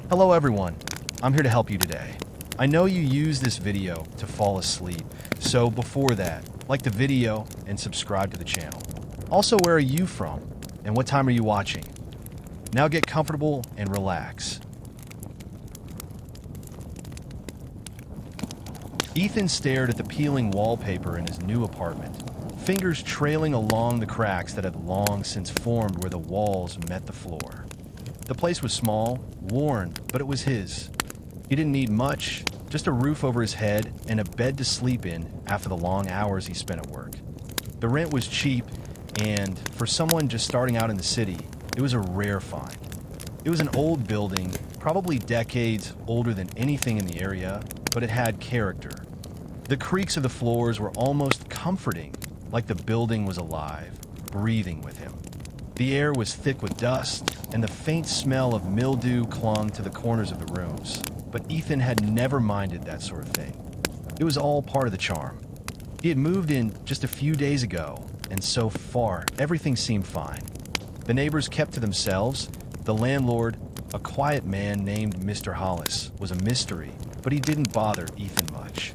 Hello everyone, I'm here to help you today. I know you use this video to fall asleep, so before that, like the video and subscribe to the channel. Also, where are you from and what time are you watching? Now get comfortable and relax. Ethan stared at the peeling wallpaper in his new apartment, fingers trailing along the cracks that had long since formed where the walls met the floor. The place was small, worn, but it was his. He didn't need much, just a roof over his head and a bed to sleep in after the long hours he spent at work. The rent was cheap, and for someone just starting out in the city, it was a rare find. It was an old building, probably decades older than anything in the area, but it had character. The creaks of the floors were almost comforting, like the building was alive, breathing with him. The air was thick with dust, and the faint smell of mildew clung to the corners of the rooms. But Ethan had never minded that sort of thing. It was all part of the charm. He had moved in just a few days ago, and so far, everything seemed fine. The neighbors kept to themselves. The landlord, a quiet man named Mr. Hollis, was a mystery, but he didn't bother Ethan much.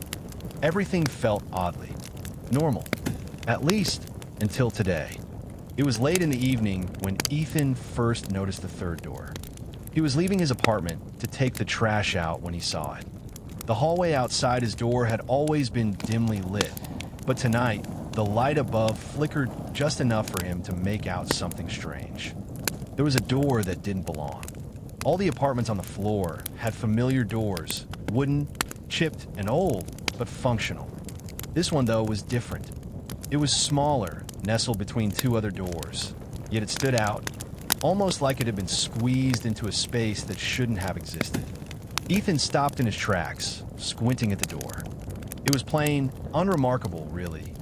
Everything felt oddly normal, at least until today. It was late in the evening when Ethan first noticed the third door. He was leaving his apartment to take the trash out when he saw it. The hallway outside his door had always been dimly lit, but tonight, the light above flickered just enough for him to make out something strange. There was a door that didn't belong. All the apartments on the floor had familiar doors, wooden, chipped, and old, but functional. This one, though, was different. It was smaller, nestled between two other doors, yet it stood out, almost like it had been squeezed into a space that shouldn't have existed. Ethan stopped in his tracks, squinting at the door. It was plain, unremarkable, really.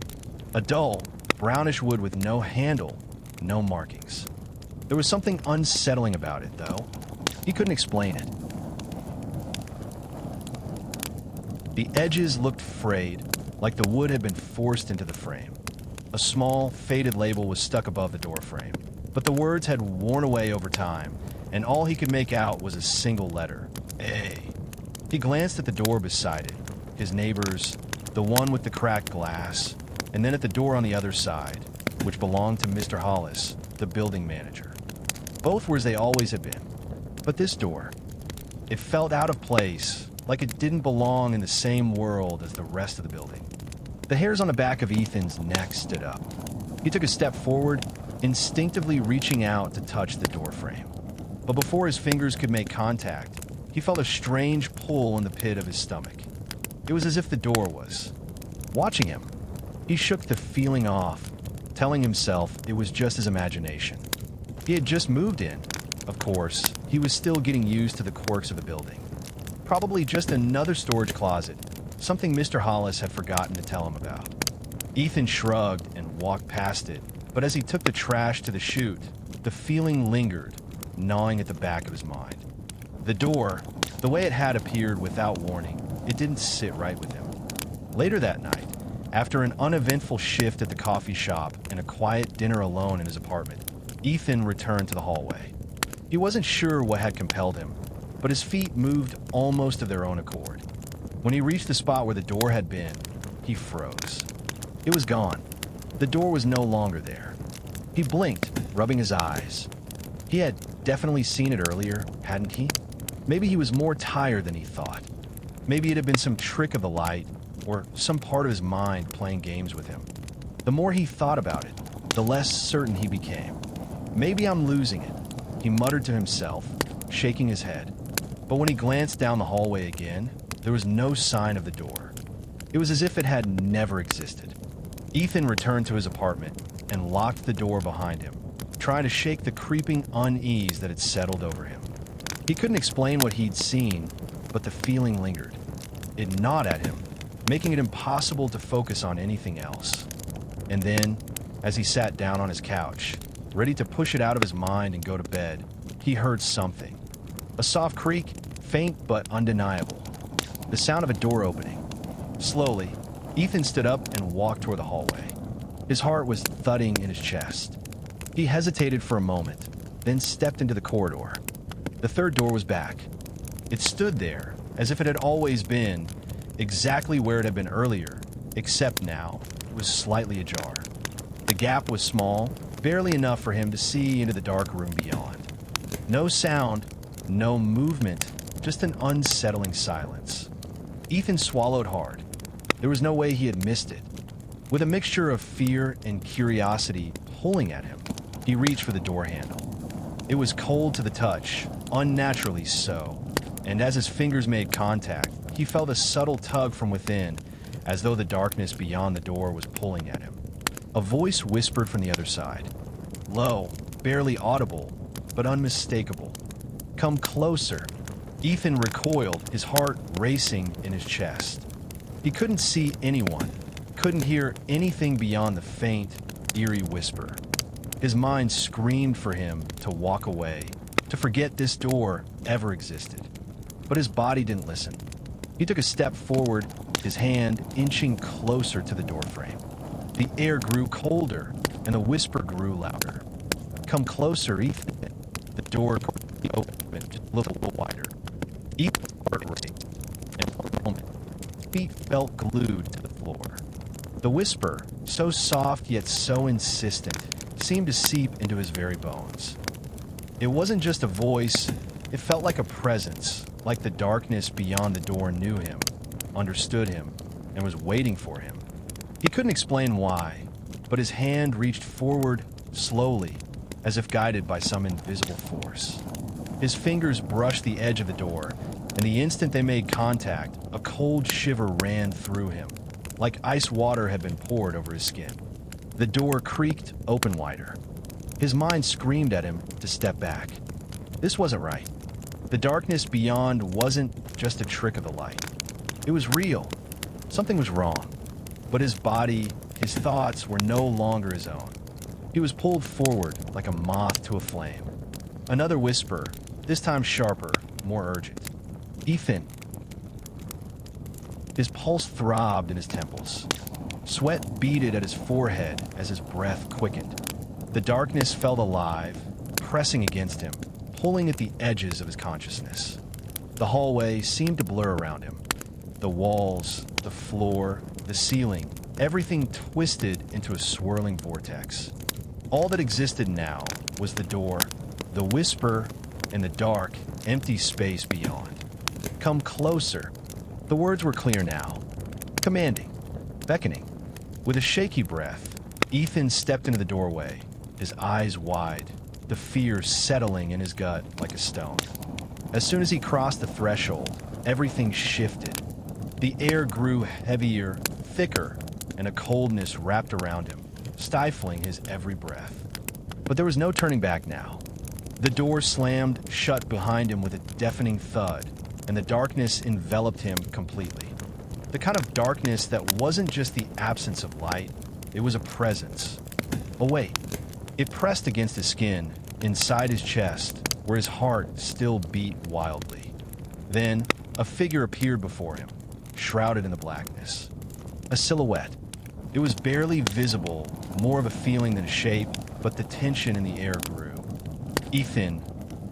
A dull, brownish wood with no handle, no markings. There was something unsettling about it, though. He couldn't explain it. The edges looked frayed, like the wood had been forced into the frame. A small, faded label was stuck above the doorframe, but the words had worn away over time, and all he could make out was a single letter, A. He glanced at the door beside it, his neighbor's, the one with the cracked glass, and then at the door on the other side, which belonged to Mr. Hollis, the building manager. Both were as they always had been, but this door, it felt out of place, like it didn't belong in the same world as the rest of the building. The hairs on the back of Ethan's neck stood up. He took a step forward, instinctively reaching out to touch the doorframe. But before his fingers could make contact, he felt a strange pull in the pit of his stomach. It was as if the door was watching him. He shook the feeling off, telling himself it was just his imagination. He had just moved in. Of course, he was still getting used to the quirks of the building. Probably just another storage closet, something Mr. Hollis had forgotten to tell him about. Ethan shrugged and walked past it, but as he took the trash to the chute, the feeling lingered, gnawing at the back of his mind. The door, the way it had appeared without warning, it didn't sit right with him. Later that night, after an uneventful shift at the coffee shop and a quiet dinner alone in his apartment, Ethan returned to the hallway. He wasn't sure what had compelled him, but his feet moved almost of their own accord. When he reached the spot where the door had been, he froze. It was gone. The door was no longer there. He blinked, rubbing his eyes. He had definitely seen it earlier, hadn't he? Maybe he was more tired than he thought. Maybe it had been some trick of the light, or some part of his mind playing games with him. The more he thought about it, the less certain he became. Maybe I'm losing it, he muttered to himself, shaking his head. But when he glanced down the hallway again, there was no sign of the door. It was as if it had never existed. Ethan returned to his apartment and locked the door behind him, trying to shake the creeping unease that had settled over him. He couldn't explain what he'd seen, but the feeling lingered. It gnawed at him, making it impossible to focus on anything else. And then, as he sat down on his couch, ready to push it out of his mind and go to bed, he heard something. A soft creak, faint but undeniable. The sound of a door opening. Slowly, Ethan stood up and walked toward the hallway. His heart was thudding in his chest. He hesitated for a moment, then stepped into the corridor. The third door was back, It stood there, as if it had always been, exactly where it had been earlier, except now it was slightly ajar. The gap was small, barely enough for him to see into the dark room beyond. No sound, no movement, just an unsettling silence. Ethan swallowed hard. There was no way he had missed it. With a mixture of fear and curiosity pulling at him, he reached for the door handle. It was cold to the touch, unnaturally so, and as his fingers made contact, he felt a subtle tug from within, as though the darkness beyond the door was pulling at him. A voice whispered from the other side, low, barely audible, but unmistakable. "Come closer." Ethan recoiled, his heart racing in his chest. He couldn't see anyone, couldn't hear anything beyond the faint, eerie whisper. His mind screamed for him to walk away, to forget this door ever existed. But his body didn't listen. He took a step forward, his hand inching closer to the doorframe. The air grew colder, and the whisper grew louder. "Come closer, Ethan." The door opened a little wider. Ethan's heart raced, and for a moment, his feet felt glued to the floor. The whisper, so soft yet so insistent, seemed to seep into his very bones. It wasn't just a voice, it felt like a presence, like the darkness beyond the door knew him, understood him, and was waiting for him. He couldn't explain why, but his hand reached forward slowly, as if guided by some invisible force. His fingers brushed the edge of the door, and the instant they made contact, a cold shiver ran through him, like ice water had been poured over his skin. The door creaked open wider. His mind screamed at him to step back. This wasn't right. The darkness beyond wasn't just a trick of the light. It was real. Something was wrong. But his body, his thoughts were no longer his own. He was pulled forward like a moth to a flame. Another whisper, this time sharper, more urgent. "Ethan." His pulse throbbed in his temples. Sweat beaded at his forehead as his breath quickened. The darkness felt alive, pressing against him, pulling at the edges of his consciousness. The hallway seemed to blur around him. The walls, the floor, the ceiling, everything twisted into a swirling vortex. All that existed now was the door, the whisper, and the dark, empty space beyond. "Come closer." The words were clear now, commanding, beckoning. With a shaky breath, Ethan stepped into the doorway, his eyes wide, the fear settling in his gut like a stone. As soon as he crossed the threshold, everything shifted. The air grew heavier, thicker, and a coldness wrapped around him, stifling his every breath. But there was no turning back now. The door slammed shut behind him with a deafening thud, and the darkness enveloped him completely. The kind of darkness that wasn't just the absence of light, it was a presence, a weight. It pressed against his skin, inside his chest, where his heart still beat wildly. Then, a figure appeared before him, shrouded in the blackness. A silhouette. It was barely visible, more of a feeling than a shape, but the tension in the air grew. "Ethan,"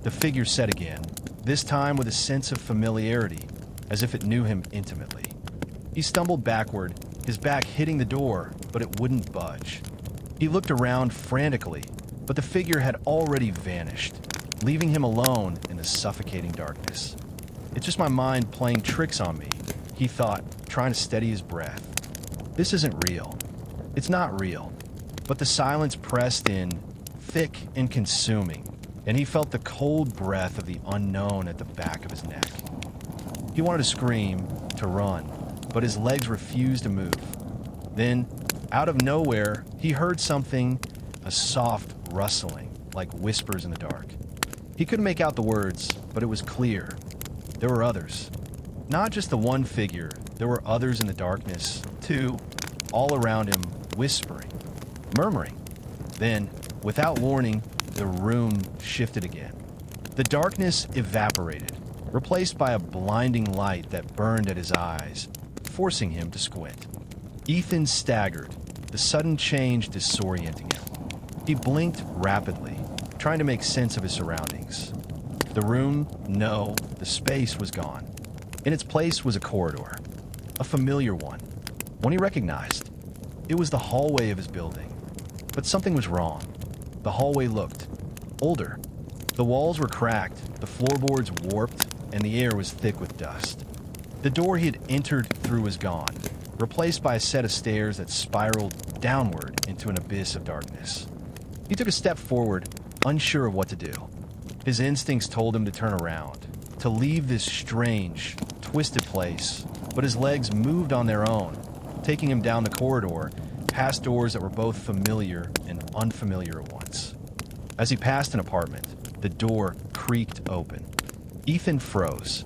the figure said again, this time with a sense of familiarity, as if it knew him intimately. He stumbled backward, his back hitting the door, but it wouldn't budge. He looked around frantically, but the figure had already vanished, leaving him alone in the suffocating darkness. "It's just my mind playing tricks on me," he thought, trying to steady his breath. "This isn't real. It's not real." But the silence pressed in, thick and consuming, and he felt the cold breath of the unknown at the back of his neck. He wanted to scream, to run, but his legs refused to move. Then, out of nowhere, he heard something, a soft rustling, like whispers in the dark. He couldn't make out the words, but it was clear. There were others. Not just the one figure, there were others in the darkness, too, all around him, whispering, murmuring. Then, without warning, the room shifted again. The darkness evaporated, replaced by a blinding light that burned at his eyes, forcing him to squint. Ethan staggered, the sudden change disorienting him. He blinked rapidly, trying to make sense of his surroundings. The room, no, the space was gone. In its place was a corridor, a familiar one he recognized. It was the hallway of his building. But something was wrong. The hallway looked older. The walls were cracked, the floorboards warped, and the air was thick with dust. The door he had entered through was gone, replaced by a set of stairs that spiraled downward into an abyss of darkness. He took a step forward, unsure of what to do. His instincts told him to turn around, to leave this strange, twisted place, but his legs moved on their own, taking him down the corridor, past doors that were both familiar and unfamiliar at once. As he passed an apartment, the door creaked open. Ethan froze.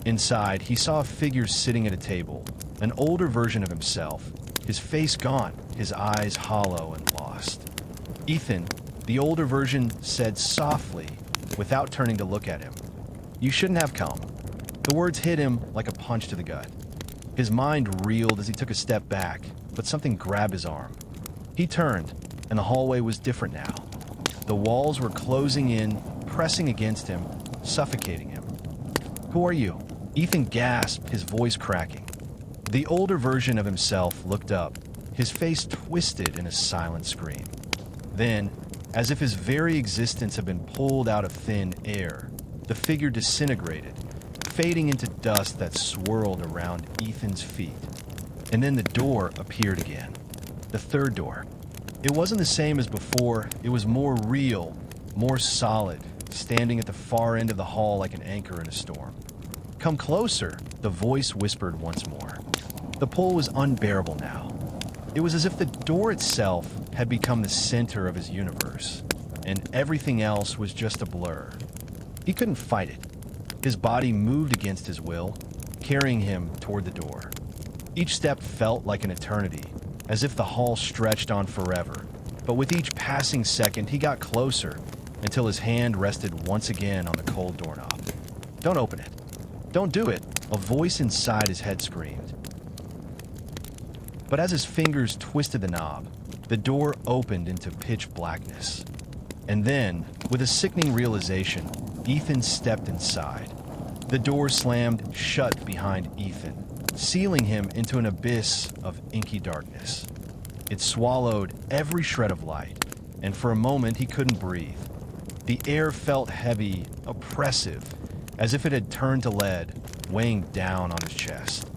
Inside, he saw a figure sitting at a table, an older version of himself, his face gone, his eyes hollow and lost. Ethan, the older version, said softly, without turning to look at him, "You shouldn't have come." The words hit him like a punch to the gut. His mind reeled as he took a step back, but something grabbed his arm. He turned, and the hallway was different now. The walls were closing in, pressing against him, suffocating him. "Who are you?" Ethan gasped, his voice cracking. The older version of himself looked up, his face twisted in a silent scream. Then, as if his very existence had been pulled out of thin air, the figure disintegrated, fading into dust that swirled around Ethan's feet. And then the door appeared again. The third door. It wasn't the same as before. It was more real, more solid, standing at the far end of the hall like an anchor in a storm. "Come closer," the voice whispered once more. The pull was unbearable now. It was as if the door itself had become the center of his universe, and everything else was just a blur. He couldn't fight it. His body moved against his will, carrying him toward the door. Each step felt like an eternity, as if the hall stretched on forever. But with each passing second, he got closer, until his hand rested once again on the cold doorknob. "Don't open it. Don't do it," a voice inside his head screamed. But as his fingers twisted the knob, the door opened into pitch blackness. And then, with a sickening realization, Ethan stepped inside. The door slammed shut behind Ethan, sealing him into an abyss of inky darkness. It swallowed every shred of light, and for a moment he couldn't breathe. The air felt heavy, oppressive, as if it had turned to lead, weighing down on his chest.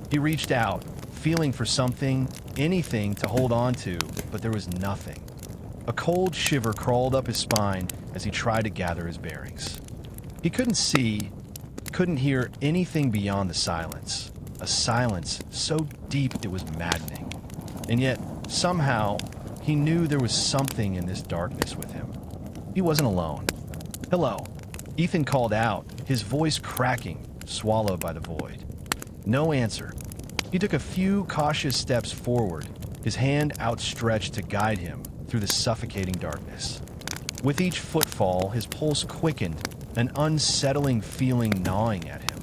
He reached out, feeling for something, anything to hold on to, but there was nothing. A cold shiver crawled up his spine as he tried to gather his bearings. He couldn't see, couldn't hear anything beyond the silence, a silence so deep it was maddening. And yet, somehow, he knew there was something in this darkness with him. He wasn't alone. "Hello," Ethan called out, his voice cracking, swallowed by the void. No answer. He took a few cautious steps forward, his hand outstretched to guide him through the suffocating darkness. With each footfall, his pulse quickened, an unsettling feeling gnawing at him,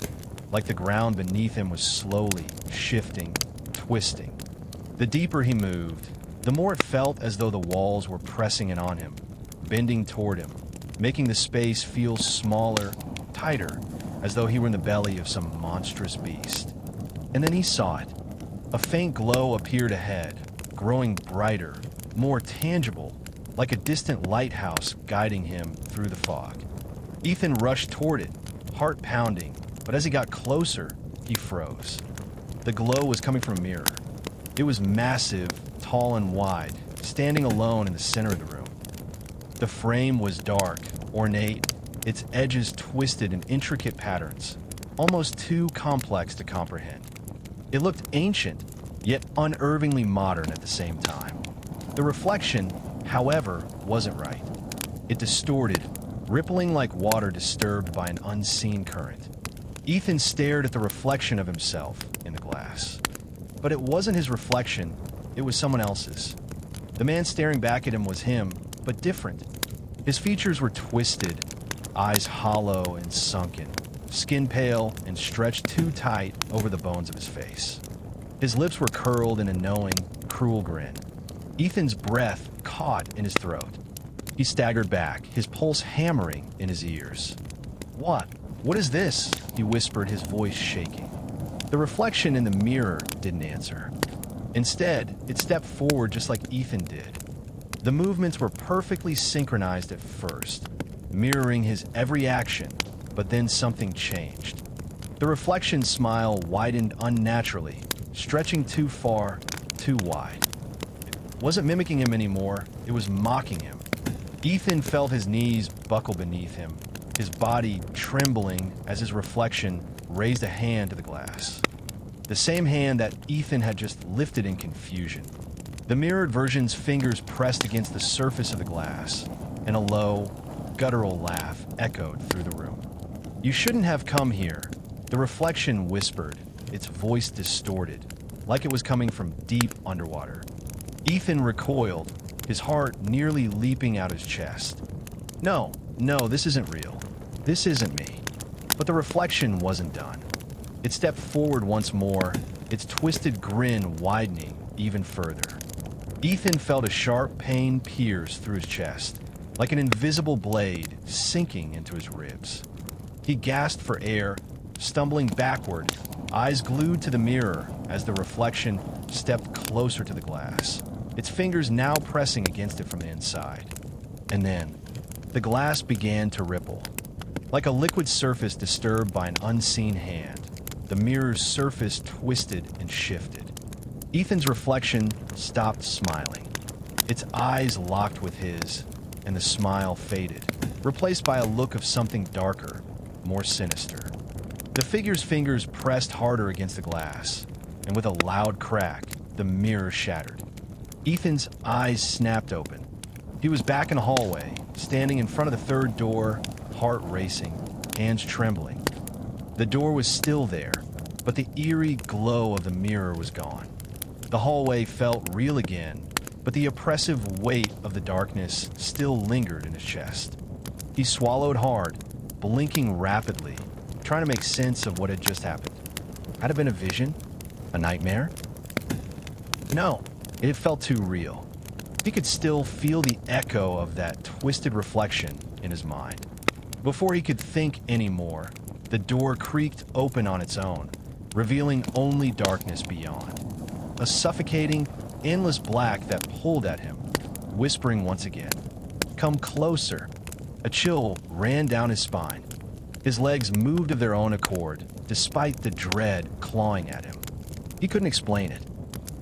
like the ground beneath him was slowly shifting, twisting. The deeper he moved, the more it felt as though the walls were pressing in on him, bending toward him, making the space feel smaller, tighter, as though he were in the belly of some monstrous beast. And then he saw it. A faint glow appeared ahead, growing brighter, more tangible, like a distant lighthouse guiding him through the fog. Ethan rushed toward it, heart pounding, but as he got closer, he froze. The glow was coming from a mirror. It was massive, tall and wide, standing alone in the center of the room. The frame was dark, ornate, its edges twisted in intricate patterns, almost too complex to comprehend. It looked ancient, yet unnervingly modern at the same time. The reflection, however, wasn't right. It distorted, rippling like water disturbed by an unseen current. Ethan stared at the reflection of himself in the glass. But it wasn't his reflection, it was someone else's. The man staring back at him was him, but different. His features were twisted, eyes hollow and sunken, skin pale and stretched too tight over the bones of his face. His lips were curled in a knowing, cruel grin. Ethan's breath caught in his throat. He staggered back, his pulse hammering in his ears. "What? What is this?" he whispered, his voice shaking. The reflection in the mirror didn't answer. Instead, it stepped forward just like Ethan did. The movements were perfectly synchronized at first, mirroring his every action, but then something changed. The reflection's smile widened unnaturally, stretching too far, too wide. It wasn't mimicking him anymore, it was mocking him. Ethan felt his knees buckle beneath him, his body trembling as his reflection raised a hand to the glass. The same hand that Ethan had just lifted in confusion. The mirrored version's fingers pressed against the surface of the glass, and a low, guttural laugh echoed through the room. "You shouldn't have come here," the reflection whispered, its voice distorted, like it was coming from deep underwater. Ethan recoiled, his heart nearly leaping out his chest. No, this isn't real. This isn't me." But the reflection wasn't done. It stepped forward once more, its twisted grin widening even further. Ethan felt a sharp pain pierce through his chest, like an invisible blade sinking into his ribs. He gasped for air, stumbling backward, eyes glued to the mirror as the reflection stepped closer to the glass, its fingers now pressing against it from the inside. And then, the glass began to ripple. Like a liquid surface disturbed by an unseen hand, the mirror's surface twisted and shifted. Ethan's reflection stopped smiling. Its eyes locked with his, and the smile faded, replaced by a look of something darker, more sinister. The figure's fingers pressed harder against the glass, and with a loud crack, the mirror shattered. Ethan's eyes snapped open. He was back in the hallway, standing in front of the third door, heart racing, hands trembling. The door was still there, but the eerie glow of the mirror was gone. The hallway felt real again, but the oppressive weight of the darkness still lingered in his chest. He swallowed hard, blinking rapidly, trying to make sense of what had just happened. Had it been a vision? A nightmare? No, it felt too real. He could still feel the echo of that twisted reflection in his mind. Before he could think anymore, the door creaked open on its own, revealing only darkness beyond. A suffocating, endless black that pulled at him, whispering once again, "Come closer." A chill ran down his spine. His legs moved of their own accord, despite the dread clawing at him. He couldn't explain it.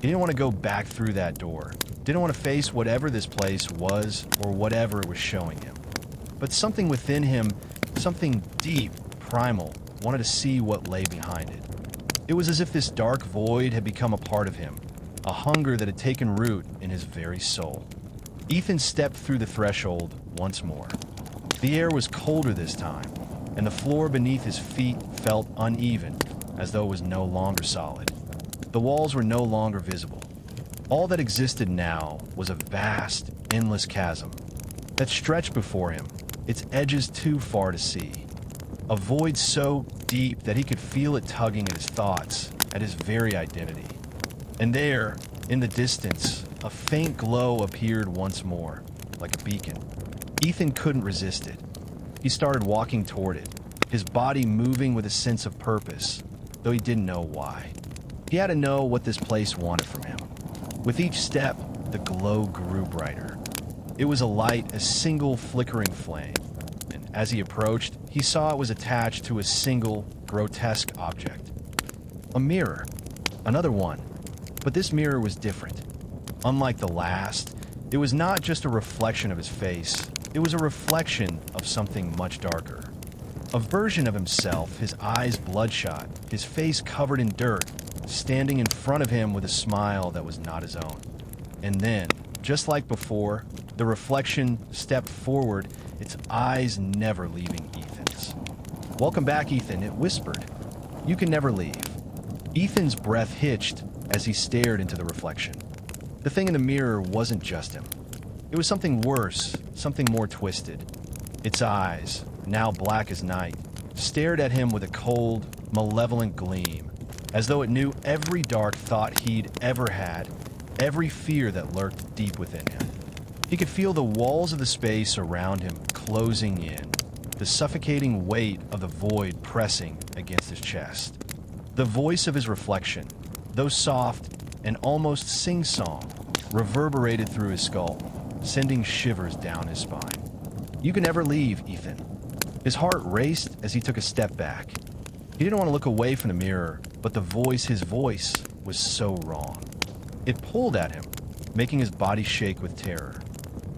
He didn't want to go back through that door, didn't want to face whatever this place was or whatever it was showing him. But something within him, something deep, primal, wanted to see what lay behind it. It was as if this dark void had become a part of him, a hunger that had taken root in his very soul. Ethan stepped through the threshold once more. The air was colder this time, and the floor beneath his feet felt uneven, as though it was no longer solid. The walls were no longer visible. All that existed now was a vast, endless chasm that stretched before him, its edges too far to see. A void so deep that he could feel it tugging at his thoughts, at his very identity. And there, in the distance, a faint glow appeared once more, like a beacon. Ethan couldn't resist it. He started walking toward it, his body moving with a sense of purpose, though he didn't know why. He had to know what this place wanted from him. With each step, the glow grew brighter. It was a light, a single flickering flame. And as he approached, he saw it was attached to a single, grotesque object. A mirror. Another one. But this mirror was different. Unlike the last, it was not just a reflection of his face. It was a reflection of something much darker. A version of himself, his eyes bloodshot, his face covered in dirt, standing in front of him with a smile that was not his own. And then, just like before, the reflection stepped forward, its eyes never leaving Ethan's. "Welcome back, Ethan," it whispered. "You can never leave." Ethan's breath hitched as he stared into the reflection. The thing in the mirror wasn't just him. It was something worse, something more twisted. Its eyes, now black as night, stared at him with a cold, malevolent gleam, as though it knew every dark thought he'd ever had, every fear that lurked deep within him. He could feel the walls of the space around him closing in, the the suffocating weight of the void pressing against his chest. The voice of his reflection, though soft and almost sing-song, reverberated through his skull, sending shivers down his spine. "You can never leave, Ethan." His heart raced as he took a step back. He didn't want to look away from the mirror, but his voice was so wrong. It pulled at him, making his body shake with terror.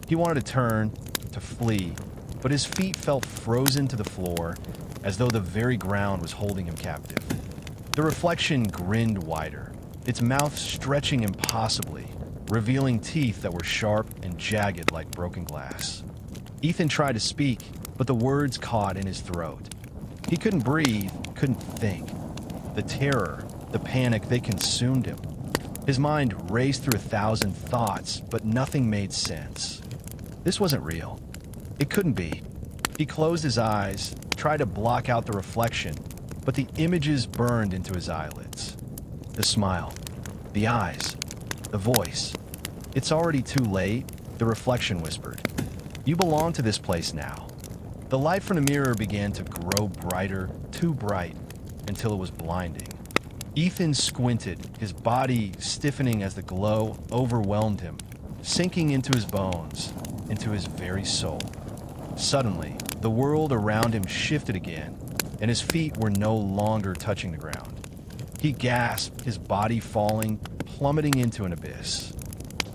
He wanted to turn, to flee, but his feet felt frozen to the floor, as though the very ground was holding him captive. The reflection grinned wider, its mouth stretching impossibly, revealing teeth that were sharp and jagged like broken glass. Ethan tried to speak, but the words caught in his throat. He couldn't breathe, couldn't think. The terror, the panic, they consumed him. His mind raced through 1,000 thoughts, but nothing made sense. This wasn't real. It couldn't be. He closed his eyes, tried to block out the reflection, but the images burned into his eyelids. The smile, the eyes, the voice. "It's already too late," the reflection whispered. "You belong to this place now." The light from the mirror began to grow brighter, too bright, until it was blinding. Ethan squinted, his body stiffening as the glow overwhelmed him, sinking into his bones, into his very soul. Suddenly, the world around him shifted again, and his feet were no longer touching the ground. He gasped, his body falling, plummeting into an abyss.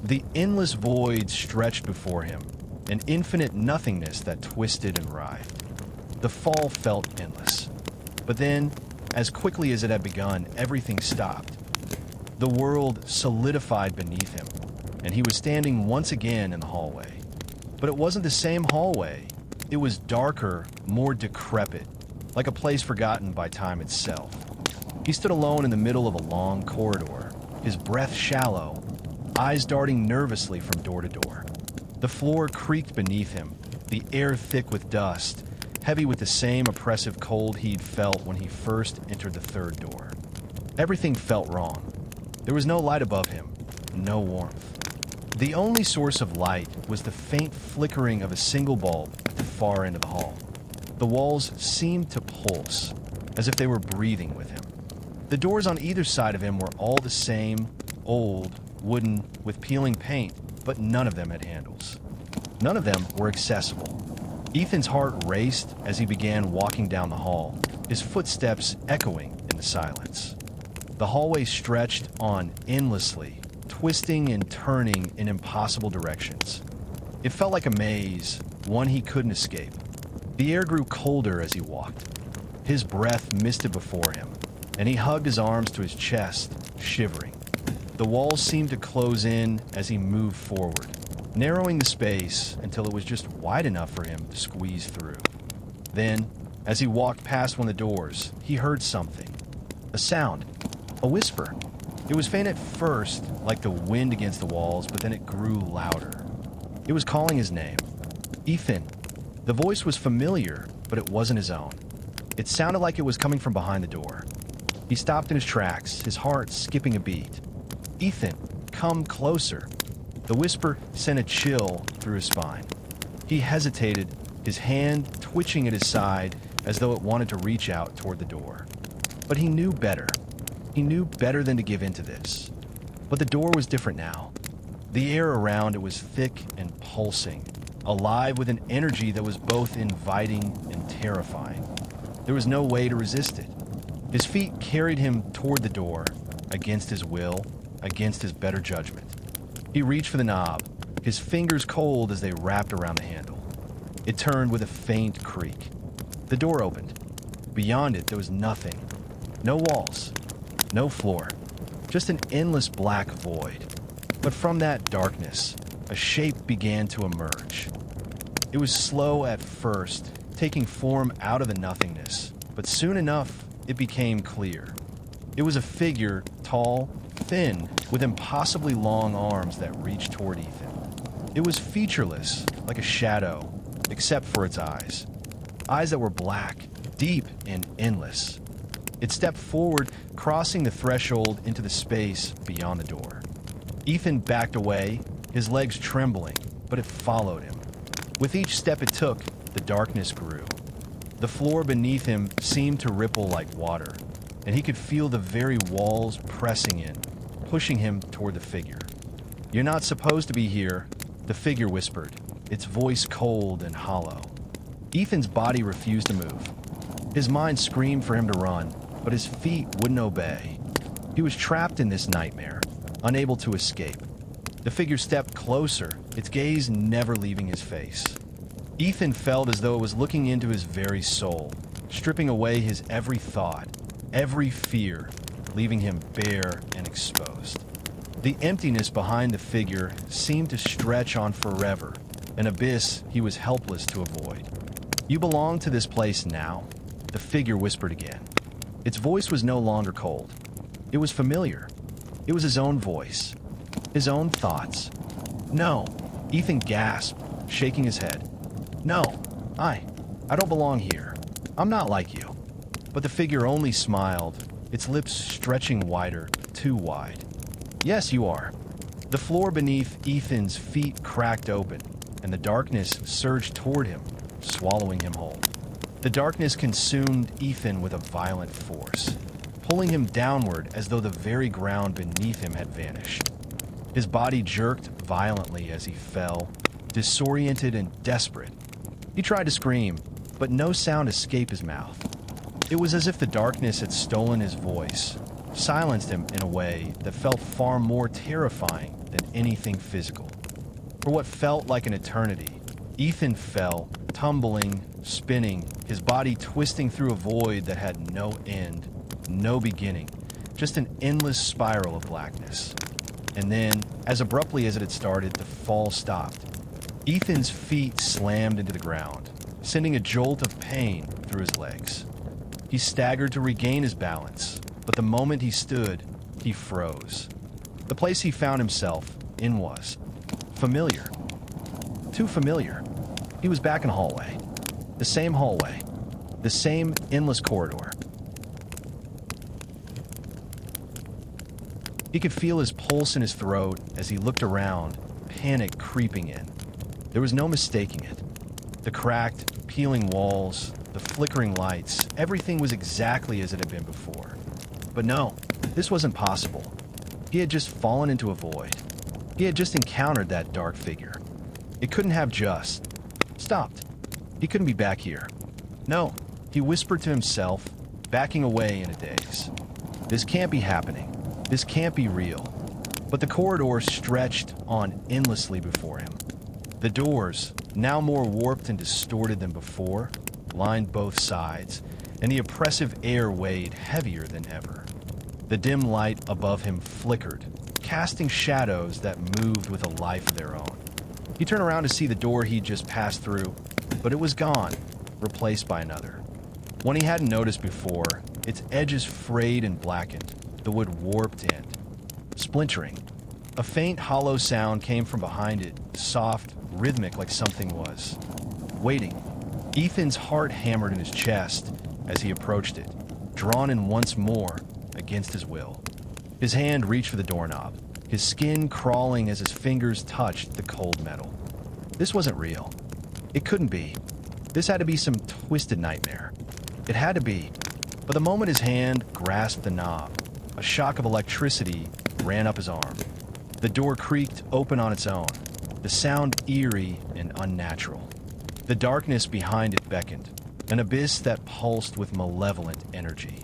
The endless void stretched before him, an infinite nothingness that twisted and writhed. The fall felt endless. But then, as quickly as it had begun, everything stopped. The world solidified beneath him, and he was standing once again in the hallway. But it wasn't the same hallway. It was darker, more decrepit, like a place forgotten by time itself. He stood alone in the middle of a long corridor, his breath shallow, eyes darting nervously from door to door. The floor creaked beneath him, the air thick with dust, heavy with the same oppressive cold he'd felt when he first entered the third door. Everything felt wrong. There was no light above him, no warmth. The only source of light was the faint flickering of a single bulb at the far end of the hall. The walls seemed to pulse, as if they were breathing with him. The doors on either side of him were all the same, old, wooden, with peeling paint, but none of them had handles. None of them were accessible. Ethan's heart raced as he began walking down the hall, his footsteps echoing in the silence. The hallway stretched on endlessly, twisting and turning in impossible directions. It felt like a maze, one he couldn't escape. The air grew colder as he walked. His breath misted before him, and he hugged his arms to his chest, shivering. The walls seemed to close in as he moved forward, narrowing the space until it was just wide enough for him to squeeze through. Then, as he walked past one of the doors, he heard something. A sound. A whisper. It was faint at first, like the wind against the walls, but then it grew louder. It was calling his name. Ethan. The voice was familiar, but it wasn't his own. It sounded like it was coming from behind the door. He stopped in his tracks, his heart skipping a beat. Ethan, come closer. The whisper sent a chill through his spine. He hesitated, his hand twitching at his side as though it wanted to reach out toward the door. But he knew better. He knew better than to give in to this. But the door was different now. The air around it was thick and pulsing, alive with an energy that was both inviting and terrifying. There was no way to resist it. His feet carried him toward the door, against his will, against his better judgment. He reached for the knob, his fingers cold as they wrapped around the handle. It turned with a faint creak. The door opened. Beyond it, there was nothing. No walls, no floor, just an endless black void. But from that darkness, a shape began to emerge. It was slow at first, taking form out of the nothingness, but soon enough, it became clear. It was a figure, tall, thin, with impossibly long arms that reached toward Ethan. It was featureless, like a shadow, except for its eyes. Eyes that were black, deep, and endless. It stepped forward, crossing the threshold into the space beyond the door. Ethan backed away, his legs trembling, but it followed him. With each step it took, the darkness grew. The floor beneath him seemed to ripple like water, and he could feel the very walls pressing in, pushing him toward the figure. "You're not supposed to be here," the figure whispered, its voice cold and hollow. Ethan's body refused to move. His mind screamed for him to run, but his feet wouldn't obey. He was trapped in this nightmare, unable to escape. The figure stepped closer, its gaze never leaving his face. Ethan felt as though it was looking into his very soul, stripping away his every thought, every fear, leaving him bare and exposed. The emptiness behind the figure seemed to stretch on forever, an abyss he was helpless to avoid. "You belong to this place now," the figure whispered again. Its voice was no longer cold. It was familiar. It was his own voice, his own thoughts. "No," Ethan gasped, shaking his head. "No, I don't belong here. I'm not like you." But the figure only smiled, its lips stretching wider, too wide. "Yes, you are." The floor beneath Ethan's feet cracked open, and the darkness surged toward him, swallowing him whole. The darkness consumed Ethan with a violent force, pulling him downward as though the very ground beneath him had vanished. His body jerked violently as he fell, disoriented and desperate. He tried to scream, but no sound escaped his mouth. It was as if the darkness had stolen his voice, silenced him in a way that felt far more terrifying than anything physical. For what felt like an eternity, Ethan fell, tumbling, spinning, his body twisting through a void that had no end, no beginning, just an endless spiral of blackness. And then, as abruptly as it had started, the fall stopped. Ethan's feet slammed into the ground, sending a jolt of pain through his legs. He staggered to regain his balance, but the moment he stood, he froze. The place he found himself in was familiar. Too familiar. He was back in the hallway. The same hallway. The same endless corridor. He could feel his pulse in his throat as he looked around, panic creeping in. There was no mistaking it. The cracked, peeling walls, the flickering lights, everything was exactly as it had been before. But no, this wasn't possible. He had just fallen into a void. He had just encountered that dark figure. It couldn't have just stopped. He couldn't be back here. No, he whispered to himself, backing away in a daze. This can't be happening. This can't be real. But the corridor stretched on endlessly before him. The doors, now more warped and distorted than before, lined both sides, and the oppressive air weighed heavier than ever. The dim light above him flickered, casting shadows that moved with a life of their own. He turned around to see the door he'd just passed through, but it was gone, replaced by another. One he hadn't noticed before, its edges frayed and blackened, the wood warped and splintering. A faint, hollow sound came from behind it, soft, rhythmic like something was waiting. Ethan's heart hammered in his chest as he approached it, drawn in once more against his will. His hand reached for the doorknob, his skin crawling as his fingers touched the cold metal. This wasn't real. It couldn't be. This had to be some twisted nightmare. It had to be. But the moment his hand grasped the knob, a shock of electricity ran up his arm. The door creaked open on its own, the sound eerie and unnatural. The darkness behind it beckoned, an abyss that pulsed with malevolent energy.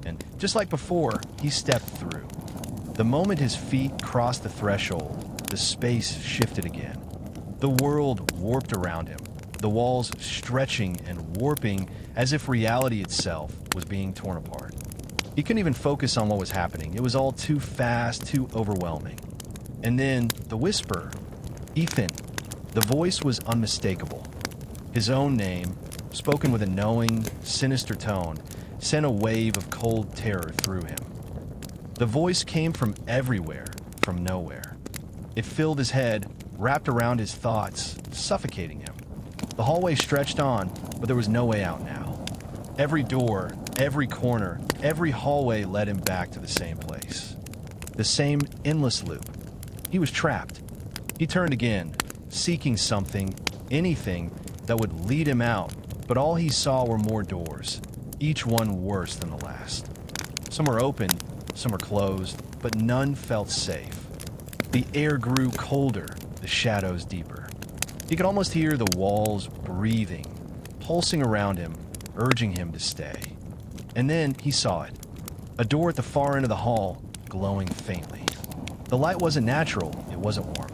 And just like before, he stepped through. The moment his feet crossed the threshold, the space shifted again. The world warped around him, the walls stretching and warping as if reality itself was being torn apart. He couldn't even focus on what was happening. It was all too fast, too overwhelming. And then the whisper, Ethan. The voice was unmistakable. His own name, spoken with a knowing, sinister tone, sent a wave of cold terror through him. The voice came from everywhere, from nowhere. It filled his head, wrapped around his thoughts, suffocating him. The hallway stretched on, but there was no way out now. Every door, every corner, every hallway led him back to the same place. The same endless loop. He was trapped. He turned again, seeking something, anything that would lead him out, But all he saw were more doors, each one worse than the last. Some were open, some were closed, but none felt safe. The air grew colder, the shadows deeper. He could almost hear the walls breathing, pulsing around him, urging him to stay. And then he saw it. A door at the far end of the hall, glowing faintly. The light wasn't natural, it wasn't warm.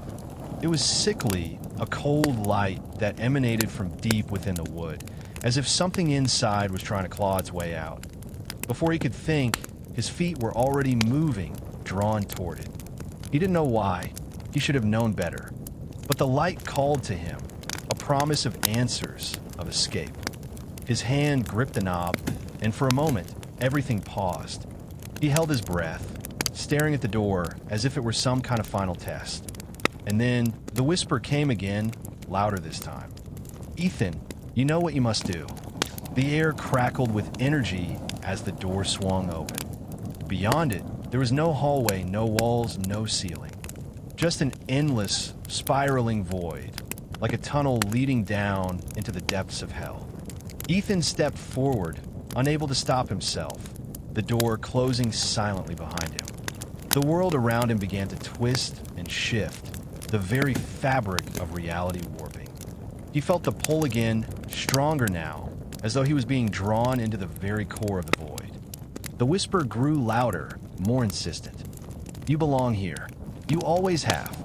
It was sickly, a cold light that emanated from deep within the wood, as if something inside was trying to claw its way out. Before he could think, his feet were already moving, drawn toward it. He didn't know why. He should have known better. But the light called to him, a promise of answers, of escape. His hand gripped the knob, and for a moment, everything paused. He held his breath, staring at the door as if it were some kind of final test. And then the whisper came again, louder this time. "Ethan, you know what you must do." The air crackled with energy as the door swung open. Beyond it, there was no hallway, no walls, no ceiling. Just an endless, spiraling void, like a tunnel leading down into the depths of hell. Ethan stepped forward, unable to stop himself, the door closing silently behind him. The world around him began to twist and shift, the very fabric of reality warping. He felt the pull again, stronger now, as though he was being drawn into the very core of the void. The whisper grew louder, more insistent. "You belong here. You always have."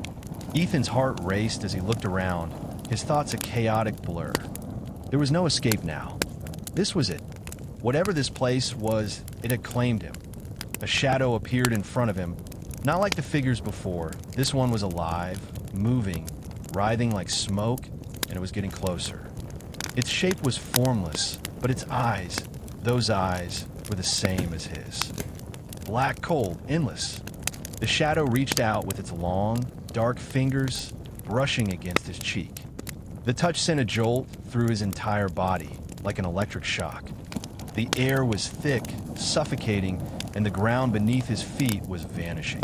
Ethan's heart raced as he looked around, his thoughts a chaotic blur. There was no escape now. This was it. Whatever this place was, it had claimed him. A shadow appeared in front of him, not like the figures before. This one was alive, moving, writhing like smoke, and it was getting closer. Its shape was formless, but its eyes, those eyes, were the same as his. Black, cold, endless. The shadow reached out with its long, dark fingers brushing against his cheek. The touch sent a jolt through his entire body, like an electric shock. The air was thick, suffocating, and the ground beneath his feet was vanishing.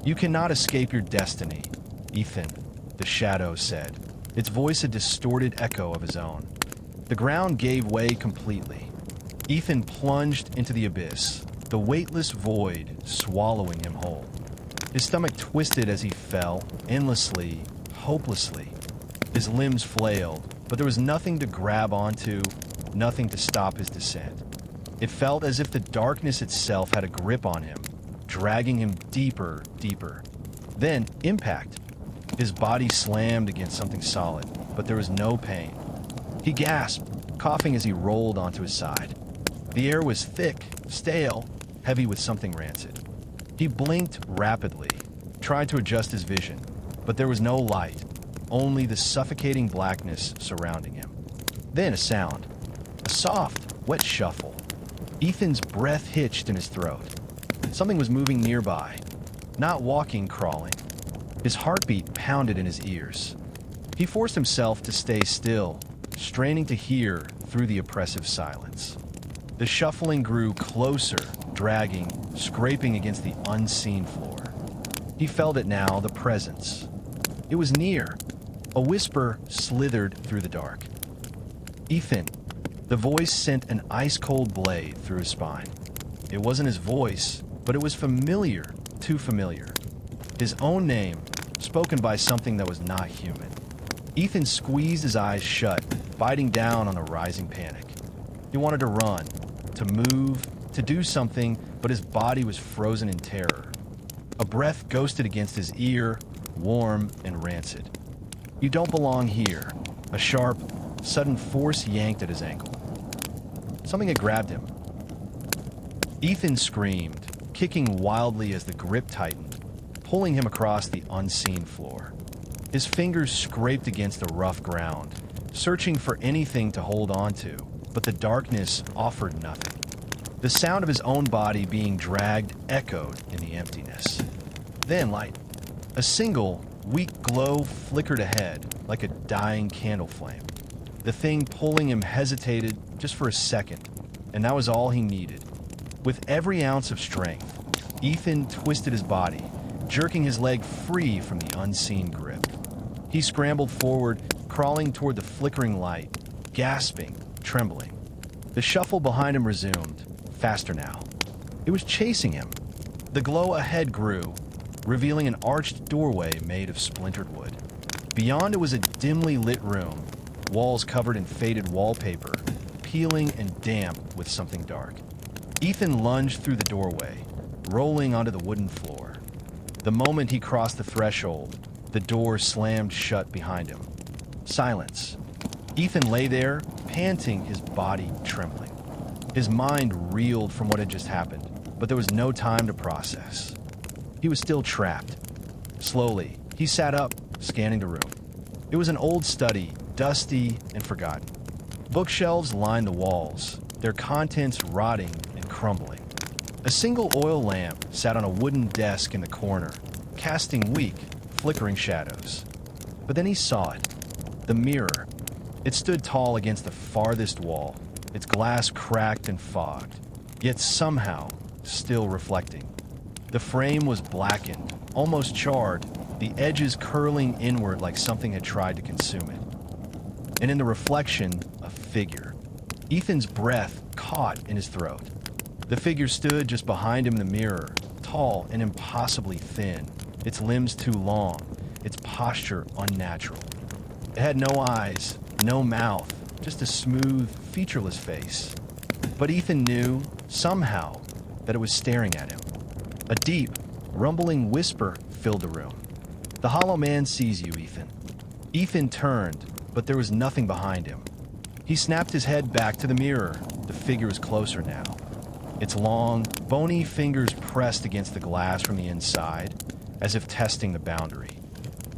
"You cannot escape your destiny, Ethan," the shadow said, its voice a distorted echo of his own. The ground gave way completely. Ethan plunged into the abyss, the weightless void swallowing him whole. His stomach twisted as he fell, endlessly, hopelessly. His limbs flailed, but there was nothing to grab onto, nothing to stop his descent. It felt as if the darkness itself had a grip on him, dragging him deeper, deeper. Then, impact. His body slammed against something solid, but there was no pain. He gasped, coughing as he rolled onto his side. The air was thick, stale, heavy with something rancid. He blinked rapidly, tried to adjust his vision, but there was no light, only the suffocating blackness surrounding him. Then a sound, a soft, wet shuffle. Ethan's breath hitched in his throat. Something was moving nearby, not walking, crawling. His heartbeat pounded in his ears. He forced himself to stay still, straining to hear through the oppressive silence. The shuffling grew closer, dragging, scraping against the unseen floor. He felt it now, the presence. It was near. A whisper slithered through the dark. "Ethan." The voice sent an ice-cold blade through his spine. It wasn't his voice, but it was familiar, too familiar. His own name, spoken by something that was not human. Ethan squeezed his eyes shut, biting down on a rising panic. He wanted to run, to move, to do something, but his body was frozen in terror. A breath ghosted against his ear, warm and rancid. "You don't belong here." A sharp, sudden force yanked at his ankle. Something had grabbed him. Ethan screamed, kicking wildly as the grip tightened, pulling him across the unseen floor. His fingers scraped against the rough ground, searching for anything to hold on to, but the darkness offered nothing. The sound of his own body being dragged echoed in the emptiness. Then light. A single, weak glow flickered ahead, like a dying candle flame. The thing pulling him hesitated just for a second, and that was all he needed. With every ounce of strength, Ethan twisted his body, jerking his leg free from the unseen grip. He scrambled forward, crawling toward the flickering light, gasping, trembling. The shuffle behind him resumed, faster now. It was chasing him. The glow ahead grew, revealing an arched doorway made of splintered wood. Beyond it was a dimly lit room, walls covered in faded wallpaper, peeling and damp with something dark. Ethan lunged through the doorway, rolling onto the wooden floor. The moment he crossed the threshold, the door slammed shut behind him. Silence. Ethan lay there, panting, his body trembling. His mind reeled from what had just happened, but there was no time to process. He was still trapped. Slowly, he sat up, scanning the room. It was an old study, dusty and forgotten. Bookshelves lined the walls, their contents rotting and crumbling. A single oil lamp sat on a wooden desk in the corner, casting weak, flickering shadows. But then he saw it. The mirror. It stood tall against the farthest wall, its glass cracked and fogged, yet somehow still reflecting. The frame was blackened, almost charred, the edges curling inward like something had tried to consume it. And in the reflection, a figure. Ethan's breath caught in his throat. The figure stood just behind him in the mirror, tall and impossibly thin, its limbs too long, its posture unnatural. It had no eyes, no mouth, just a smooth, featureless face. But Ethan knew, somehow, that it was staring at him. A deep, rumbling whisper filled the room. "The Hollow Man sees you, Ethan." Ethan turned, but there was nothing behind him. He snapped his head back to the mirror. The figure was closer now. Its long, bony fingers pressed against the glass from the inside, as if testing the boundary.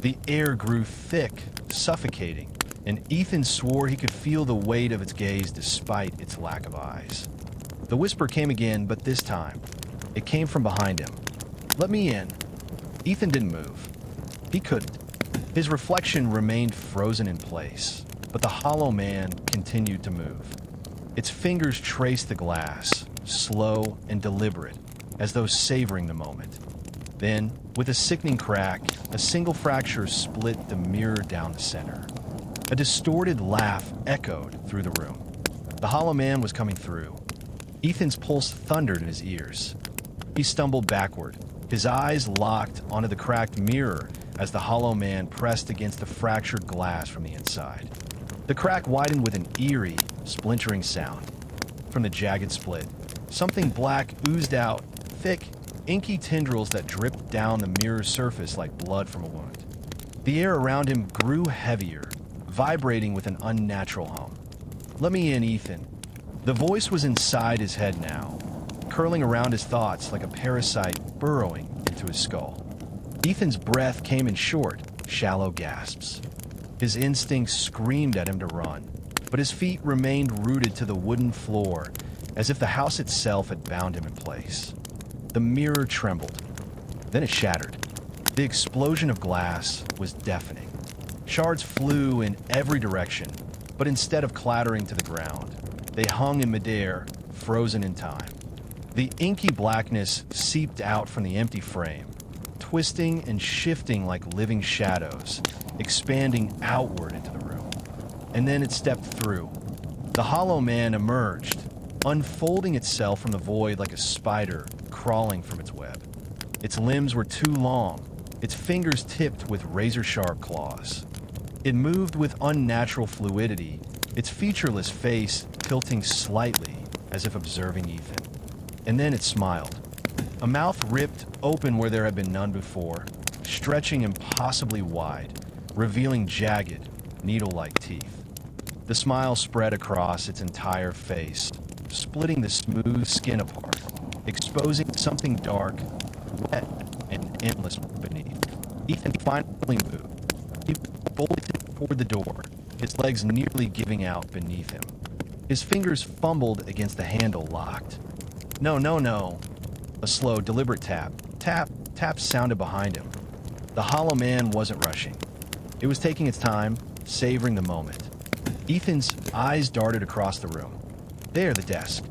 The air grew thick, suffocating, and Ethan swore he could feel the weight of its gaze despite its lack of eyes. The whisper came again, but this time, it came from behind him. "Let me in." Ethan didn't move. He couldn't. His reflection remained frozen in place, but the Hollow Man continued to move. Its fingers traced the glass, slow and deliberate, as though savoring the moment. Then, with a sickening crack, a single fracture split the mirror down the center. A distorted laugh echoed through the room. The Hollow Man was coming through. Ethan's pulse thundered in his ears. He stumbled backward, his eyes locked onto the cracked mirror as the Hollow Man pressed against the fractured glass from the inside. The crack widened with an eerie, splintering sound. From the jagged split, something black oozed out, thick, inky tendrils that dripped down the mirror's surface like blood from a wound. The air around him grew heavier, vibrating with an unnatural hum. "Let me in, Ethan." The voice was inside his head now, curling around his thoughts like a parasite burrowing into his skull. Ethan's breath came in short, shallow gasps. His instincts screamed at him to run, but his feet remained rooted to the wooden floor, as if the house itself had bound him in place. The mirror trembled. Then it shattered. The explosion of glass was deafening. Shards flew in every direction, but instead of clattering to the ground, they hung in midair, frozen in time. The inky blackness seeped out from the empty frame, twisting and shifting like living shadows, expanding outward into the room. And then it stepped through. The Hollow Man emerged, unfolding itself from the void like a spider crawling from its web. Its limbs were too long, its fingers tipped with razor-sharp claws. It moved with unnatural fluidity, its featureless face tilting slightly as if observing Ethan. And then it smiled. A mouth ripped open where there had been none before, stretching impossibly wide, revealing jagged, needle-like teeth. The smile spread across its entire face, splitting the smooth skin apart, exposing something dark, wet, and endless beneath. Ethan finally moved. He bolted toward the door, his legs nearly giving out beneath him. His fingers fumbled against the handle locked. No, no, no. A slow, deliberate tap. Tap, tap sounded behind him. The Hollow Man wasn't rushing. It was taking its time, savoring the moment. Ethan's eyes darted across the room. There, the desk.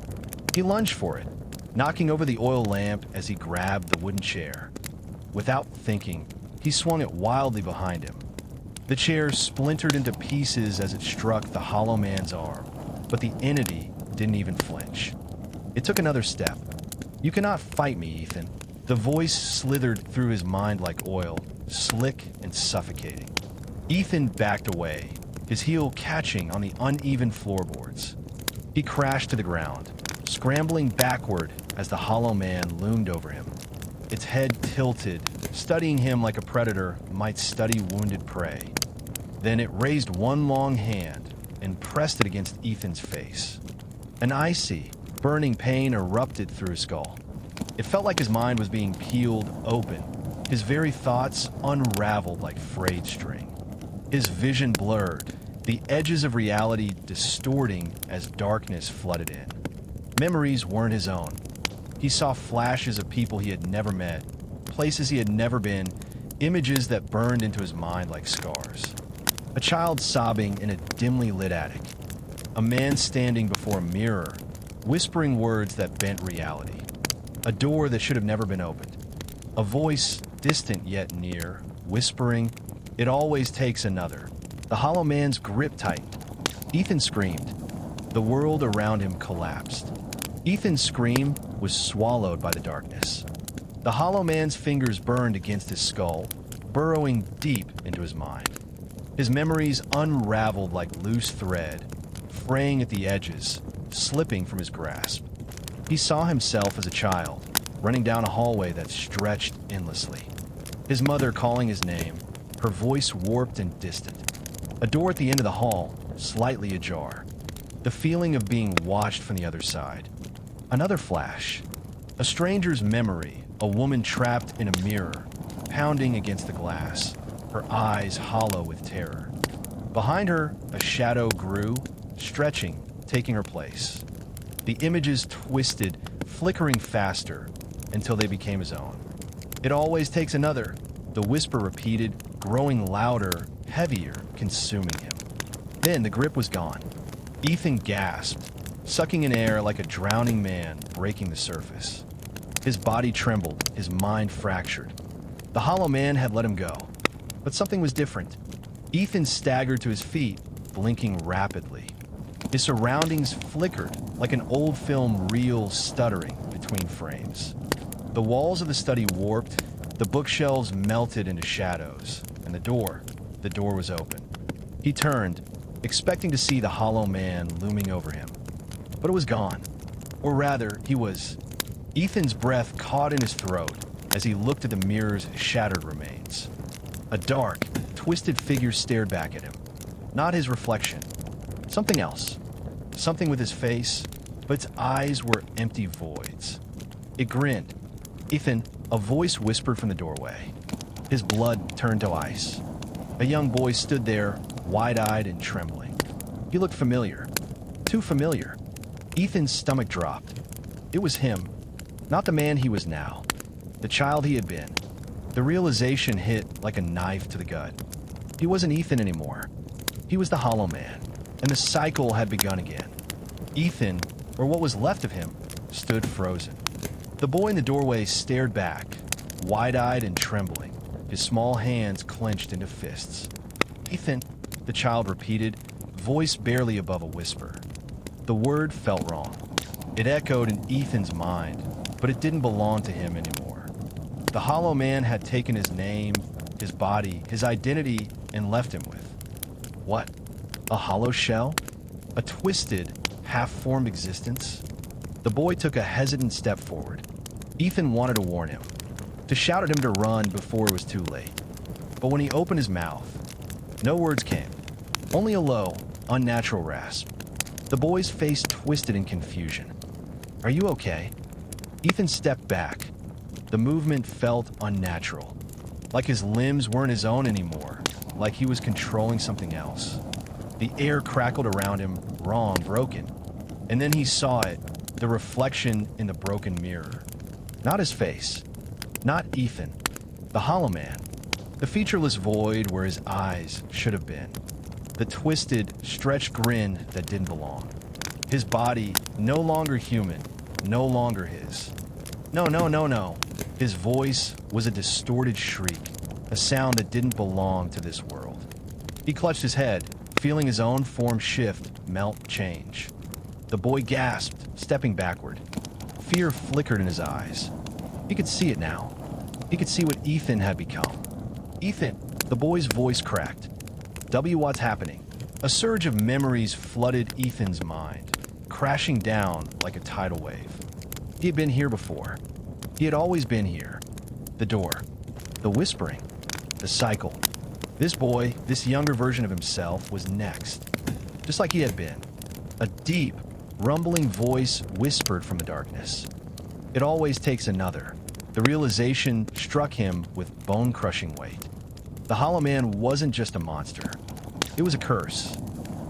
He lunged for it, knocking over the oil lamp as he grabbed the wooden chair. Without thinking, he swung it wildly behind him. The chair splintered into pieces as it struck the Hollow Man's arm. but the entity didn't even flinch. It took another step. "You cannot fight me, Ethan." The voice slithered through his mind like oil, slick and suffocating. Ethan backed away, his heel catching on the uneven floorboards. He crashed to the ground, scrambling backward as the hollow man loomed over him. Its head tilted, studying him like a predator might study wounded prey. Then it raised one long hand and pressed it against Ethan's face. An icy, burning pain erupted through his skull. It felt like his mind was being peeled open, his very thoughts unraveled like frayed string. His vision blurred, the edges of reality distorting as darkness flooded in. Memories weren't his own. He saw flashes of people he had never met, places he had never been, images that burned into his mind like scars. A child sobbing in a dimly lit attic. A man standing before a mirror, whispering words that bent reality. A door that should have never been opened. A voice, distant yet near, whispering, "It always takes another." The hollow man's grip tightened. Ethan screamed. The world around him collapsed. Ethan's scream was swallowed by the darkness. The hollow man's fingers burned against his skull, burrowing deep into his mind. His memories unraveled like loose thread, fraying at the edges, slipping from his grasp. He saw himself as a child, running down a hallway that stretched endlessly. His mother calling his name, her voice warped and distant. A door at the end of the hall, slightly ajar. The feeling of being watched from the other side. Another flash. A stranger's memory, a woman trapped in a mirror, pounding against the glass, her eyes hollow with terror. Behind her, a shadow grew, stretching, taking her place. The images twisted, flickering faster, until they became his own. "It always takes another," the whisper repeated, growing louder, heavier, consuming him. Then the grip was gone. Ethan gasped, sucking in air like a drowning man breaking the surface. His body trembled, his mind fractured. The hollow man had let him go. But something was different. Ethan staggered to his feet, blinking rapidly. His surroundings flickered like an old film reel stuttering between frames. The walls of the study warped, the bookshelves melted into shadows, and the door was open. He turned, expecting to see the hollow man looming over him. But it was gone. Or rather, he was. Ethan's breath caught in his throat as he looked at the mirror's shattered remains. A dark, twisted figure stared back at him. Not his reflection. Something else. Something with his face, but its eyes were empty voids. It grinned. "Ethan," a voice whispered from the doorway. His blood turned to ice. A young boy stood there, wide-eyed and trembling. He looked familiar. Too familiar. Ethan's stomach dropped. It was him. Not the man he was now. The child he had been. The realization hit like a knife to the gut. He wasn't Ethan anymore. He was the hollow man, and the cycle had begun again. Ethan, or what was left of him, stood frozen. The boy in the doorway stared back, wide-eyed and trembling, his small hands clenched into fists. "Ethan," the child repeated, voice barely above a whisper. The word felt wrong. It echoed in Ethan's mind, but it didn't belong to him anymore. The hollow man had taken his name, his body, his identity, and left him with. What? A hollow shell? A twisted, half-formed existence? The boy took a hesitant step forward. Ethan wanted to warn him, to shout at him to run before it was too late. But when he opened his mouth, no words came, only a low, unnatural rasp. The boy's face twisted in confusion. "Are you okay?" Ethan stepped back. The movement felt unnatural, like his limbs weren't his own anymore, like he was controlling something else. The air crackled around him, wrong, broken. And then he saw it, the reflection in the broken mirror. Not his face. Not Ethan. The hollow man. The featureless void where his eyes should have been. The twisted, stretched grin that didn't belong. His body, no longer human, no longer his. No, no, no, no. His voice was a distorted shriek, a sound that didn't belong to this world. He clutched his head, feeling his own form shift, melt, change. The boy gasped, stepping backward. Fear flickered in his eyes. He could see it now. He could see what Ethan had become. Ethan, the boy's voice cracked. What's happening? A surge of memories flooded Ethan's mind, crashing down like a tidal wave. He had been here before. He had always been here. The door, the whispering, the cycle. This boy, this younger version of himself, was next. Just like he had been. A deep, rumbling voice whispered from the darkness. It always takes another. The realization struck him with bone-crushing weight. The Hollow Man wasn't just a monster. It was a curse.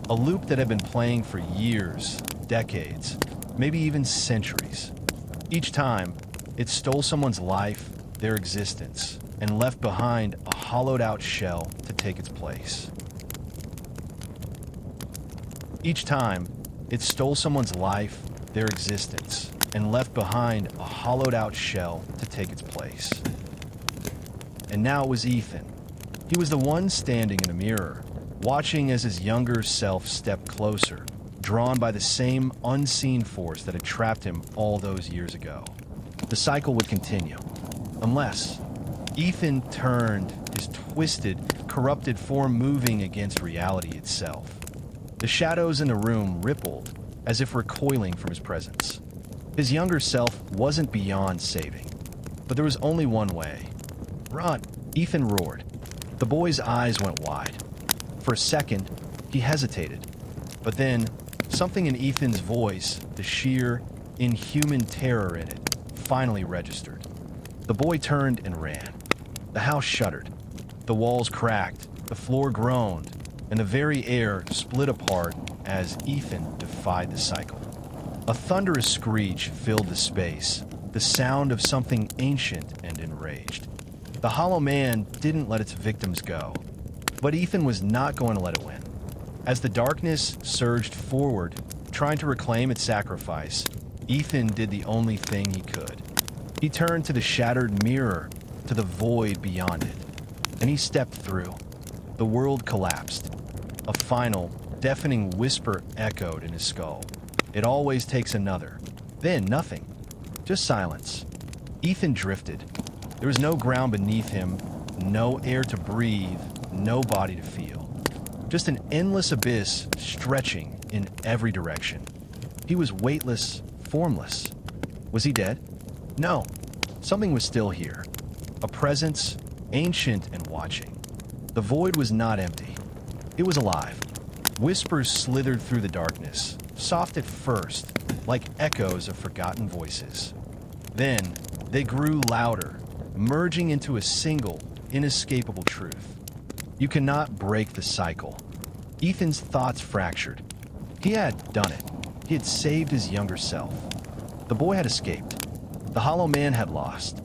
A loop that had been playing for years, decades, maybe even centuries. Each time, it stole someone's life, their existence, and left behind a hollowed-out shell to take its place. Each time, it stole someone's life, their existence, and left behind a hollowed-out shell to take its place. And now it was Ethan. He was the one standing in the mirror, watching as his younger self stepped closer, drawn by the same unseen force that had trapped him all those years ago. The cycle would continue, unless Ethan turned, his twisted, corrupted form moving against reality itself. The shadows in the room rippled, as if recoiling from his presence. His younger self wasn't beyond saving, but there was only one way. "Run!" Ethan roared. The boy's eyes went wide. For a second, he hesitated. But then, something in Ethan's voice, the sheer, inhuman terror in it, finally registered. The boy turned and ran. The house shuddered. The walls cracked, the floor groaned, and the very air split apart as Ethan defied the cycle. A thunderous screech filled the space, the sound of something ancient and enraged. The Hollow Man didn't let its victims go, but Ethan was not going to let it win. As the darkness surged forward, trying to reclaim its sacrifice, Ethan did the only thing he could. He turned to the shattered mirror, to the void beyond it, and he stepped through. The world collapsed. A final, deafening whisper echoed in his skull. It always takes another. Then nothing. Just silence. Ethan drifted. There was no ground beneath him, no air to breathe, no body to feel. Just an endless abyss stretching in every direction. He was weightless, formless. Was he dead? No. Something was still here. A presence, ancient and watching. The void was not empty. It was alive. Whispers slithered through the darkness, soft at first, like echoes of forgotten voices. Then, they grew louder, merging into a single, inescapable truth. You cannot break the cycle. Ethan's thoughts fractured. He had done it. He had saved his younger self. The boy had escaped. The Hollow Man had lost.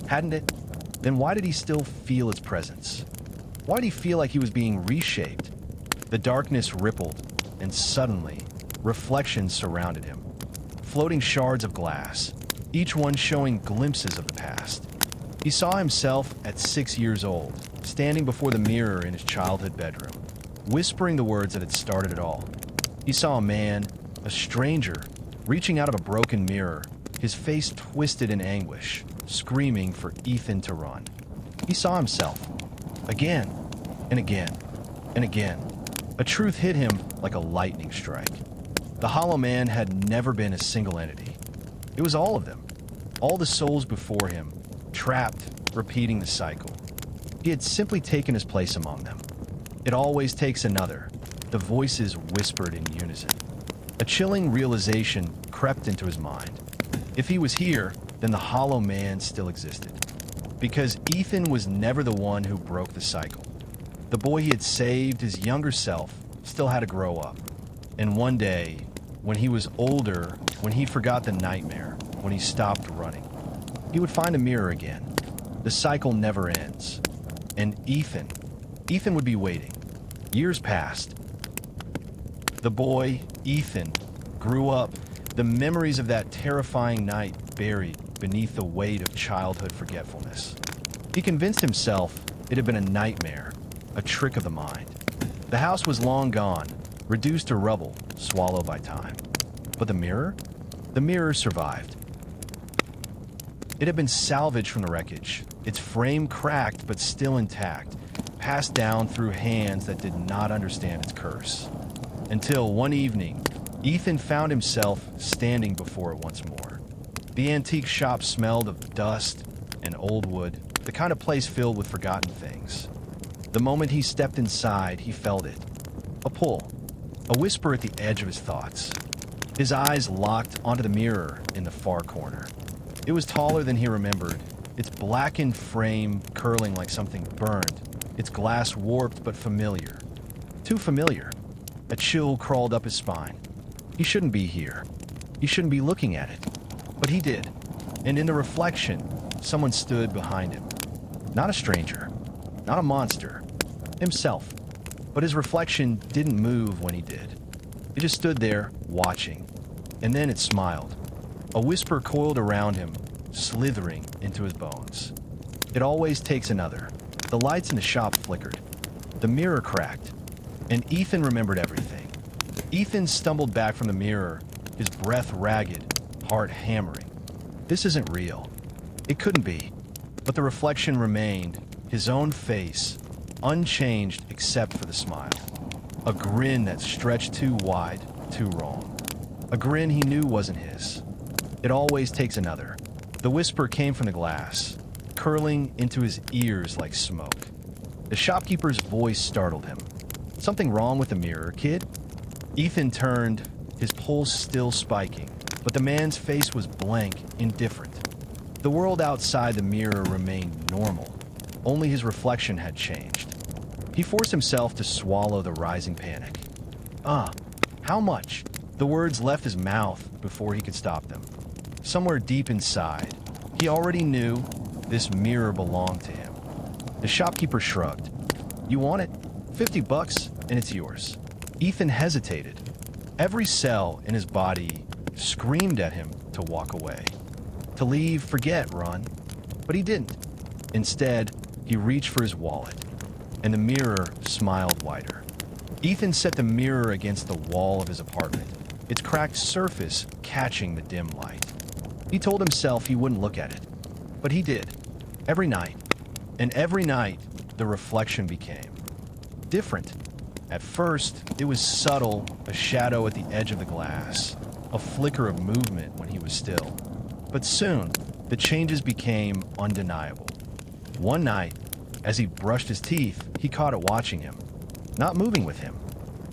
Hadn't it? Then why did he still feel its presence? Why did he feel like he was being reshaped? The darkness rippled, and suddenly, reflections surrounded him. Floating shards of glass, each one showing glimpses of the past. He saw himself at 6 years old, standing before the mirror in his childhood bedroom, whispering the words that had started it all. He saw a man, a stranger, reaching out of a broken mirror, his face twisted in anguish, screaming for Ethan to run. He saw himself, again, and again, and again. A truth hit him like a lightning strike. The Hollow Man had never been a single entity. It was all of them, all the souls before him, trapped, repeating the cycle. He had simply taken his place among them. It always takes another, the voices whispered in unison. A chilling realization crept into his mind. If he was here, then the Hollow Man still existed. Because Ethan was never the one who broke the cycle. The boy he had saved, his younger self, still had to grow up. And one day, when he was older, when he forgot the nightmare, when he stopped running, he would find a mirror again. The cycle never ends. And Ethan would be waiting. Years passed. The boy, Ethan, grew up, the memories of that terrifying night buried beneath the weight of childhood forgetfulness. He convinced himself it had been a nightmare, a trick of the mind. The house was long gone, reduced to rubble, swallowed by time. But the mirror? The mirror survived. It had been salvaged from the wreckage, its frame cracked but still intact, passed down through hands that did not understand its curse. Until one evening, Ethan found himself standing before it once more. The antique shop smelled of dust and old wood, the kind of place filled with forgotten things. The moment he stepped inside, he felt it. A pull, a whisper at the edge of his thoughts. His eyes locked onto the mirror in the far corner. It was taller than he remembered, its blackened frame curling like something burned, its glass warped but familiar. Too familiar. A chill crawled up his spine. He shouldn't be here. He shouldn't be looking at it. But he did. And in the reflection, someone stood behind him. Not a stranger. Not a monster. Himself. But his reflection didn't move when he did. It just stood there, watching. And then it smiled. A whisper coiled around him, slithering into his bones. It always takes another. The lights in the shop flickered. The mirror cracked. And Ethan remembered everything. Ethan stumbled back from the mirror, his breath ragged, heart hammering. This isn't real. It couldn't be. But the reflection remained, his own face, unchanged except for the smile. A grin that stretched too wide, too wrong. A grin he knew wasn't his. It always takes another. The whisper came from the glass, curling into his ears like smoke. The shopkeeper's voice startled him. Something wrong with the mirror, kid? Ethan turned, his pulse still spiking, but the man's face was blank, indifferent. The world outside the mirror remained normal. Only his reflection had changed. He forced himself to swallow the rising panic. How much? The words left his mouth before he could stop them. Somewhere deep inside, he already knew this mirror belonged to him. The shopkeeper shrugged. You want it? $50 and it's yours. Ethan hesitated. Every cell in his body screamed at him to walk away. To leave, forget, run. But he didn't. Instead, he reached for his wallet, and the mirror smiled wider. Ethan set the mirror against the wall of his apartment, its cracked surface catching the dim light. He told himself he wouldn't look at it, but he did. Every night. And every night, the reflection became different. At first, it was subtle, a shadow at the edge of the glass, a flicker of movement when he was still. But soon, the changes became undeniable. One night, as he brushed his teeth, he caught it watching him. Not moving with him,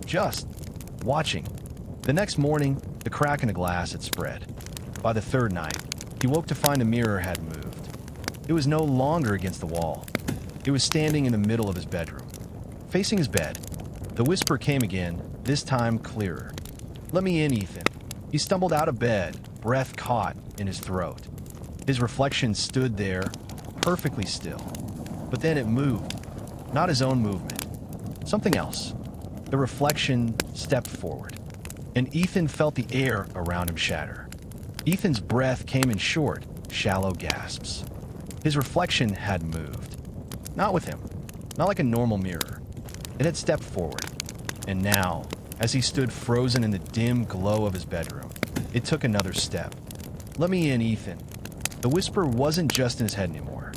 just watching. The next morning, the crack in the glass had spread. By the third night, he woke to find the mirror had moved. It was no longer against the wall. It was standing in the middle of his bedroom, facing his bed. The whisper came again, this time clearer. Let me in, Ethan. He stumbled out of bed, breath caught in his throat. His reflection stood there, perfectly still. But then it moved. Not his own movement. Something else. The reflection stepped forward, and Ethan felt the air around him shatter. Ethan's breath came in short, shallow gasps. His reflection had moved. Not with him. Not like a normal mirror. It had stepped forward. And now, as he stood frozen in the dim glow of his bedroom, it took another step. Let me in, Ethan. The whisper wasn't just in his head anymore.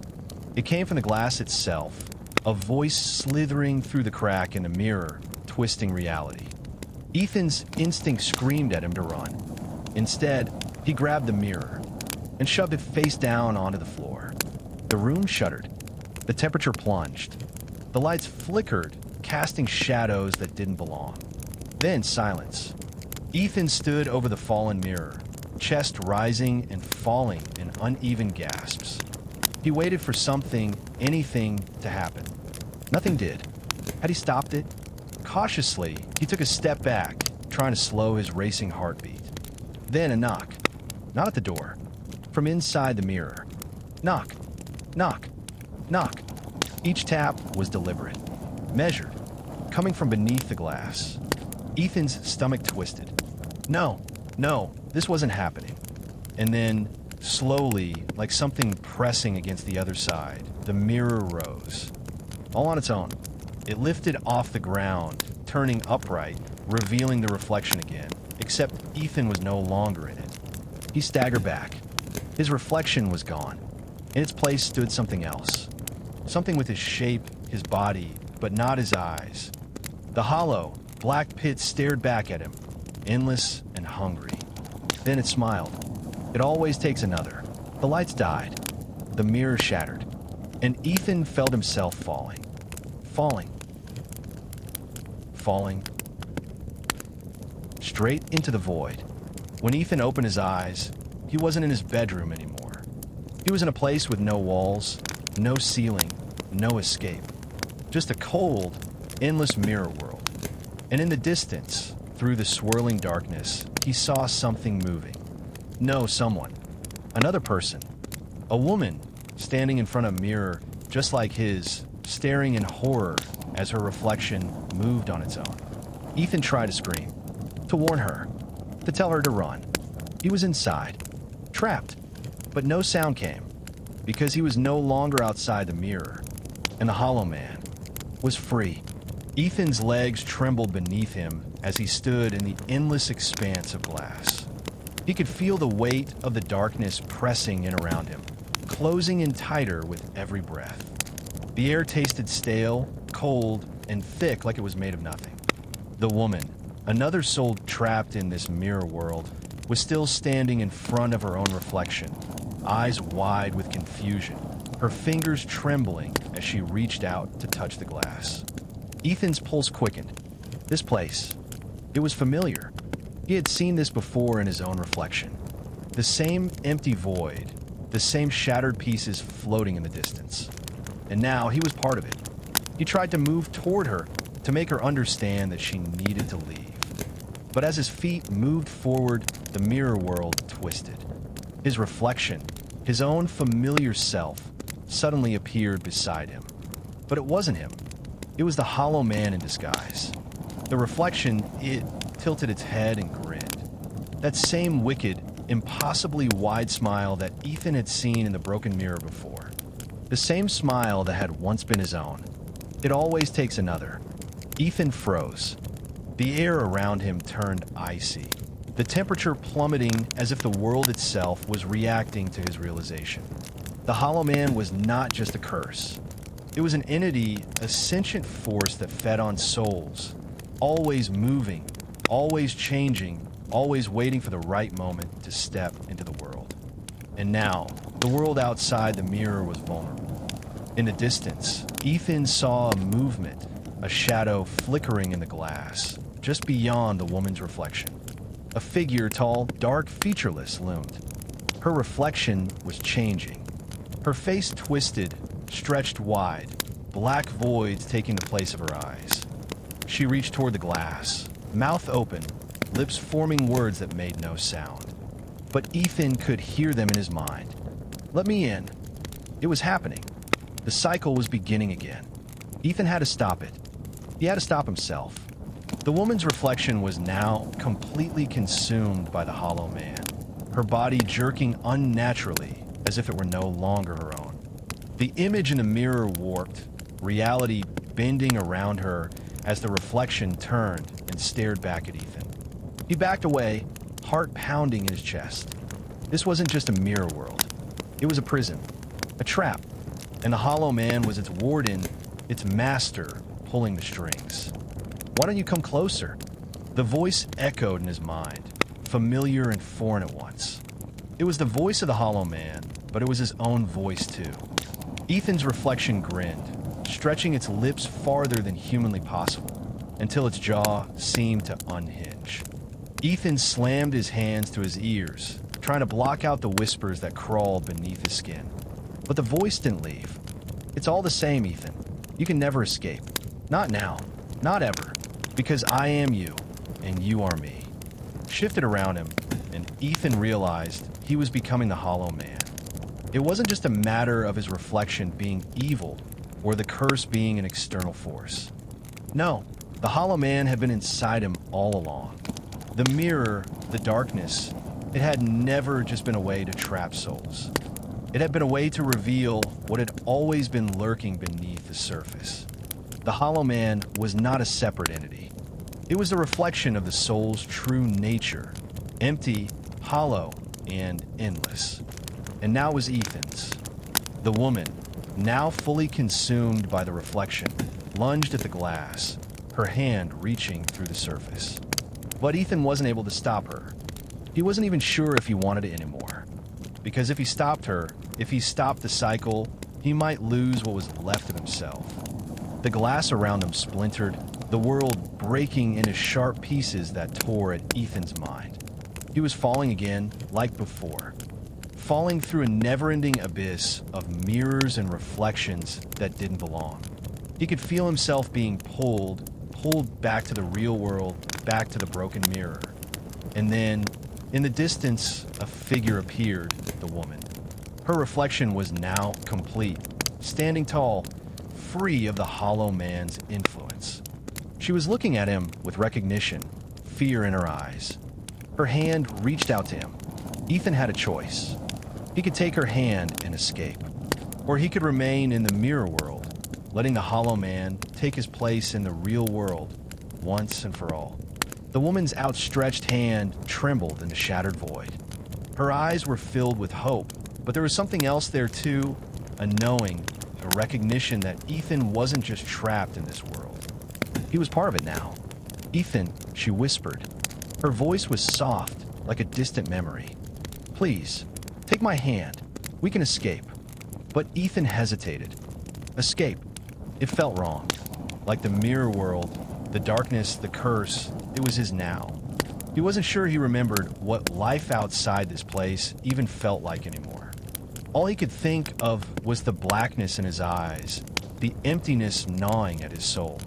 It came from the glass itself, a voice slithering through the crack in the mirror, twisting reality. Ethan's instinct screamed at him to run. Instead, he grabbed the mirror and shoved it face down onto the floor. The room shuddered. The temperature plunged. The lights flickered, casting shadows that didn't belong. Then silence. Ethan stood over the fallen mirror, chest rising and falling in uneven gasps. He waited for something, anything, to happen. Nothing did. Had he stopped it? Cautiously, he took a step back, trying to slow his racing heartbeat. Then a knock. Not at the door. From inside the mirror. Knock. Knock. Knock. Each tap was deliberate, measured, coming from beneath the glass. Ethan's stomach twisted. No, this wasn't happening. And then, slowly, like something pressing against the other side, the mirror rose. All on its own. It lifted off the ground, turning upright, revealing the reflection again. except Ethan was no longer in it. He staggered back. His reflection was gone. In its place stood something else. Something with his shape, his body, but not his eyes. The hollow, black pit stared back at him, endless and hungry. Then it smiled. It always takes another. The lights died. The mirror shattered. And Ethan felt himself falling. Falling. Falling. Straight into the void. When Ethan opened his eyes, he wasn't in his bedroom anymore. He was in a place with no walls, no ceiling, no escape. Just a cold, endless mirror world. And in the distance, through the swirling darkness, he saw something moving. No, someone. Another person. A woman standing in front of a mirror just like his, staring in horror as her reflection moved on its own. Ethan tried to scream, to warn her, to tell her to run. He was inside, trapped, but no sound came, because he was no longer outside the mirror, and the Hollow Man was free. Ethan's legs trembled beneath him as he stood in the endless expanse of glass. He could feel the weight of the darkness pressing in around him, closing in tighter with every breath. The air tasted stale, cold, and thick like it was made of nothing. The woman, another soul trapped in this mirror world, was still standing in front of her own reflection, eyes wide with confusion, her fingers trembling as she reached out to touch the glass. Ethan's pulse quickened. This place, it was familiar. He had seen this before in his own reflection. The same empty void, the same shattered pieces floating in the distance. And now he was part of it. He tried to move toward her to make her understand that she needed to leave. But as his feet moved forward, the mirror world twisted. His reflection, his own familiar self, suddenly appeared beside him. But it wasn't him. It was the Hollow Man in disguise. The reflection, it tilted its head and grinned. That same wicked, impossibly wide smile that Ethan had seen in the broken mirror before. The same smile that had once been his own. It always takes another. Ethan froze. The air around him turned icy, the temperature plummeting as if the world itself was reacting to his realization. The Hollow Man was not just a curse. It was an entity, a sentient force that fed on souls, always moving, always changing, always waiting for the right moment to step into the world. And now, the world outside the mirror was vulnerable. In the distance, Ethan saw a movement, a shadow flickering in the glass, just beyond the woman's reflection. A figure tall, dark, featureless loomed. Her reflection was changing. Her face twisted, stretched wide, black voids taking the place of her eyes. She reached toward the glass, mouth open, lips forming words that made no sound. But Ethan could hear them in his mind. Let me in. It was happening. The cycle was beginning again. Ethan had to stop it. He had to stop himself. The woman's reflection was now completely consumed by the Hollow Man, her body jerking unnaturally as if it were no longer her own. The image in the mirror warped, reality bending around her as the reflection turned and stared back at Ethan. He backed away, heart pounding in his chest. This wasn't just a mirror world. It was a prison, a trap, and the Hollow Man was its warden, its master, pulling the strings. Why don't you come closer? The voice echoed in his mind, familiar and foreign at once. It was the voice of the Hollow Man, but it was his own voice too. Ethan's reflection grinned, stretching its lips farther than humanly possible, until its jaw seemed to unhinge. Ethan slammed his hands to his ears, trying to block out the whispers that crawled beneath his skin. But the voice didn't leave. It's all the same, Ethan. You can never escape. Not now. Not ever. Because I am you, and you are me. Shifted around him, and Ethan realized he was becoming the Hollow Man. It wasn't just a matter of his reflection being evil, or the curse being an external force. No, the Hollow Man had been inside him all along. The mirror, the darkness, it had never just been a way to trap souls. It had been a way to reveal what had always been lurking beneath the surface. The Hollow Man was not a separate entity. It was the reflection of the soul's true nature, empty, hollow, and endless. And now was Ethan's. The woman, now fully consumed by the reflection, lunged at the glass, her hand reaching through the surface. But Ethan wasn't able to stop her. He wasn't even sure if he wanted it anymore. Because if he stopped her, if he stopped the cycle, he might lose what was left of himself. The glass around him splintered, the world breaking into sharp pieces that tore at Ethan's mind. He was falling again, like before. Falling through a never-ending abyss of mirrors and reflections that didn't belong. He could feel himself being pulled back to the real world, back to the broken mirror. And then, in the distance, a figure appeared, the woman. Her reflection was now complete, standing tall, free of the hollow man's influence. She was looking at him with recognition, fear in her eyes. Her hand reached out to him. Ethan had a choice. He could take her hand and escape, or he could remain in the mirror world, letting the hollow man take his place in the real world once and for all. The woman's outstretched hand trembled in the shattered void. Her eyes were filled with hope, but there was something else there too, a knowing, a recognition that Ethan wasn't just trapped in this world. He was part of it now. Ethan, she whispered. Her voice was soft, like a distant memory. Please, take my hand. We can escape. But Ethan hesitated. Escape. It felt wrong. Like the mirror world, the darkness, the curse, it was his now. He wasn't sure he remembered what life outside this place even felt like anymore. All he could think of was the blackness in his eyes, the emptiness gnawing at his soul.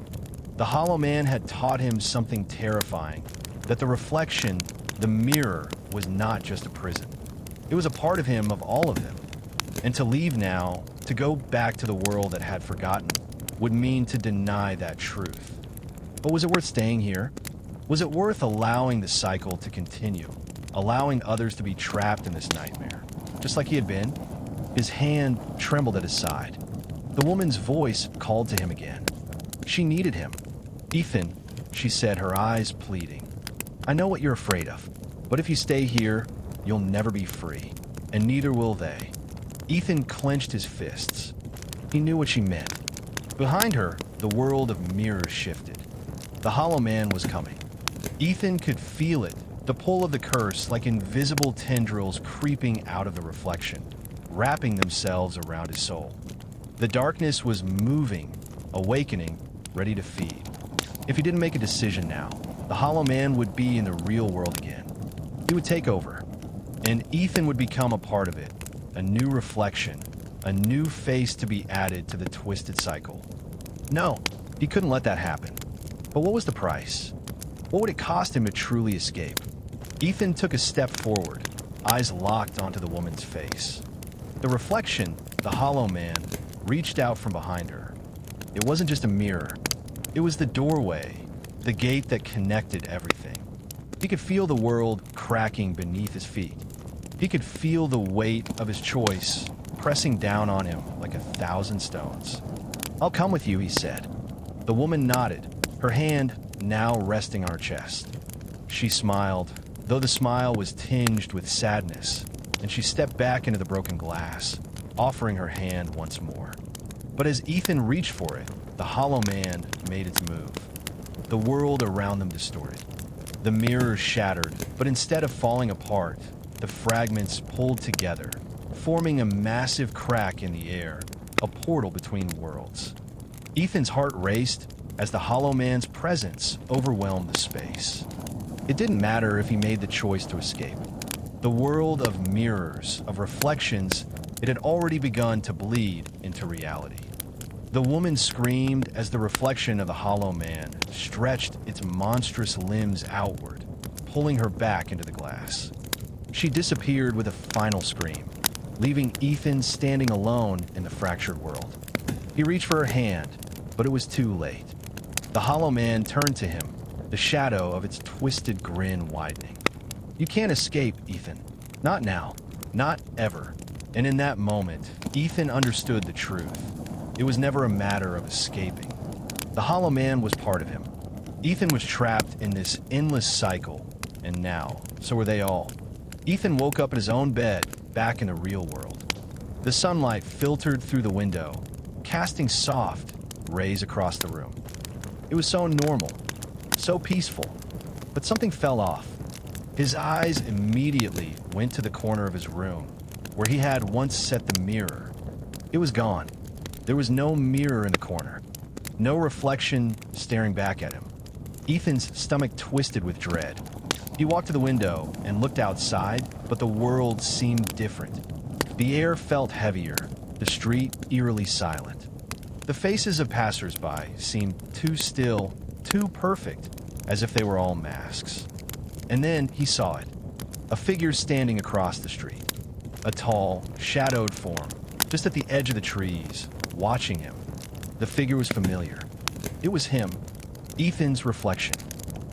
The hollow man had taught him something terrifying, that the reflection, the mirror, was not just a prison. It was a part of him, of all of them. And to leave now, to go back to the world that had forgotten, would mean to deny that truth. But was it worth staying here? Was it worth allowing the cycle to continue, allowing others to be trapped in this nightmare, just like he had been? His hand trembled at his side. The woman's voice called to him again. She needed him. Ethan, she said, her eyes pleading. I know what you're afraid of, but if you stay here, you'll never be free, and neither will they. Ethan clenched his fists. He knew what she meant. Behind her, the world of mirrors shifted. The hollow man was coming. Ethan could feel it, the pull of the curse, like invisible tendrils creeping out of the reflection, wrapping themselves around his soul. The darkness was moving, awakening, ready to feed. If he didn't make a decision now, the hollow man would be in the real world again. He would take over, and Ethan would become a part of it, a new reflection, a new face to be added to the twisted cycle. No, he couldn't let that happen. But what was the price? What would it cost him to truly escape? Ethan took a step forward, eyes locked onto the woman's face. The reflection, the hollow man, reached out from behind her. It wasn't just a mirror. It was the doorway, the gate that connected everything. He could feel the world cracking beneath his feet. He could feel the weight of his choice pressing down on him like 1,000 stones. I'll come with you, he said. The woman nodded, her hand now resting on her chest. She smiled, though the smile was tinged with sadness, and she stepped back into the broken glass, offering her hand once more. But as Ethan reached for it, the hollow man made its move. The world around them distorted. The mirrors shattered, but instead of falling apart, the fragments pulled together, forming a massive crack in the air, a portal between worlds. Ethan's heart raced as the hollow man's presence overwhelmed the space. It didn't matter if he made the choice to escape. The world of mirrors, of reflections, it had already begun to bleed into reality. The woman screamed as the reflection of the hollow man stretched its monstrous limbs outward, pulling her back into the glass. She disappeared with a final scream, leaving Ethan standing alone in the fractured world. He reached for her hand, but it was too late. The hollow man turned to him, the shadow of its twisted grin widening. You can't escape, Ethan. Not now. Not ever. And in that moment, Ethan understood the truth. It was never a matter of escaping. The hollow man was part of him. Ethan was trapped in this endless cycle, and now, so were they all. Ethan woke up in his own bed, back in the real world. The sunlight filtered through the window, casting soft rays across the room. It was so normal, so peaceful, but something fell off. His eyes immediately went to the corner of his room, where he had once set the mirror. It was gone. There was no mirror in the corner, no reflection staring back at him. Ethan's stomach twisted with dread. He walked to the window and looked outside, but the world seemed different. The air felt heavier, the street eerily silent. The faces of passersby seemed too still, too perfect, as if they were all masks. And then he saw it. A figure standing across the street. A tall, shadowed form, just at the edge of the trees, watching him. The figure was familiar. It was him, Ethan's reflection.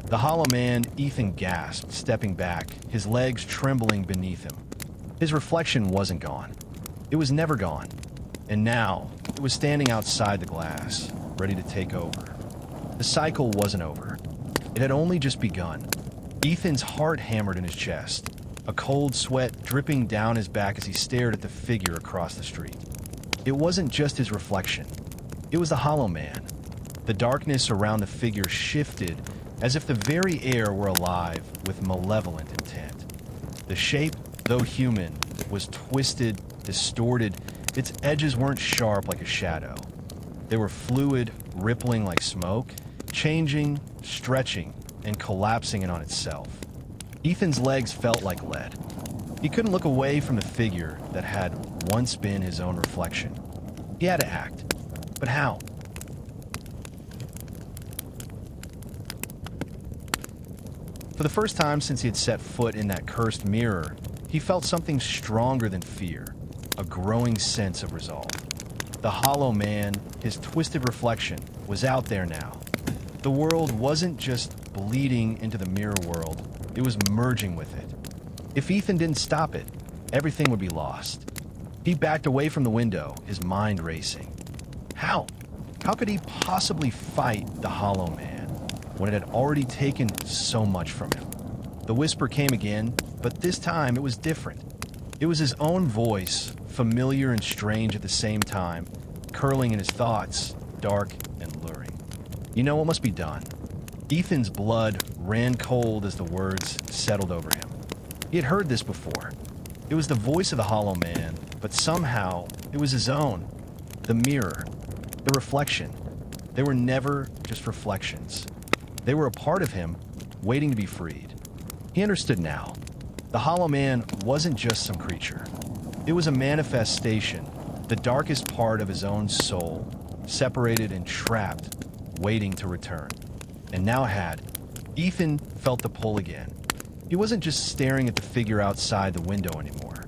The hollow man, Ethan gasped, stepping back, his legs trembling beneath him. His reflection wasn't gone. It was never gone. And now, it was standing outside the glass, ready to take over. The cycle wasn't over. It had only just begun. Ethan's heart hammered in his chest, a cold sweat dripping down his back as he stared at the figure across the street. It wasn't just his reflection. It was the hollow man. The darkness around the figure shifted as if the very air were alive with malevolent intent. The shape, though human, was twisted, distorted. Its edges weren't sharp like a shadow. They were fluid, rippling like smoke, changing, stretching, and collapsing in on itself. Ethan's legs felt like lead. He couldn't look away from the figure that had once been his own reflection. He had to act. But how? For the first time since he had set foot in that cursed mirror, he felt something stronger than fear, a growing sense of resolve. The hollow man, his twisted reflection, was out there now. The world wasn't just bleeding into the mirror world, it was merging with it. If Ethan didn't stop it, everything would be lost. He backed away from the window, his mind racing. How? How could he possibly fight the hollow man when it had already taken so much from him? The whisper came again, but this time it was different. It was his own voice, familiar and strange at the same time, curling in his thoughts, dark and luring. You know what must be done? Ethan's blood ran cold as the words settled over him. He had heard this before. It was the voice of the hollow man, but somehow it was his own. The mirror, the reflection. They were never just reflections. They were a part of him, waiting to be freed. He understood now. The hollow man wasn't just some creature. It was a manifestation, the darkest part of his own soul, separated and trapped, waiting to return. And now it had. Ethan felt the pull again. He wasn't just staring at the figure outside the window anymore.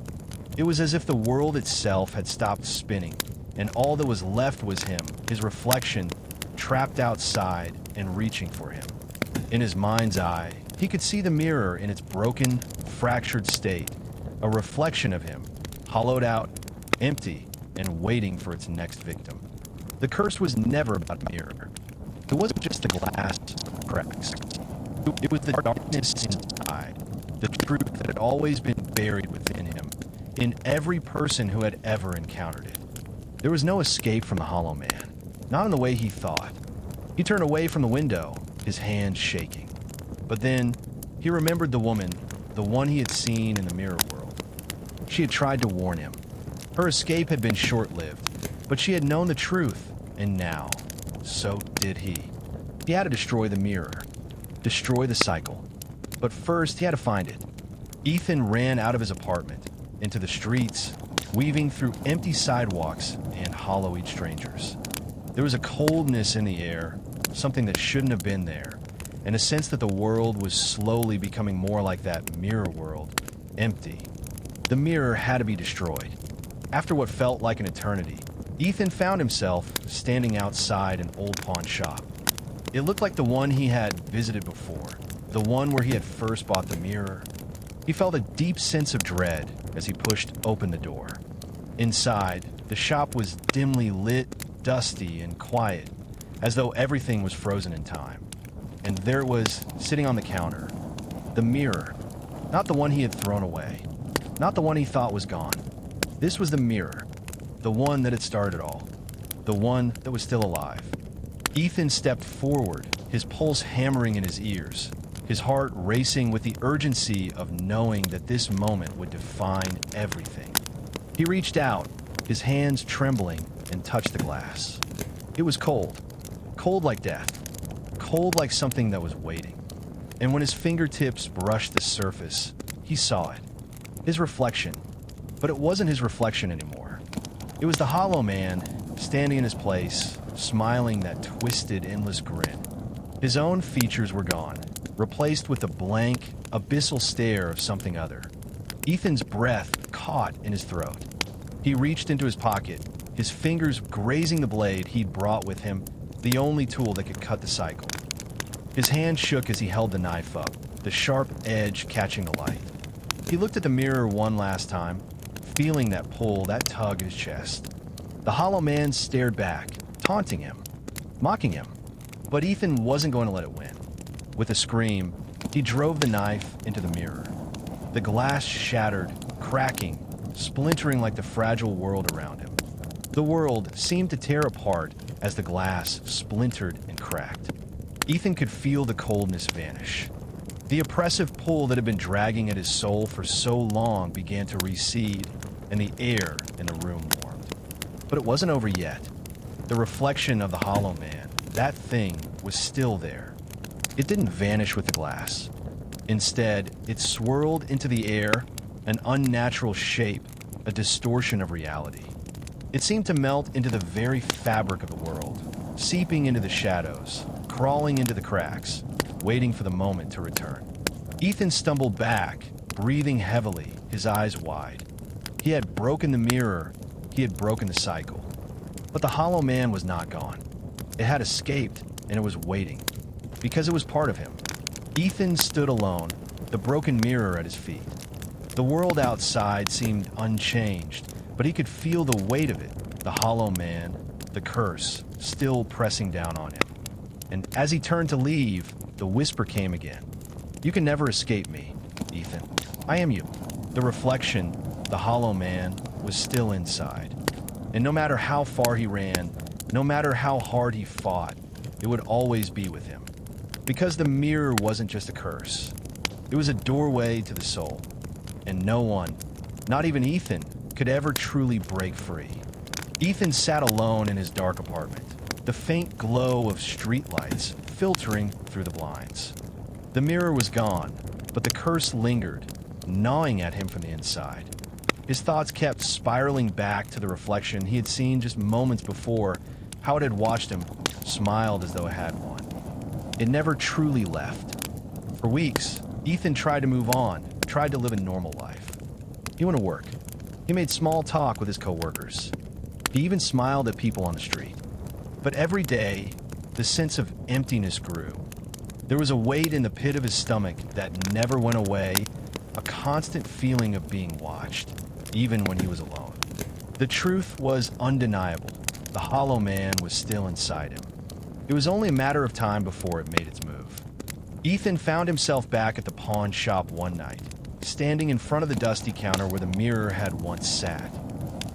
It was as if the world itself had stopped spinning, and all that was left was him, his reflection, trapped outside and reaching for him. In his mind's eye, he could see the mirror in its broken, fractured state, a reflection of him, hollowed out, empty, and waiting for its next victim. The curse was never about a mirror. It wasn't just the glass cracks. It was the darkness inside, the truth that had always been buried within him, in every person who had ever encountered it. There was no escape from the hollow man, not in the way he thought. He turned away from the window, his hands shaking. But then, he remembered the woman, the one he had seen in the mirror world. She had tried to warn him. Her escape had been short-lived, but she had known the truth, and now, so did he. He had to destroy the mirror, destroy the cycle. But first, he had to find it. Ethan ran out of his apartment, into the streets, weaving through empty sidewalks and hollow-eyed strangers. There was a coldness in the air, something that shouldn't have been there, and a sense that the world was slowly becoming more like that mirror world, empty. The mirror had to be destroyed. After what felt like an eternity, Ethan found himself standing outside an old pawn shop. It looked like the one he had visited before, the one where he had first bought the mirror. He felt a deep sense of dread as he pushed open the door. Inside, the shop was dimly lit, dusty, and quiet, as though everything was frozen in time. and there it was, sitting on the counter. The mirror. Not the one he had thrown away. Not the one he thought was gone. This was the mirror. The one that had started it all. The one that was still alive. Ethan stepped forward, his pulse hammering in his ears, his heart racing with the urgency of knowing that this moment would define everything. He reached out, his hands trembling, and touched the glass. It was cold. Cold like death. Cold like something that was waiting. And when his fingertips brushed the surface, he saw it. His reflection. But it wasn't his reflection anymore. It was the hollow man, standing in his place, smiling that twisted, endless grin. His own features were gone, replaced with a blank, abyssal stare of something other. Ethan's breath caught in his throat. He reached into his pocket, his fingers grazing the blade he'd brought with him, the only tool that could cut the cycle. His hand shook as he held the knife up, the sharp edge catching the light. He looked at the mirror one last time, feeling that pull, that tug at his chest. The hollow man stared back, taunting him, mocking him. But Ethan wasn't going to let it win. With a scream, he drove the knife into the mirror. The glass shattered, cracking, splintering like the fragile world around him. The world seemed to tear apart as the glass splintered and cracked. Ethan could feel the coldness vanish. The oppressive pull that had been dragging at his soul for so long began to recede, and the air in the room warmed. But it wasn't over yet. The reflection of the hollow man, that thing, was still there. It didn't vanish with the glass. Instead, it swirled into the air, an unnatural shape, a distortion of reality. It seemed to melt into the very fabric of the world, seeping into the shadows, crawling into the cracks, waiting for the moment to return. Ethan stumbled back, breathing heavily, his eyes wide. He had broken the mirror, he had broken the cycle. But the hollow man was not gone. It had escaped, and it was waiting, because it was part of him. Ethan stood alone, the broken mirror at his feet. The world outside seemed unchanged, but he could feel the weight of it, the hollow man, the curse, still pressing down on him. And as he turned to leave, the whisper came again. "You can never escape me, Ethan. I am you." The reflection, the hollow man, was still inside. And no matter how far he ran, no matter how hard he fought, it would always be with him. Because the mirror wasn't just a curse. It was a doorway to the soul. And no one, not even Ethan, could ever truly break free. Ethan sat alone in his dark apartment, the faint glow of streetlights filtering through the blinds. The mirror was gone, but the curse lingered, gnawing at him from the inside. His thoughts kept spiraling back to the reflection he had seen just moments before, how it had watched him, smiled as though it had one. It never truly left. For weeks, Ethan tried to move on, tried to live a normal life. He went to work. He made small talk with his coworkers. He even smiled at people on the street. But every day, the sense of emptiness grew. There was a weight in the pit of his stomach that never went away, a constant feeling of being watched, even when he was alone. The truth was undeniable. The hollow man was still inside him. It was only a matter of time before it made its move. Ethan found himself back at the pawn shop one night, standing in front of the dusty counter where the mirror had once sat.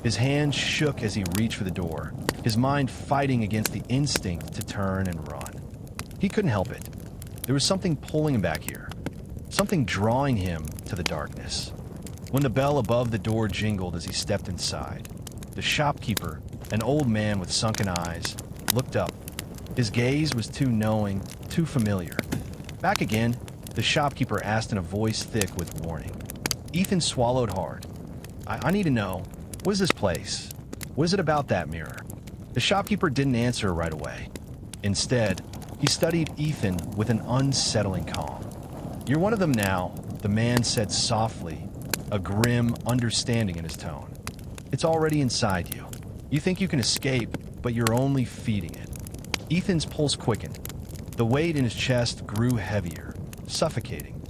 His hands shook as he reached for the door, his mind fighting against the instinct to turn and run. He couldn't help it. There was something pulling him back here, something drawing him to the darkness. When the bell above the door jingled as he stepped inside, the shopkeeper, an old man with sunken eyes, looked up. His gaze was too knowing, too familiar. "Back again?" the shopkeeper asked in a voice thick with warning. Ethan swallowed hard. I need to know, what is this place? What is it about that mirror?" The shopkeeper didn't answer right away. Instead, he studied Ethan with an unsettling calm. "You're one of them now," the man said softly, a grim understanding in his tone. "It's already inside you. You think you can escape, but you're only feeding it." Ethan's pulse quickened. The weight in his chest grew heavier, suffocating.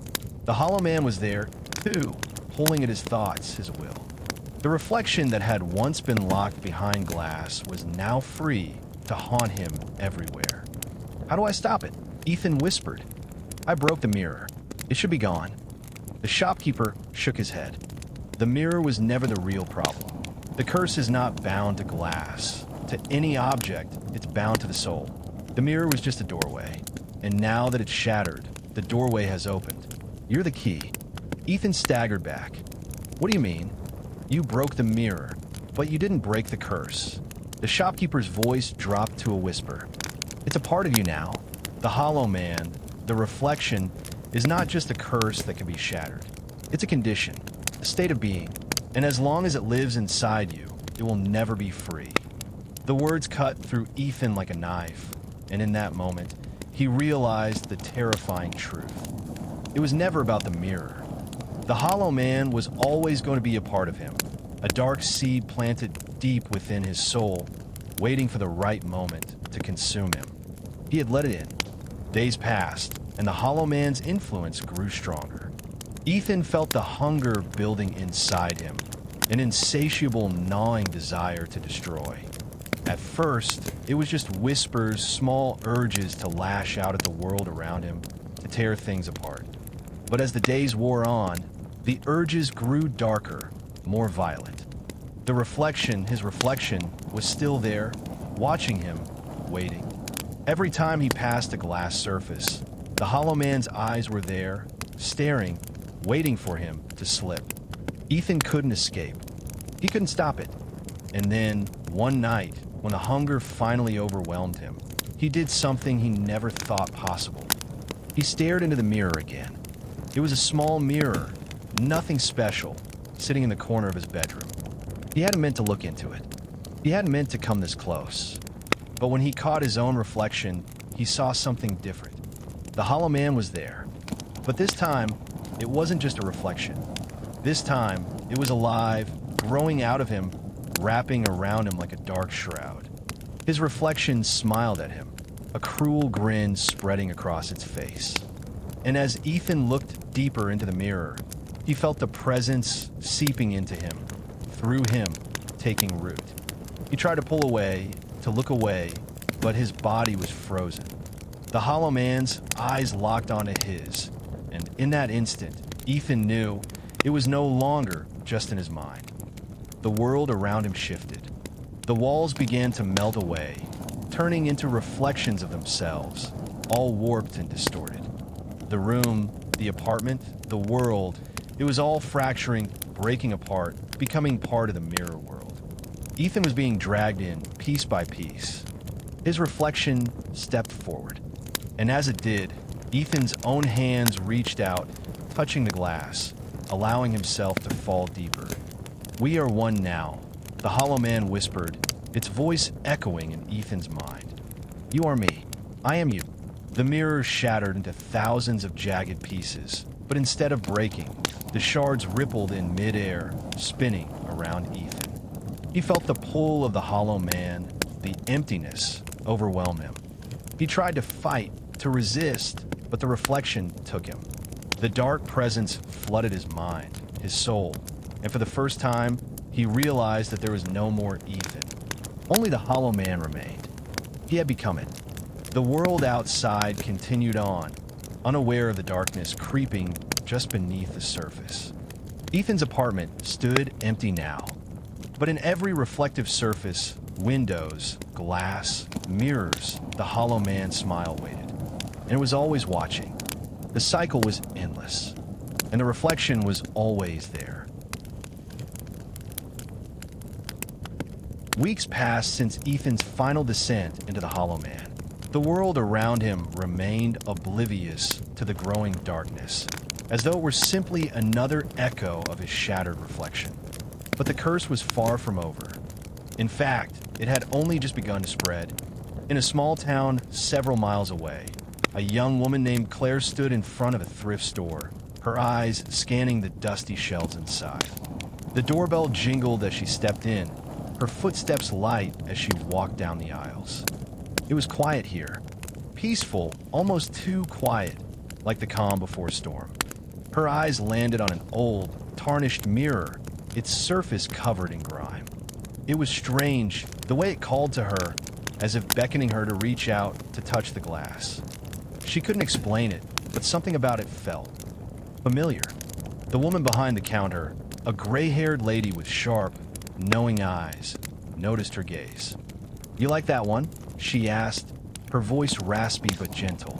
The hollow man was there, too, pulling at his thoughts, his will. The reflection that had once been locked behind glass was now free to haunt him everywhere. "How do I stop it?" Ethan whispered. "I broke the mirror. It should be gone." The shopkeeper shook his head. The mirror was never the real problem. The curse is not bound to glass. To any object, it's bound to the soul. The mirror was just a doorway. And now that it's shattered, the doorway has opened. You're the key. Ethan staggered back. "What do you mean?" "You broke the mirror, but you didn't break the curse." The shopkeeper's voice dropped to a whisper. "It's a part of you now. The hollow man, the reflection, is not just a curse that can be shattered. It's a condition, a state of being, and as long as it lives inside you, it will never be free." The words cut through Ethan like a knife, and in that moment, he realized the terrifying truth. It was never about the mirror. The hollow man was always going to be a part of him, a dark seed planted deep within his soul, waiting for the right moment to consume him. He had let it in. Days passed, and the hollow man's influence grew stronger. Ethan felt the hunger building inside him, an insatiable gnawing desire to destroy. At first, it was just whispers, small urges to lash out at the world around him, to tear things apart. But as the days wore on, the urges grew darker, more violent. His reflection, was still there, watching him, waiting. Every time he passed a glass surface, the hollow man's eyes were there, staring, waiting for him to slip. Ethan couldn't escape. He couldn't stop it. And then, one night, when the hunger finally overwhelmed him, he did something he never thought possible. He stared into the mirror again. It was a small mirror, nothing special, sitting in the corner of his bedroom. He hadn't meant to look into it. He hadn't meant to come this close. But when he caught his own reflection, he saw something different. The hollow man was there. But this time, it wasn't just a reflection. This time, it was alive, growing out of him, wrapping around him like a dark shroud. His reflection smiled at him, a cruel grin spreading across its face. And as Ethan looked deeper into the mirror, he felt the presence seeping into him, through him, taking root. He tried to pull away, to look away, but his body was frozen. The hollow man's eyes locked onto his, and in that instant, Ethan knew it was no longer just in his mind. The world around him shifted. The walls began to melt away, turning into reflections of themselves, all warped and distorted. The room, the apartment, the world, it was all fracturing, breaking apart, becoming part of the mirror world. Ethan was being dragged in, piece by piece. His reflection stepped forward, and as it did, Ethan's own hands reached out, touching the glass, allowing himself to fall deeper. "We are one now," the hollow man whispered, its voice echoing in Ethan's mind. "You are me. I am you." The mirror shattered into thousands of jagged pieces, but instead of breaking, the shards rippled in midair, spinning around Ethan. He felt the pull of the hollow man, the emptiness, overwhelm him. He tried to fight, to resist, but the reflection took him. The dark presence flooded his mind, his soul, and for the first time, he realized that there was no more Ethan. Only the hollow man remained. He had become it. The world outside continued on, unaware of the darkness creeping just beneath the surface. Ethan's apartment stood empty now, but in every reflective surface, windows, glass, mirrors, the hollow man's smile waited. And it was always watching. The cycle was endless, and the reflection was always there. Weeks passed since Ethan's final descent into the hollow man. The world around him remained oblivious to the growing darkness, as though it were simply another echo of his shattered reflection. But the curse was far from over. In fact, it had only just begun to spread. In a small town several miles away, a young woman named Claire stood in front of a thrift store, her eyes scanning the dusty shelves inside. The doorbell jingled as she stepped in, her footsteps light as she walked down the aisles. It was quiet here, peaceful, almost too quiet, like the calm before a storm. Her eyes landed on an old, tarnished mirror, its surface covered in grime. It was strange, the way it called to her, as if beckoning her to reach out to touch the glass. She couldn't explain it, but something about it felt familiar. The woman behind the counter, a gray-haired lady with sharp, knowing eyes, noticed her gaze. "You like that one?" she asked, her voice raspy but gentle.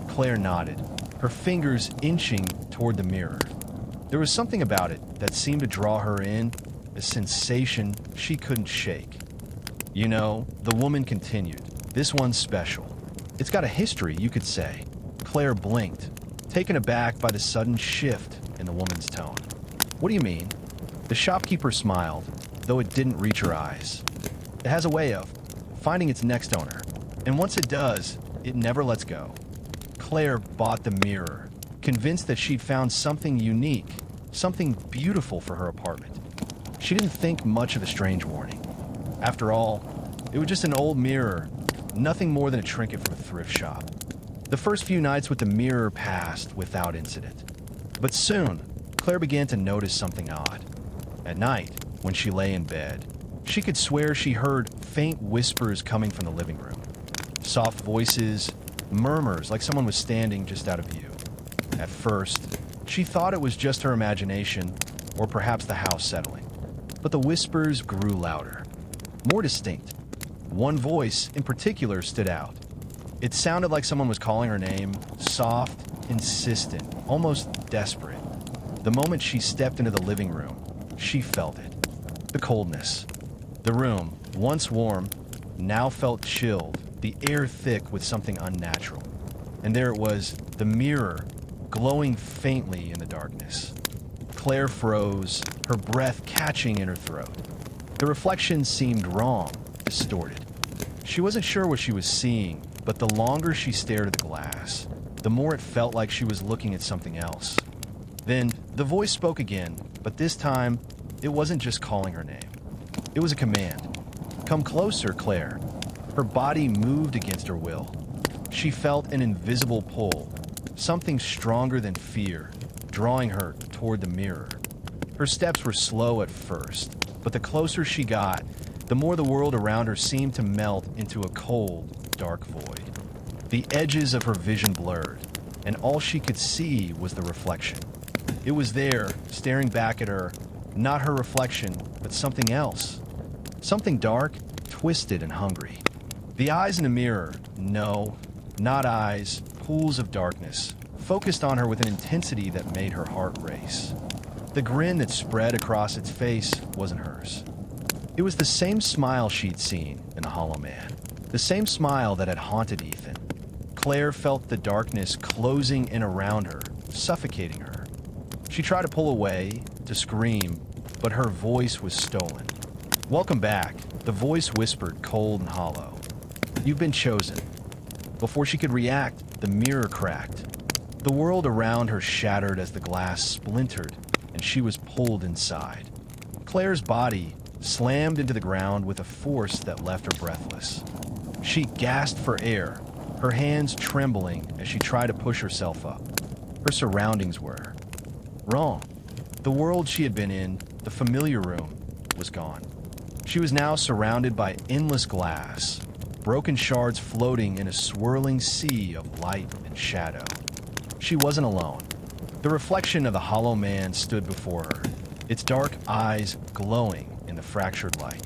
Claire nodded, her fingers inching toward the mirror. There was something about it that seemed to draw her in, a sensation she couldn't shake. "You know," the woman continued, "this one's special. It's got a history, you could say." Claire blinked, taken aback by the sudden shift in the woman's tone. "What do you mean?" The shopkeeper smiled, though it didn't reach her eyes. "It has a way of finding its next owner, and once it does, it never lets go." Claire bought the mirror, convinced that she'd found something unique, something beautiful for her apartment. She didn't think much of the strange warning. After all, it was just an old mirror, nothing more than a trinket from a thrift shop. The first few nights with the mirror passed without incident. But soon, Claire began to notice something odd. At night, when she lay in bed, she could swear she heard faint whispers coming from the living room. Soft voices, murmurs like someone was standing just out of view. At first, she thought it was just her imagination, or perhaps the house settling. But the whispers grew louder, more distinct. One voice in particular stood out. It sounded like someone was calling her name, soft, insistent, almost desperate. The moment she stepped into the living room, she felt it. The coldness. The room, once warm, now felt chilled, the air thick with something unnatural. And there it was, the mirror, glowing faintly in the darkness. Claire froze, her breath catching in her throat. The reflection seemed wrong, distorted. She wasn't sure what she was seeing, but the longer she stared at the glass, the more it felt like she was looking at something else. Then, the voice spoke again, but this time, it wasn't just calling her name. It was a command. "Come closer, Claire." Her body moved against her will. She felt an invisible pull, something stronger than fear, drawing her toward the mirror. Her steps were slow at first, but the closer she got, the more the world around her seemed to melt into a cold, dark void. The edges of her vision blurred, and all she could see was the reflection. It was there, staring back at her, not her reflection, but something else. Something dark, twisted, and hungry. The eyes in the mirror, no, not eyes, pools of darkness, focused on her with an intensity that made her heart race. The grin that spread across its face wasn't hers. It was the same smile she'd seen in the Hollow Man, the same smile that had haunted Ethan. Claire felt the darkness closing in around her, suffocating her. She tried to pull away, to scream, but her voice was stolen. "Welcome back," the voice whispered, cold and hollow. "You've been chosen." Before she could react, the mirror cracked. The world around her shattered as the glass splintered, and she was pulled inside. Claire's body slammed into the ground with a force that left her breathless. She gasped for air, her hands trembling as she tried to push herself up. Her surroundings were wrong. The world she had been in, the familiar room, was gone. She was now surrounded by endless glass, broken shards floating in a swirling sea of light and shadow. She wasn't alone. The reflection of the Hollow Man stood before her, its dark eyes glowing in the fractured light.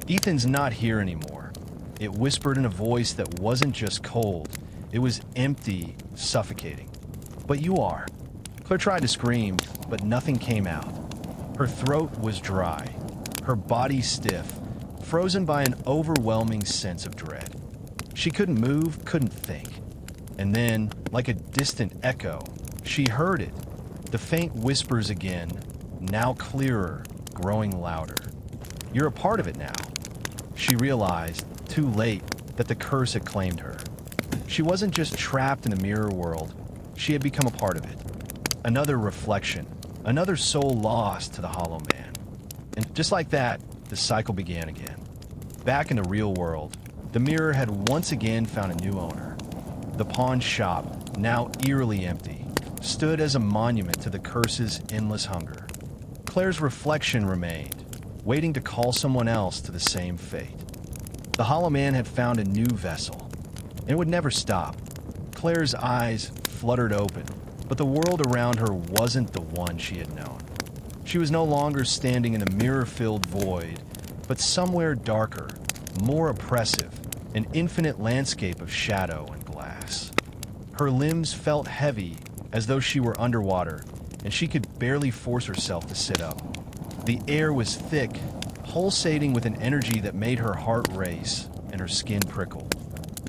"Ethan's not here anymore," it whispered in a voice that wasn't just cold, it was empty, suffocating. "But you are." Claire tried to scream, but nothing came out. Her throat was dry, her body stiff, frozen by an overwhelming sense of dread. She couldn't move, couldn't think. And then, like a distant echo, she heard it, the faint whispers again, now clearer, growing louder. "You're a part of it now." She realized, too late, that the curse had claimed her. She wasn't just trapped in the mirror world, she had become a part of it. Another reflection, another soul lost to the Hollow Man. And just like that, the cycle began again. Back in the real world, the mirror had once again found a new owner. The pawn shop, now eerily empty, stood as a monument to the curse's endless hunger. Claire's reflection remained, waiting to call someone else to the same fate. The Hollow Man had found a new vessel, and it would never stop. Claire's eyes fluttered open, but the world around her wasn't the one she had known. She was no longer standing in a mirror-filled void, but somewhere darker, more oppressive, an infinite landscape of shadow and glass. Her limbs felt heavy, as though she were underwater, and she could barely force herself to sit up. The air was thick, pulsating with an energy that made her heart race and her skin prickle.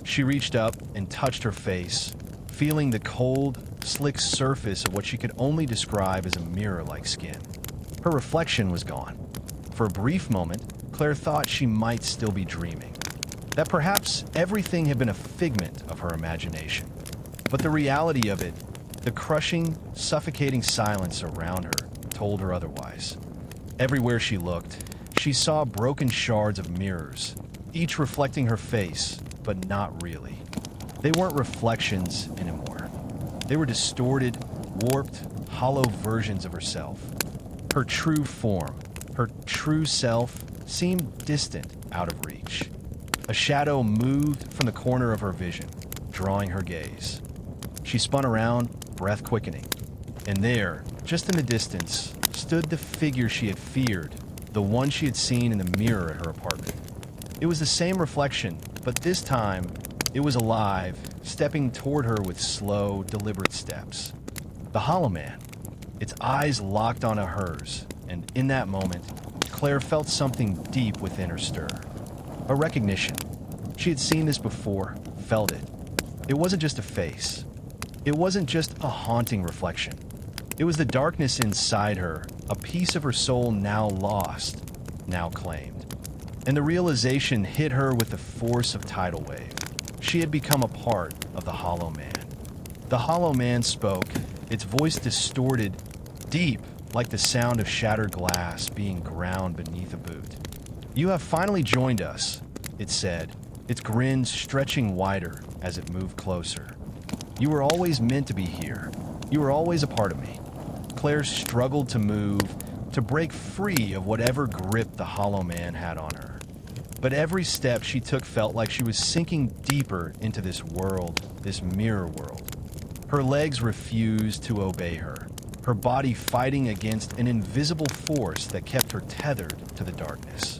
She reached up and touched her face, feeling the cold, slick surface of what she could only describe as a mirror-like skin. Her reflection was gone. For a brief moment, Claire thought she might still be dreaming, that perhaps everything had been a figment of her imagination. But the reality of it, the crushing, suffocating silence around her, told her otherwise. Everywhere she looked, she saw broken shards of mirrors, each reflecting her face, but not really. They weren't reflections anymore. They were distorted, warped, hollow versions of herself. Her true form, her true self, seemed distant, out of reach. A shadow moved from the corner of her vision, drawing her gaze. She spun around, breath quickening. And there, just in the distance, stood the figure she had feared, the one she had seen in the mirror at her apartment. It was the same reflection, but this time, it was alive, stepping toward her with slow, deliberate steps. The Hollow Man, its eyes locked onto hers, and in that moment, Claire felt something deep within her stir. A recognition. She had seen this before, felt it. It wasn't just a face. It wasn't just a haunting reflection. It was the darkness inside her, a piece of her soul now lost, now claimed. And the realization hit her with the force of tidal wave. She had become a part of the Hollow Man. The Hollow Man spoke, its voice distorted, deep, like the sound of shattered glass being ground beneath a boot. "You have finally joined us," it said, its grin stretching wider as it moved closer. "You were always meant to be here. You were always a part of me." Claire struggled to move, to break free of whatever grip the Hollow Man had on her. But every step she took felt like she was sinking deeper into this world, this mirror world. Her legs refused to obey her, her body fighting against an invisible force that kept her tethered to the darkness.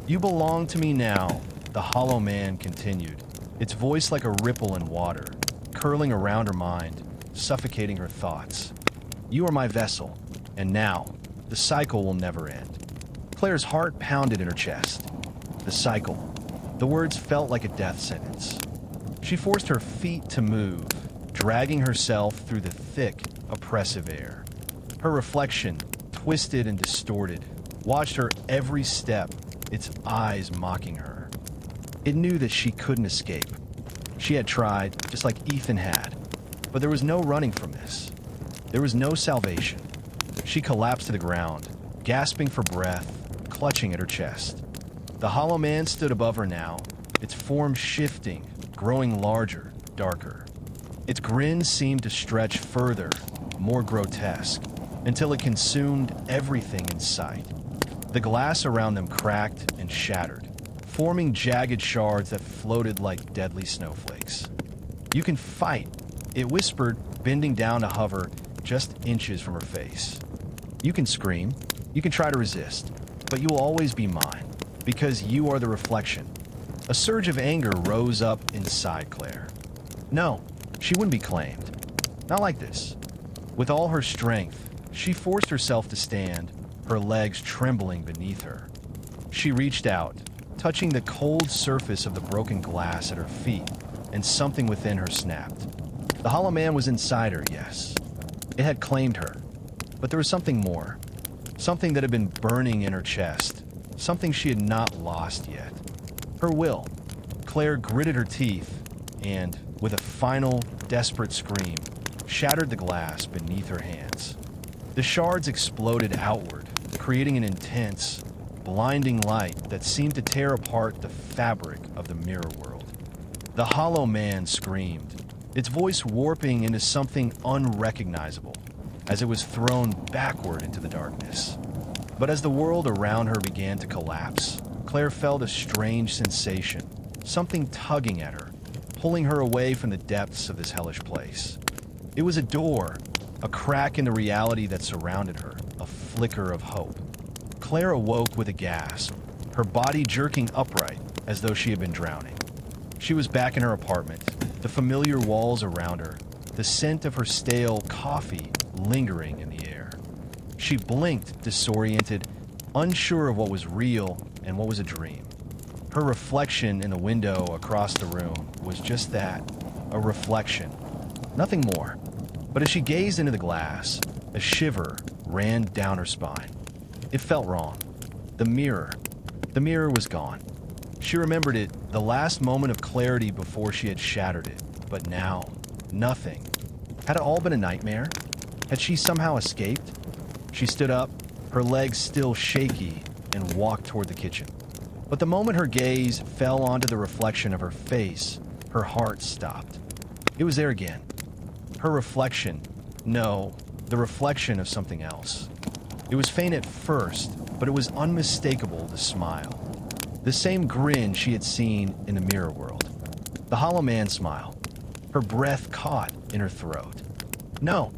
"You belong to me now," the Hollow Man continued, its voice like a ripple in water, curling around her mind, suffocating her thoughts. "You are my vessel, and now, the cycle will never end." Claire's heart pounded in her chest. The cycle. The words felt like a death sentence. She forced her feet to move, dragging herself through the thick, oppressive air. Her reflection, twisted and distorted, watched her every step, its eyes mocking her. It knew that she couldn't escape. She had tried, just like Ethan had, but there was no running from this. There was no salvation. She collapsed to the ground, gasping for breath, clutching at her chest. The Hollow Man stood above her now, its form shifting, growing larger, darker. Its grin seemed to stretch further, more grotesque, until it consumed everything in sight. The glass around them cracked and shattered, forming jagged shards that floated like deadly snowflakes. "You can fight," it whispered, bending down to hover just inches from her face. "You can scream, you can try to resist, but you will always be mine, because you are the reflection." A surge of anger rose up inside Claire. No, she wouldn't be claimed. Not like this. With all her strength, she forced herself to stand, her legs trembling beneath her. She reached out, touching the cold surface of the broken glass at her feet, and something within her snapped. The Hollow Man was inside her, yes. It had claimed her. But there was something more. Something that had been burning in her chest. Something she had not lost yet. Her will. Claire gritted her teeth and, with a final, desperate scream, shattered the glass beneath her hands. The shards exploded outward, creating an intense, blinding light that seemed to tear apart the fabric of the mirror world. The Hollow Man screamed, its voice warping into something unrecognizable as it was thrown backward into the darkness. But as the world around her began to collapse, Claire felt a strange sensation, something tugging at her, pulling her away from the depths of this hellish place. It was a door, a crack in the reality that surrounded her, a flicker of hope. Claire awoke with a gasp, her body jerking upright as though she had been drowning. She was back in her apartment, the familiar walls around her, the scent of her stale coffee lingering in the air. She blinked, disoriented, unsure of what was real and what was a dream. Her reflection in the window across the room was just that, a reflection, nothing more. But as she gazed into the glass, a shiver ran down her spine. It felt wrong. The mirror was gone. She remembered it, the last moment of clarity before she had shattered it. But now, nothing. Had it all been a nightmare? Had she somehow escaped? She stood up, her legs still shaky, and walked toward the kitchen. But the moment her gaze fell onto the reflection of her face, her heart stopped. It was there again. Her reflection. No, the reflection of something else. It was faint at first, but it was unmistakable, the smile. The same grin she had seen in the mirror world. The hollow man smile. Her breath caught in her throat. No.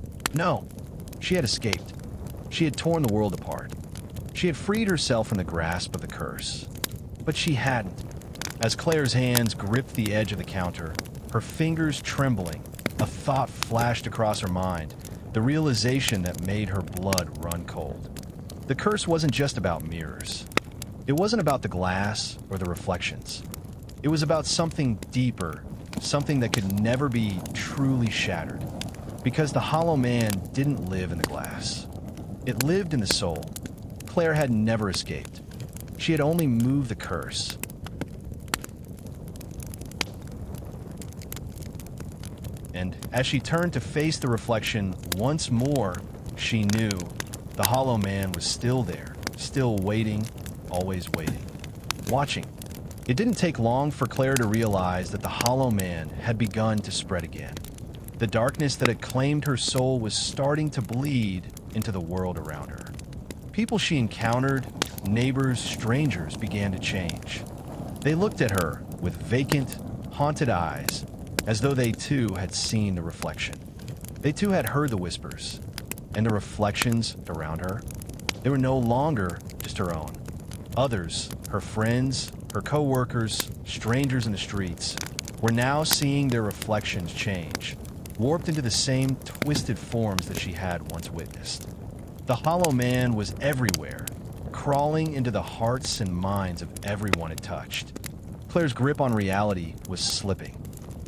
She had escaped. She had torn the world apart. She had freed herself from the grasp of the curse. But she hadn't. As Claire's hands gripped the edge of the counter, her fingers trembling, a thought flashed across her mind, the realization that made her blood run cold. The curse wasn't just about mirrors. It wasn't about the glass or the reflections. It was about something deeper, something that could never be truly shattered. Because the hollow man didn't live in the glass. It lived in the soul. Claire had never escaped. She had only moved the curse. And as she turned to face the reflection once more, she knew the hollow man was still there, still waiting, always waiting, watching. It didn't take long for Claire to realize that the hollow man had begun to spread again. The darkness that had claimed her soul was starting to bleed into the world around her. People she encountered, neighbors, strangers, began to change. They looked at her with vacant, haunted eyes, as though they too had seen the reflection. They too had heard the whispers, and the reflections around her. They were no longer just her own. Others, her friends, her co-workers, strangers in the streets, were now seeing their reflections change, warped into the same twisted forms that she had once witnessed. The hollow man was everywhere, crawling into the hearts and minds of everyone it touched. Claire's grip on reality was slipping.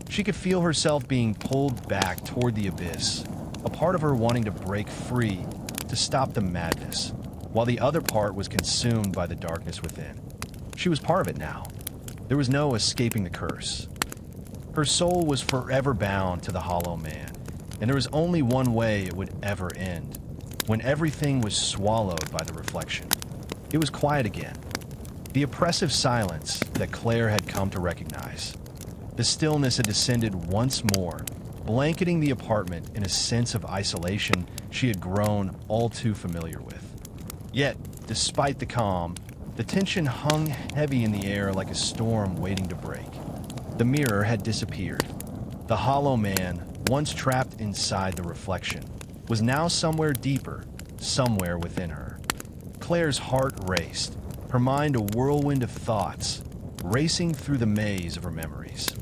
She could feel herself being pulled back toward the abyss, a part of her wanting to break free, to stop the madness, while the other part was consumed by the darkness within. She was part of it now. There was no escaping the curse. Her soul was forever bound to the hollow man, and there was only one way it would ever end, when everything was swallowed by the reflection. It was quiet again. The oppressive silence that Claire had come to recognize. The stillness had descended once more, blanketing the apartment in a sense of isolation she had grown all too familiar with. Yet, despite the calm, the tension hung heavy in the air like a storm waiting to break. The mirror had disappeared. The hollow man, once trapped inside the reflection, was now somewhere deeper, somewhere within her. Claire's heart raced, her mind a whirlwind of thoughts, racing through the maze of her memories.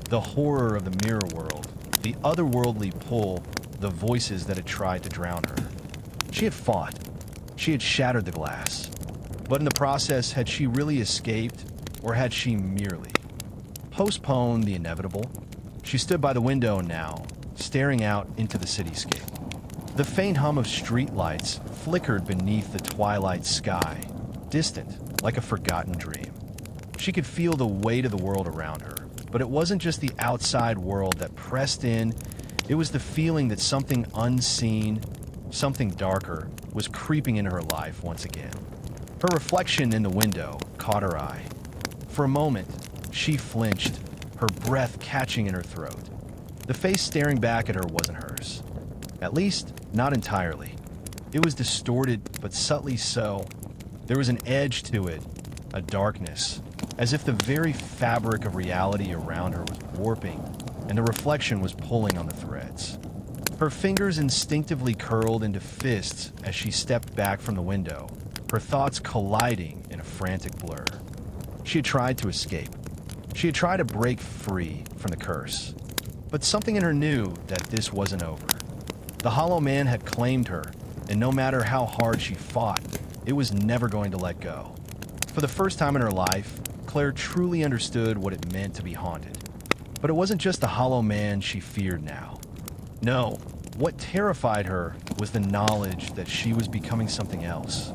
The horror of the mirror world, the otherworldly pull, the voices that had tried to drown her. She had fought. She had shattered the glass. But in the process, had she really escaped, or had she merely postponed the inevitable? She stood by the window now, staring out into the cityscape. The faint hum of streetlights flickered beneath the twilight sky, distant, like a forgotten dream. She could feel the weight of the world around her, but it wasn't just the outside world that pressed in. It was the feeling that something unseen, something darker, was creeping into her life once again. Her reflection in the window caught her eye. For a moment, she flinched, her breath catching in her throat. The face staring back at her wasn't hers. At least, not entirely. It was distorted, but subtly so. There was an edge to it, a darkness, as if the very fabric of reality around her was warping, and the reflection was pulling on the threads. Her fingers instinctively curled into fists as she stepped back from the window, her thoughts colliding in a frantic blur. She had tried to escape. She had tried to break free from the curse. But something in her knew that this wasn't over. The Hollow Man had claimed her, and no matter how hard she fought, it was never going to let go. For the first time in her life, Claire truly understood what it meant to be haunted. But it wasn't just the Hollow Man she feared now. No, what terrified her was the knowledge that she was becoming something else.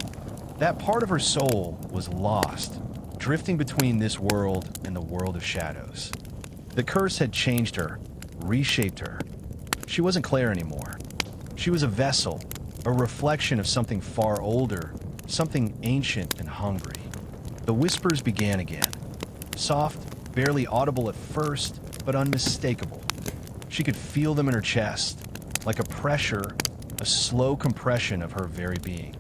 That part of her soul was lost, drifting between this world and the world of shadows. The curse had changed her, reshaped her. She wasn't Claire anymore. She was a vessel, a reflection of something far older, something ancient and hungry. The whispers began again. Soft, barely audible at first, but unmistakable. She could feel them in her chest, like a pressure, a slow compression of her very being.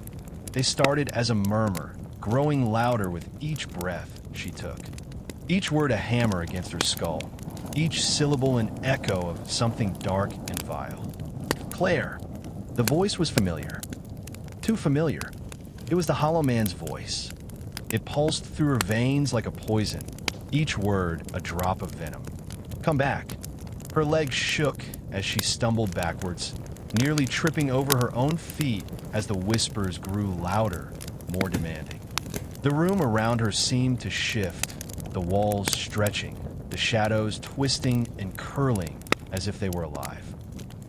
They started as a murmur, growing louder with each breath she took. Each word a hammer against her skull, each syllable an echo of something dark and vile. Claire. The voice was familiar. Too familiar. It was the Hollow Man's voice. It pulsed through her veins like a poison, each word a drop of venom. Come back. Her legs shook as she stumbled backwards, nearly tripping over her own feet as the whispers grew louder, more demanding. The room around her seemed to shift, the walls stretching, the shadows twisting and curling as if they were alive.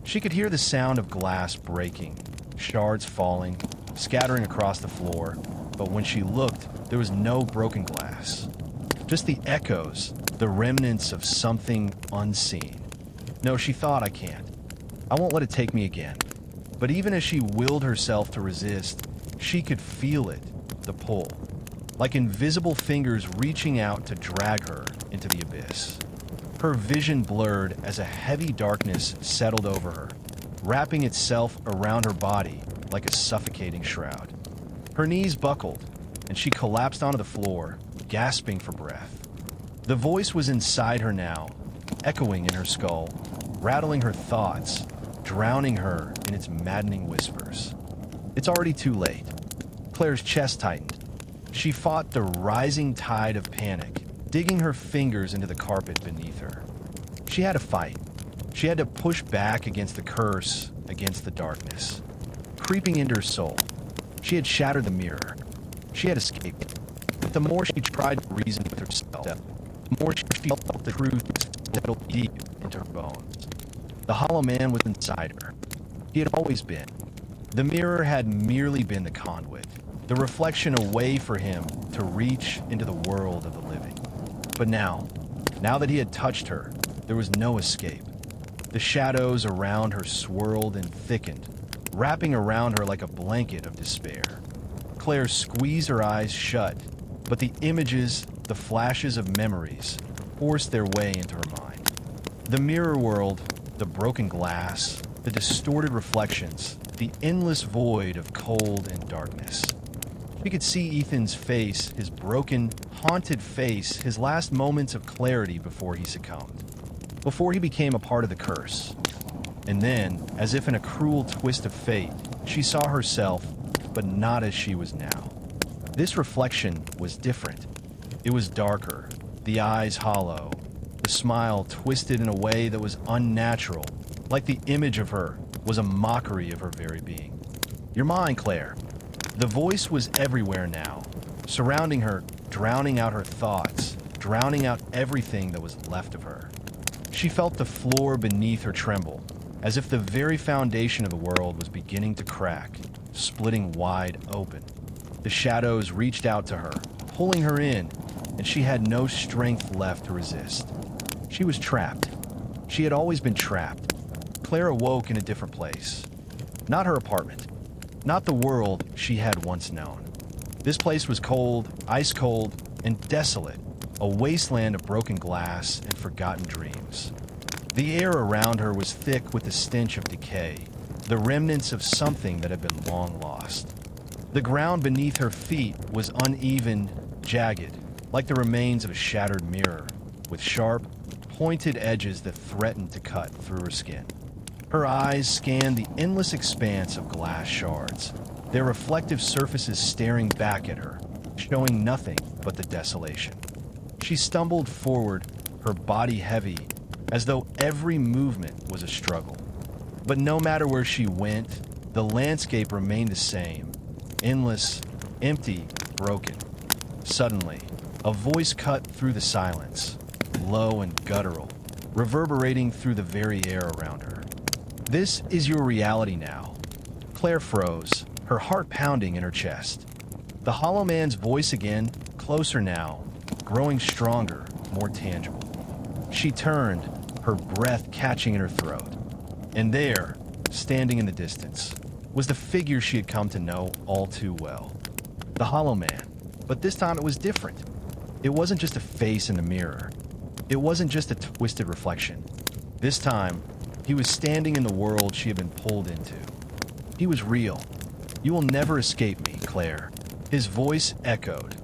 She could hear the sound of glass breaking, shards falling, scattering across the floor, but when she looked, there was no broken glass. Just the echoes, the remnants of something unseen. No, she thought, I can't. I won't let it take me again. But even as she willed herself to resist, she could feel it, the pull, like invisible fingers reaching out to drag her into the abyss. Her vision blurred as a heavy darkness settled over her, wrapping itself around her body like a suffocating shroud. Her knees buckled, and she collapsed onto the floor, gasping for breath. The voice was inside her now, echoing in her skull, rattling her thoughts, drowning her in its maddening whispers. It's already too late. Claire's chest tightened. She fought the rising tide of panic, digging her fingers into the carpet beneath her. She had to fight. She had to push back against the curse, against the darkness. Creeping into her soul, she had shattered the mirror. She had escaped. But the more she tried to reason with herself, the more she felt the truth settled deep into her bones. The Hollow Man was inside her. He had always been. The mirror had merely been the conduit, the reflection away for him to reach into the world of the living. But now that he had touched her, there was no escape. The shadows around her swirled and thickened, wrapping around her like a blanket of despair. Claire squeezed her eyes shut, but the images, the flashes of memories, forced their way into her mind. The mirror world, the broken glass, the distorted reflections, the endless void of cold and darkness. She could see Ethan's face, his broken, haunted face, his last moments of clarity before he succumbed, before he became a part of the curse. And then, as if in a cruel twist of fate, she saw herself, but not as she was now. This reflection was different. It was darker, the eyes hollow, the smile twisted in a way that was unnatural, like the image of her was a mockery of her very being. You're mine, Claire. The voice was everywhere now, surrounding her, drowning out her thoughts, drowning out everything that was left of her. She felt the floor beneath her tremble, as if the very foundation of the world was beginning to crack, splitting wide open. The shadows reached out to her, pulling her in, and she had no strength left to resist. She was trapped. She had always been trapped. Claire awoke in a different place. Not her apartment. Not the world she had once known. This place was cold, ice cold, and desolate, a wasteland of broken glass and forgotten dreams. The air around her was thick with the stench of decay, the remnants of something that had been long lost. The ground beneath her feet was uneven, jagged, like the remains of a shattered mirror, with sharp, pointed edges that threatened to cut through her skin. Her eyes scanned the endless expanse of glass shards, their reflective surfaces staring back at her, showing nothing but the desolation. She stumbled forward, her body heavy, as though every movement was a struggle. But no matter where she went, the landscape remained the same, endless, empty, broken. Suddenly, a voice cut through the silence, low and guttural, reverberating through the very air around her. "This is your reality now." Claire froze, her heart pounding in her chest. The Hollow Man's voice again, closer now, growing stronger, more tangible. She turned, her breath catching in her throat. And there, standing in the distance, was the figure she had come to know all too well. The Hollow Man. But this time it was different. It wasn't just a face in the mirror. It wasn't just a twisted reflection. This time, he was standing in the world she had been pulled into. He was real. "You will never escape me, Claire." His voice echoed,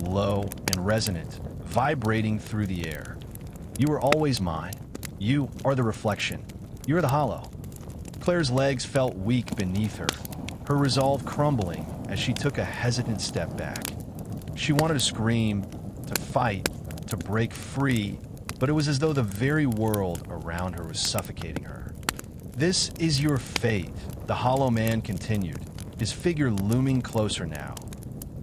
low and resonant, vibrating through the air. "You are always mine. You are the reflection. You are the hollow." Claire's legs felt weak beneath her, her resolve crumbling as she took a hesitant step back. She wanted to scream, to fight, to break free, but it was as though the very world around her was suffocating her. "This is your fate," the Hollow Man continued, his figure looming closer now.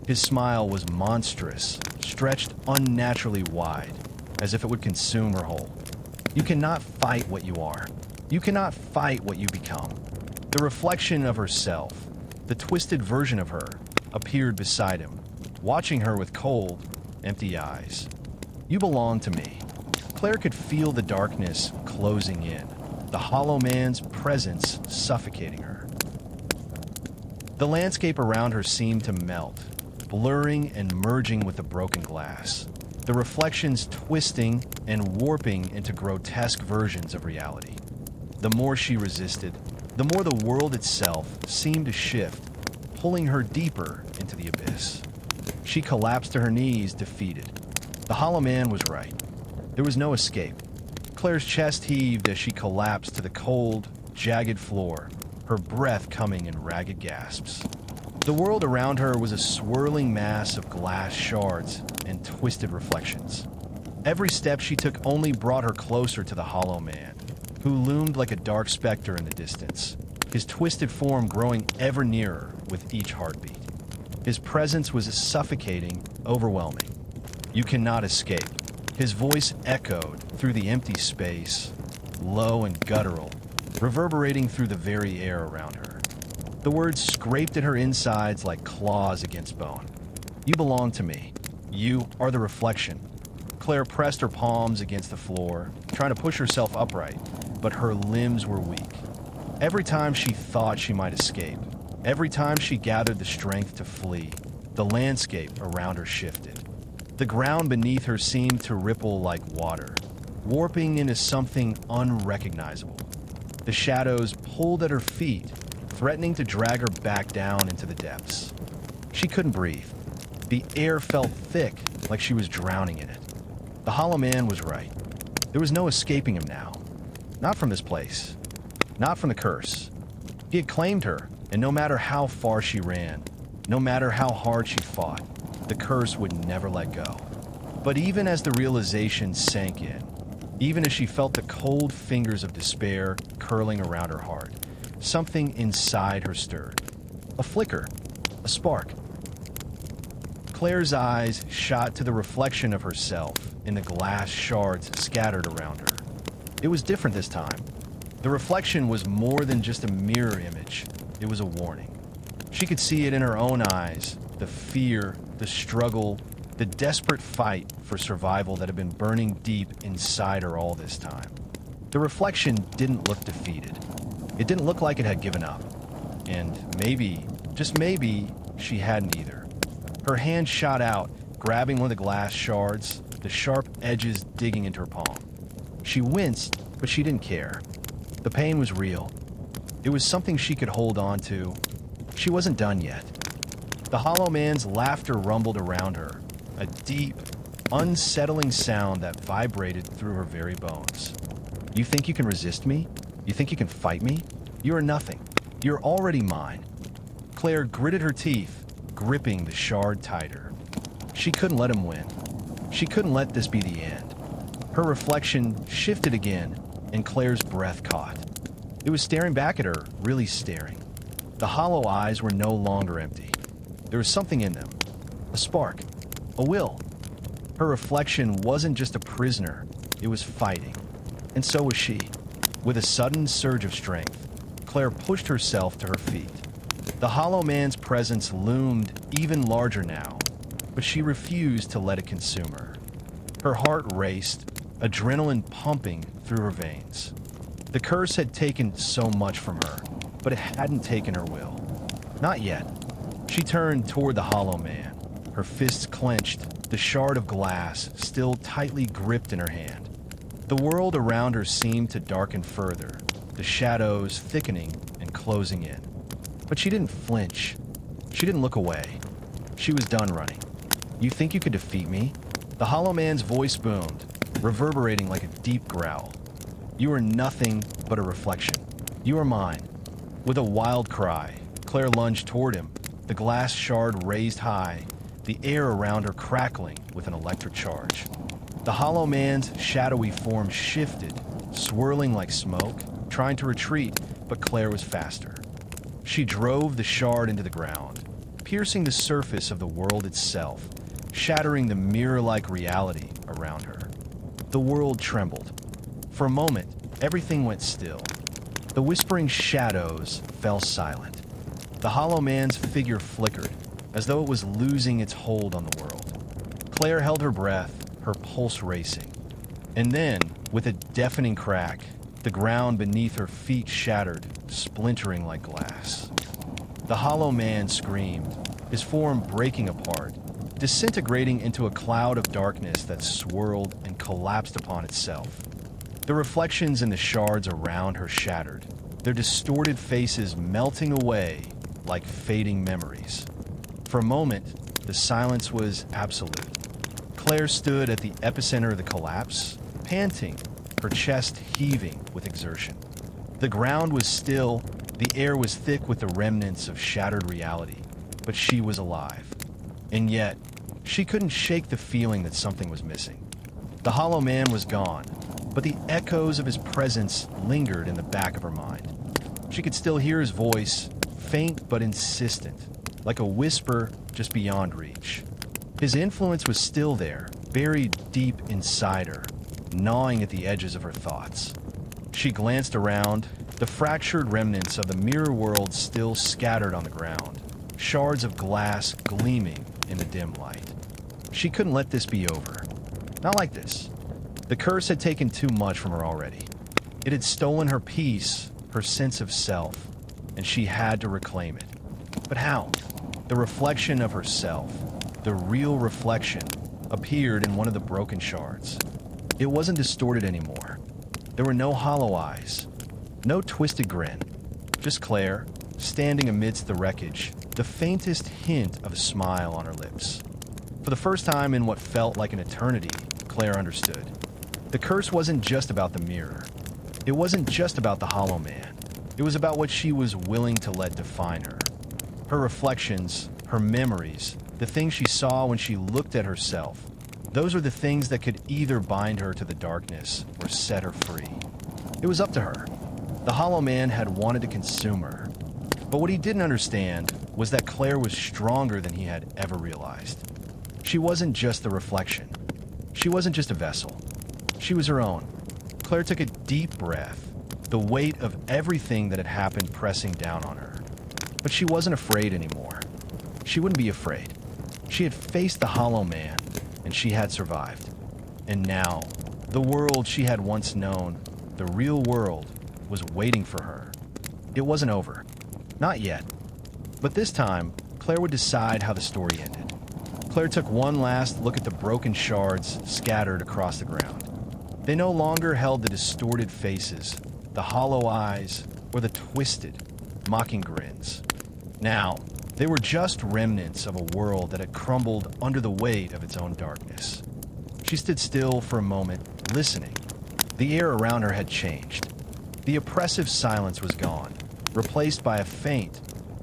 His smile was monstrous, stretched unnaturally wide, as if it would consume her whole. "You cannot fight what you are. You cannot fight what you become." The reflection of herself, the twisted version of her, appeared beside him, watching her with cold, empty eyes. "You belong to me." Claire could feel the darkness closing in, the Hollow Man's presence suffocating her. The landscape around her seemed to melt, blurring and merging with the broken glass, the reflections twisting and warping into grotesque versions of reality. The more she resisted, the more the world itself seemed to shift, pulling her deeper into the abyss. She collapsed to her knees, defeated. The Hollow Man was right. There was no escape. Claire's chest heaved as she collapsed to the cold, jagged floor, her breath coming in ragged gasps. The world around her was a swirling mass of glass shards and twisted reflections. Every step she took only brought her closer to the Hollow Man, who loomed like a dark specter in the distance, his twisted form growing ever nearer with each heartbeat. His presence was suffocating, overwhelming. "You cannot escape." His voice echoed through the empty space, low and guttural, reverberating through the very air around her. The words scraped at her insides like claws against bone. "You belong to me. You are the reflection." Claire pressed her palms against the floor, trying to push herself upright, but her limbs were weak. Every time she thought she might escape, every time she gathered the strength to flee, the landscape around her shifted. The ground beneath her seemed to ripple like water, warping into something unrecognizable. The shadows pulled at her feet, threatening to drag her back down into the depths. She couldn't breathe. The air felt thick, like she was drowning in it. The Hollow Man was right. There was no escaping him now. Not from this place. Not from the curse. He had claimed her, and no matter how far she ran, no matter how hard she fought, the curse would never let go. But even as the realization sank in, even as she felt the cold fingers of despair curling around her heart, something inside her stirred. A flicker, a spark. Claire's eyes shot to the reflection of herself in the glass shards scattered around her. It was different this time. The reflection was more than just a mirror image. It was a warning. She could see it in her own eyes, the fear, the struggle, the desperate fight for survival that had been burning deep inside her all this time. The reflection didn't look defeated. It didn't look like it had given up. And maybe, just maybe, she hadn't either. Her hand shot out, grabbing one of the glass shards, the sharp edges digging into her palm. She winced, but she didn't care. The pain was real. It was something she could hold on to. She wasn't done yet. The Hollow Man's laughter rumbled around her, a deep, unsettling sound that vibrated through her very bones. You think you can resist me? You think you can fight me? You are nothing. You're already mine. Claire gritted her teeth, gripping the shard tighter. She couldn't let him win. She couldn't let this be the end. Her reflection shifted again, and Claire's breath caught. It was staring back at her, really staring. The hollow eyes were no longer empty. There was something in them. A spark. A will. Her reflection wasn't just a prisoner, it was fighting. And so was she. With a sudden surge of strength, Claire pushed herself to her feet. The hollow man's presence loomed even larger now, but she refused to let it consume her. Her heart raced, adrenaline pumping through her veins. The curse had taken so much from her, but it hadn't taken her will. Not yet. She turned toward the hollow man, her fists clenched, the shard of glass still tightly gripped in her hand. The world around her seemed to darken further, the shadows thickening and closing in. But she didn't flinch. She didn't look away. She was done running. You think you could defeat me? The hollow man's voice boomed, reverberating like a deep growl. You are nothing but a reflection. You are mine. With a wild cry, Claire lunged toward him, the glass shard raised high, the air around her crackling with an electric charge. The hollow man's shadowy form shifted, swirling like smoke, trying to retreat, but Claire was faster. She drove the shard into the ground, piercing the surface of the world itself, shattering the mirror-like reality around her. The world trembled. For a moment, everything went still. The whispering shadows fell silent. The hollow man's figure flickered, as though it was losing its hold on the world. Claire held her breath, her pulse racing. And then, with a deafening crack, the ground beneath her feet shattered, splintering like glass. The hollow man screamed, his form breaking apart, disintegrating into a cloud of darkness that swirled and collapsed upon itself. The reflections in the shards around her shattered, their distorted faces melting away like fading memories. For a moment, the silence was absolute. Claire stood at the epicenter of the collapse, panting, her chest heaving with exertion. The ground was still, the air was thick with the remnants of shattered reality, but she was alive. And yet, she couldn't shake the feeling that something was missing. The hollow man was gone, but the echoes of his presence lingered in the back of her mind. She could still hear his voice, faint but insistent, like a whisper just beyond reach. His influence was still there, buried deep inside her, gnawing at the edges of her thoughts. She glanced around, the fractured remnants of the mirror world still scattered on the ground, shards of glass gleaming in the dim light. She couldn't let this be over. Not like this. The curse had taken too much from her already. It had stolen her peace, her sense of self, and she had to reclaim it. But how? The reflection of herself, the real reflection, appeared in one of the broken shards. It wasn't distorted anymore. There were no hollow eyes, no twisted grin, just Claire, standing amidst the wreckage, the faintest hint of a smile on her lips. For the first time in what felt like an eternity, Claire understood. The curse wasn't just about the mirror. It wasn't just about the hollow man. It was about what she was willing to let define her. Her reflections, her memories, the things she saw when she looked at herself, those were the things that could either bind her to the darkness or set her free. It was up to her. The hollow man had wanted to consume her. But what he didn't understand was that Claire was stronger than he had ever realized. She wasn't just the reflection. She wasn't just a vessel. She was her own. Claire took a deep breath, the weight of everything that had happened pressing down on her. But she wasn't afraid anymore. She wouldn't be afraid. She had faced the hollow man, and she had survived. And now, the world she had once known, the real world, was waiting for her. It wasn't over. Not yet. But this time, Claire would decide how the story ended. Claire took one last look at the broken shards scattered across the ground. They no longer held the distorted faces, the hollow eyes, or the twisted, mocking grins. Now, they were just remnants of a world that had crumbled under the weight of its own darkness. She stood still for a moment, listening. The air around her had changed. The oppressive silence was gone, replaced by a faint,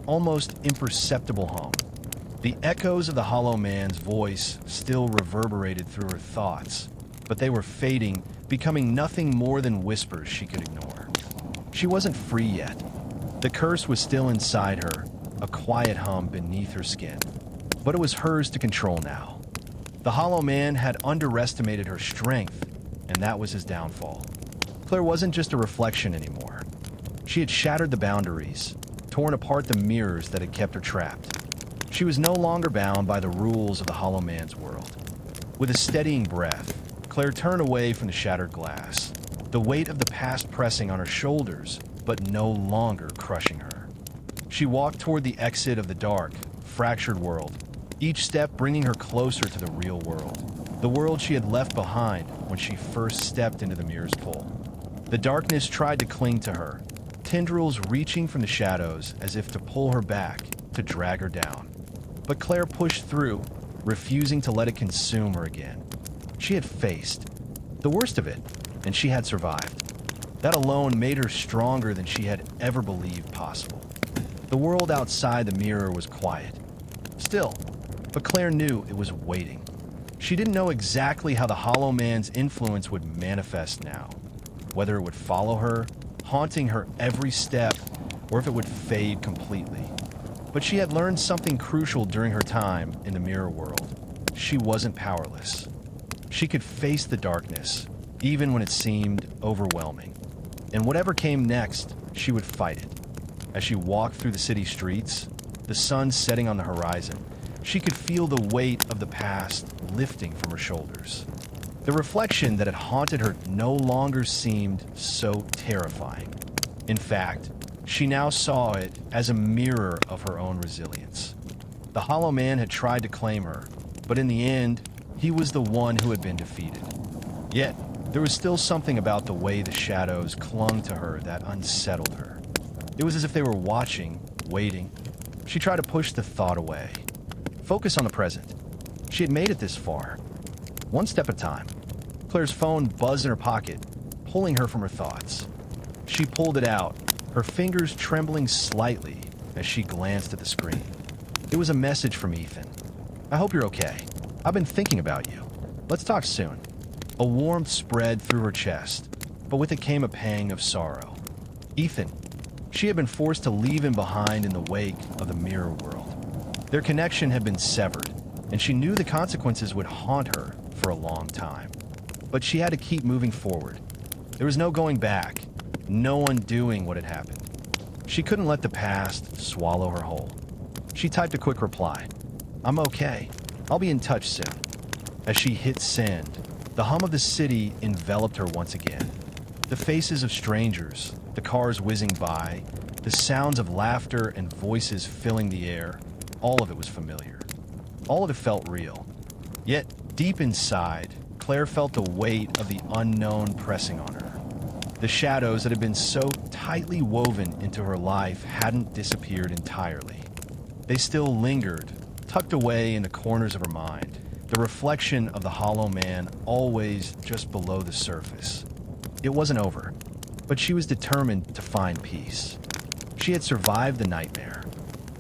almost imperceptible hum. The echoes of the hollow man's voice still reverberated through her thoughts, but they were fading, becoming nothing more than whispers she could ignore. She wasn't free yet. The curse was still inside her, a quiet hum beneath her skin. But it was hers to control now. The hollow man had underestimated her strength, and that was his downfall. Claire wasn't just a reflection anymore. She had shattered the boundaries, torn apart the mirrors that had kept her trapped. She was no longer bound by the rules of the hollow man's world. With a steadying breath, Claire turned away from the shattered glass, the weight of the past pressing on her shoulders, but no longer crushing her. She walked toward the exit of the dark, fractured world, each step bringing her closer to the real world, the world she had left behind when she first stepped into the mirror's pull. The darkness tried to cling to her, tendrils reaching from the shadows as if to pull her back, to drag her down. But Claire pushed through, refusing to let it consume her again. She had faced the worst of it, and she had survived. That alone made her stronger than she had ever believed possible. The world outside the mirror was quiet. Still, but Claire knew it was waiting. She didn't know exactly how the hollow man's influence would manifest now, whether it would follow her, haunting her every step, or if it would fade completely. But she had learned something crucial during her time in the mirror world. She wasn't powerless. She could face the darkness, even when it seemed overwhelming. And whatever came next, she would fight it. As she walked through the city streets, the sun setting on the horizon, she could feel the weight of the past lifting from her shoulders. The reflection that had haunted her no longer seemed so terrifying. In fact, she now saw it as a mirror of her own resilience. The hollow man had tried to claim her, but in the end, he was the one who had been defeated. Yet, there was still something about the way the shadows clung to her that unsettled her. It was as if they were watching, waiting. She tried to push the thought away. Focus on the present. She had made it this far. One step at a time. Claire's phone buzzed in her pocket, pulling her from her thoughts. She pulled it out, her fingers trembling slightly as she glanced at the screen. It was a message from Ethan. "I hope you're okay. I've been thinking about you. Let's talk soon." A warmth spread through her chest, but with it came a pang of sorrow. Ethan. She had been forced to leave him behind in the wake of the mirror world. Their connection had been severed, and she knew the consequences would haunt her for a long time. But she had to keep moving forward. There was no going back, no undoing what had happened. She couldn't let the past swallow her whole. She typed a quick reply. "I'm okay. I'll be in touch soon." As she hit send, the hum of the city enveloped her once again. The faces of strangers, the cars whizzing by, the sounds of laughter and voices filling the air, all of it was familiar. All of it felt real. Yet, deep inside, Claire felt the weight of the unknown pressing on her. The shadows that had been so tightly woven into her life hadn't disappeared entirely. They still lingered, tucked away in the corners of her mind, the reflection of the hollow man always just below the surface. It wasn't over, but she was determined to find peace. She had survived the nightmare,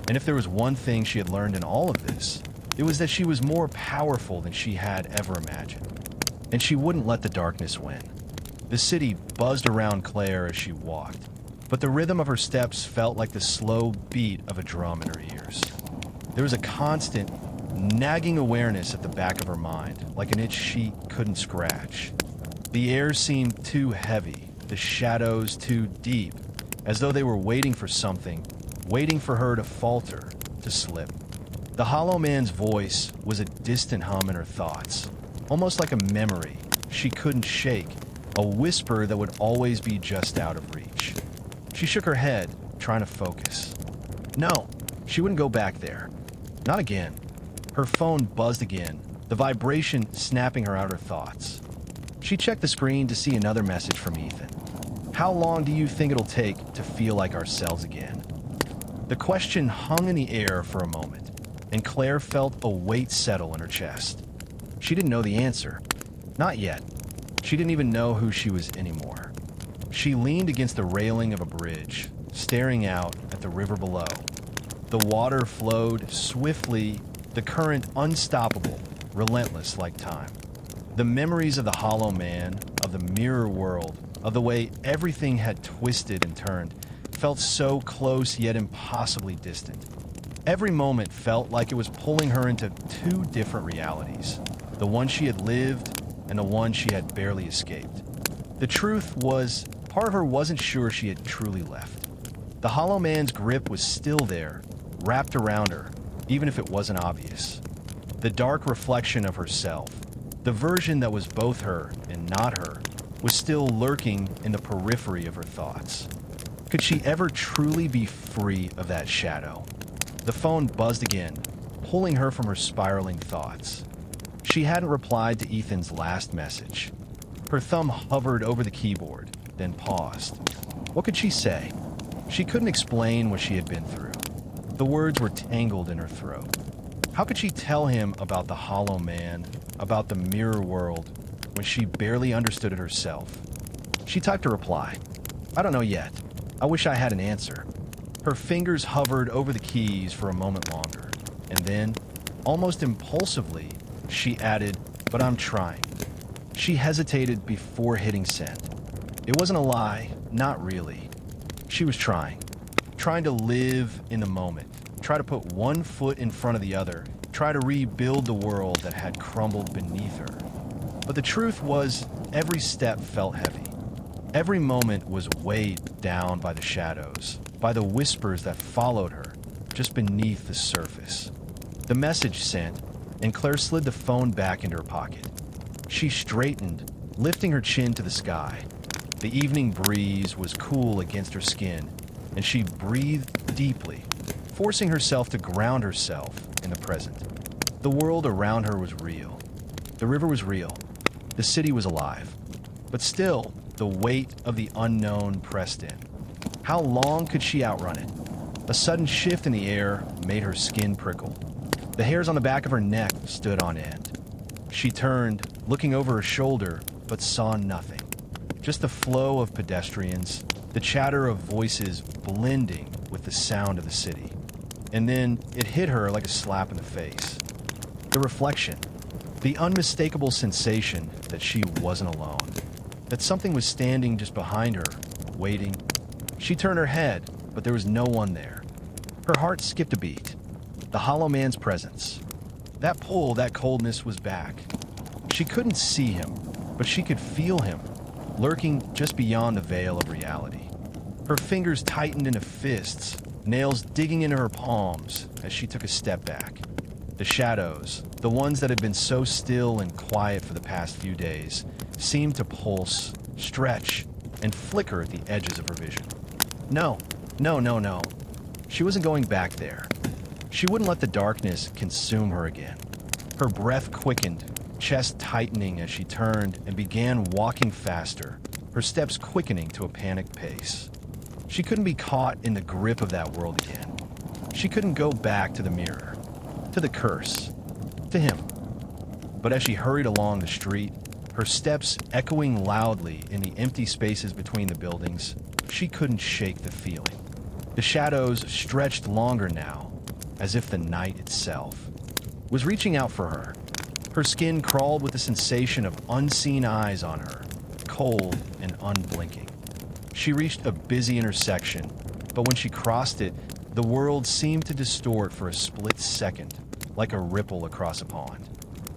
and if there was one thing she had learned in all of this, it was that she was more powerful than she had ever imagined. And she wouldn't let the darkness win. The city buzzed around Claire as she walked, but the rhythm of her steps felt like the slow beat of a drum in her ears. There was a constant, nagging awareness at the back of her mind, like an itch she couldn't scratch. The air seemed too heavy, the shadows too deep, as though they were waiting for something, waiting for her to falter, to slip. The hollow man's voice was a distant hum in her thoughts, almost like a memory she couldn't shake, a whisper that would always be just out of reach. She shook her head, trying to focus. No, she wouldn't go back there. Not again. Her phone buzzed again, the vibration snapping her out of her thoughts. She checked the screen to see another message from Ethan. "How long do you think it'll take to feel like ourselves again?" The question hung in the air for a moment, and Claire felt a weight settle in her chest. She didn't know the answer, Not yet. She didn't even know who she was anymore. She leaned against the railing of a bridge, staring out at the river below. The water flowed swiftly, the current unstoppable, relentless like time. The memories of the hollow man, of the mirror world, of the way everything had twisted and turned, felt so close yet impossibly distant. Every moment felt like it was pulling her into two different realities, the one she had lived and the one she had barely escaped. The truth was, part of her wasn't sure she had truly left. The hollow man's grip was still there, wrapped around her, even if it wasn't obvious. The dark reflection of herself, the version that was both her and not her, was still lurking in the periphery of her thoughts. Could she ever truly be free of that shadow? The phone buzzed again, pulling her from her spiraling thoughts. She hadn't replied to Ethan's last message. Her thumb hovered over the keyboard, then paused. What could she say? She couldn't explain what she had been through. The words were tangled in her throat. How could she tell him about the hollow man, about the mirror world, when she barely understood it herself? She typed a reply. I don't know yet. I wish I had an answer. Her fingers hovered over the keys for a moment longer, and then, almost impulsively, she added, but I'm trying. She hesitated before hitting send. It wasn't a lie, not really. She was trying to live in the moment, try to put one foot in front of the other, try to rebuild the world that had crumbled beneath her. But the truth was, every step felt heavy. Every moment was weighed down by the shadows, by the whispers that followed her, just beneath the surface. The message sent, and Claire slid the phone back into her pocket. She straightened, lifting her chin to the sky. The evening breeze was cool against her skin, and she breathed deeply, forcing herself to ground herself in the present. The world around her was real. The river was real. The city was alive. But still, the weight of the unknown pressed in. How long could she outrun it? A sudden shift in the air made her skin prickle. The hairs on the back of her neck stood on end. She turned, looking over her shoulder, but saw nothing. Just the flow of pedestrians, the chatter of voices blending with the sound of the city. And then it hit her like a slap in the face. The reflection, the unmistakable sensation that she wasn't alone, that something was standing just behind her, waiting. She turned her head, but there was no one there. Her heart skipped a beat. The hollow man's presence. That pull, that coldness was back. She couldn't see him, but she could feel him, lurking just beyond the veil of reality. Her fingers tightened into fists, nails digging into her palms as she took a step back. The shadows, the ones that had been so still and quiet for the past few days, seemed to pulse, stretch, and flicker at the edges of her vision. No. She wasn't going back there. She wouldn't let the darkness consume her again. Her breath quickened, chest tightening as she turned and began walking faster, her steps quickening to a panicked pace. She couldn't be caught in the grip of that world again. She couldn't go back to the mirror, to the curse, to him. But as she hurried along the street, her steps echoing loudly in the empty spaces between the buildings, she couldn't shake the feeling. The shadows stretched longer now, as if the night itself was reaching out for her. Her skin crawled with the sensation of unseen eyes on her, cold and unblinking. She reached a busy intersection, but when she crossed it, the world seemed to distort for a split second, like a ripple across a pond.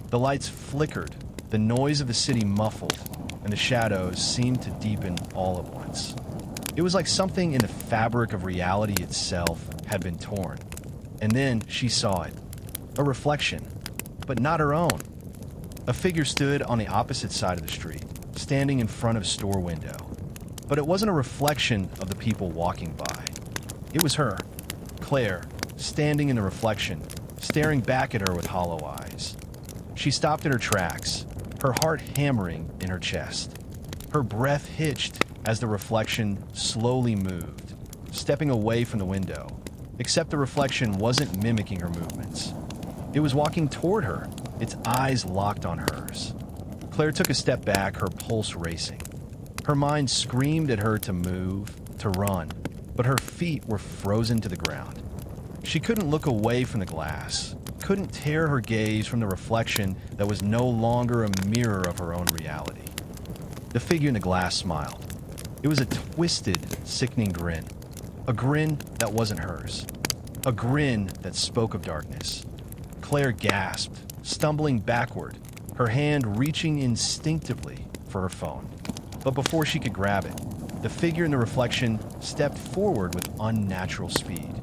The lights flickered, the noise of the city muffled, and the shadows seemed to deepen all at once. It was like something in the fabric of reality itself had been torn. And then she saw it. A reflection, but not her own. A figure stood on the opposite side of the street, standing in front of a store window. But it wasn't a reflection of the people walking by. It was her, Claire, standing in the reflection, staring back at her with hollow eyes. She stopped in her tracks, her heart hammering in her chest. Her breath hitched as the reflection slowly moved, stepping away from the window, except the reflection wasn't mimicking her movements. It was walking toward her, its eyes locked on hers. Claire took a step back, her pulse racing. Her mind screamed at her to move, to run, but her feet were frozen to the ground. She couldn't look away from the glass, couldn't tear her gaze from the reflection that was no longer a mirror of her own reality. The figure in the glass smiled. It was a twisted, sickening grin. A grin that wasn't hers. A grin that spoke of darkness. Claire gasped, stumbling backward, her hand reaching instinctively for her phone. But before she could grab it, the figure in the reflection stepped forward with unnatural speed.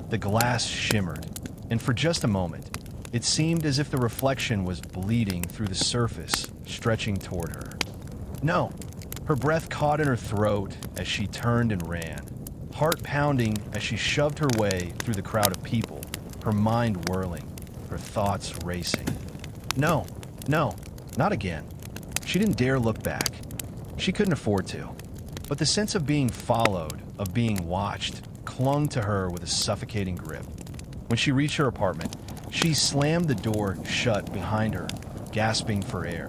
The glass shimmered, and for just a moment, it seemed as if the reflection was bleeding through the surface, stretching toward her. No! Her breath caught in her throat as she turned and ran, heart pounding as she shoved her way through the crowd of people, her mind whirling, her thoughts racing. No, not again. She didn't dare look back. She couldn't afford to. But the sense of being followed, of being watched, clung to her with a suffocating grip. When she reached her apartment, she slammed the door shut behind her, gasping for air.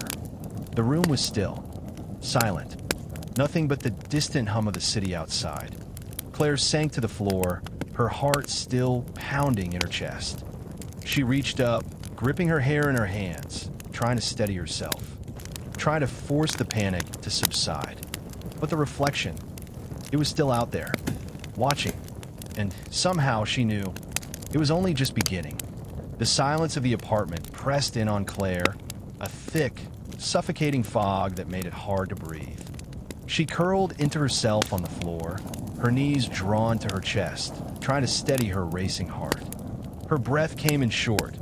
The room was still, silent. Nothing but the distant hum of the city outside. Claire sank to the floor, her heart still pounding in her chest. She reached up, gripping her hair in her hands, trying to steady herself, trying to force the panic to subside. But the reflection, it was still out there, watching, and somehow she knew it was only just beginning. The silence of the apartment pressed in on Claire, a thick, suffocating fog that made it hard to breathe. She curled into herself on the floor, her knees drawn to her chest, trying to steady her racing heart. Her breath came in short,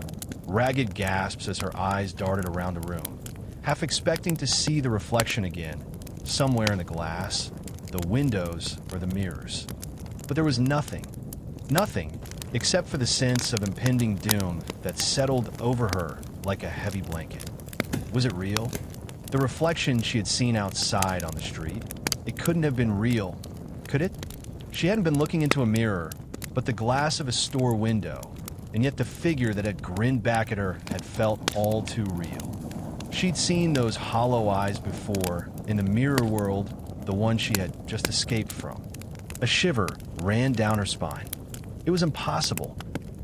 ragged gasps as her eyes darted around the room, half expecting to see the reflection again, somewhere in the glass, the windows, or the mirrors. But there was nothing, except for the sense of impending doom that settled over her like a heavy blanket. Was it real? The reflection she had seen outside on the street? It couldn't have been real, could it? She hadn't been looking into a mirror, but the glass of a store window, and yet the figure that had grinned back at her had felt all too real. She'd seen those hollow eyes before, in the mirror world, the one she had just escaped from. A shiver ran down her spine. It was impossible.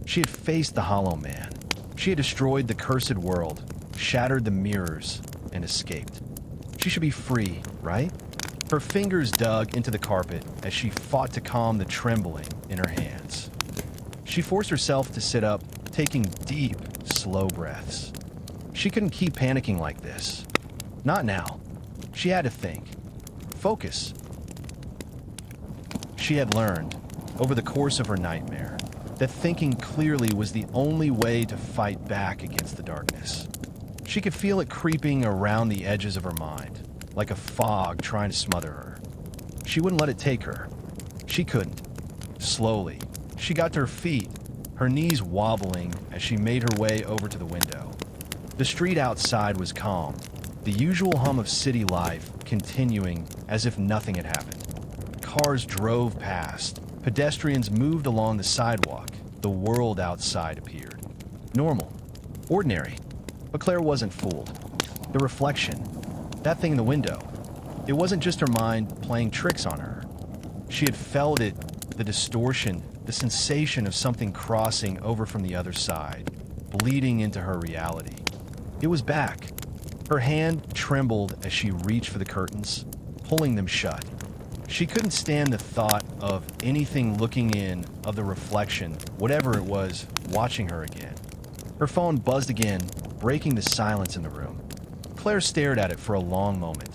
She had faced the hollow man. She had destroyed the cursed world, shattered the mirrors, and escaped. She should be free, right? Her fingers dug into the carpet as she fought to calm the trembling in her hands. She forced herself to sit up, taking deep, slow breaths. She couldn't keep panicking like this. Not now. She had to think. Focus. She had learned, over the course of her nightmare, that thinking clearly was the only way to fight back against the darkness. She could feel it creeping around the edges of her mind, like a fog trying to smother her. She wouldn't let it take her. She couldn't. Slowly, she got to her feet, her knees wobbling as she made her way over to the window. The street outside was calm, the usual hum of city life continuing as if nothing had happened. Cars drove past, pedestrians moved along the sidewalk, the world outside appeared. Normal, ordinary. But Claire wasn't fooled. The reflection, that thing in the window, it wasn't just her mind playing tricks on her. She had felt it, the distortion, the sensation of something crossing over from the other side, bleeding into her reality. It was back. Her hand trembled as she reached for the curtains, pulling them shut. She couldn't stand the thought of anything looking in, of the reflection, whatever it was, watching her again. Her phone buzzed again, breaking the silence in the room. Claire stared at it for a long moment,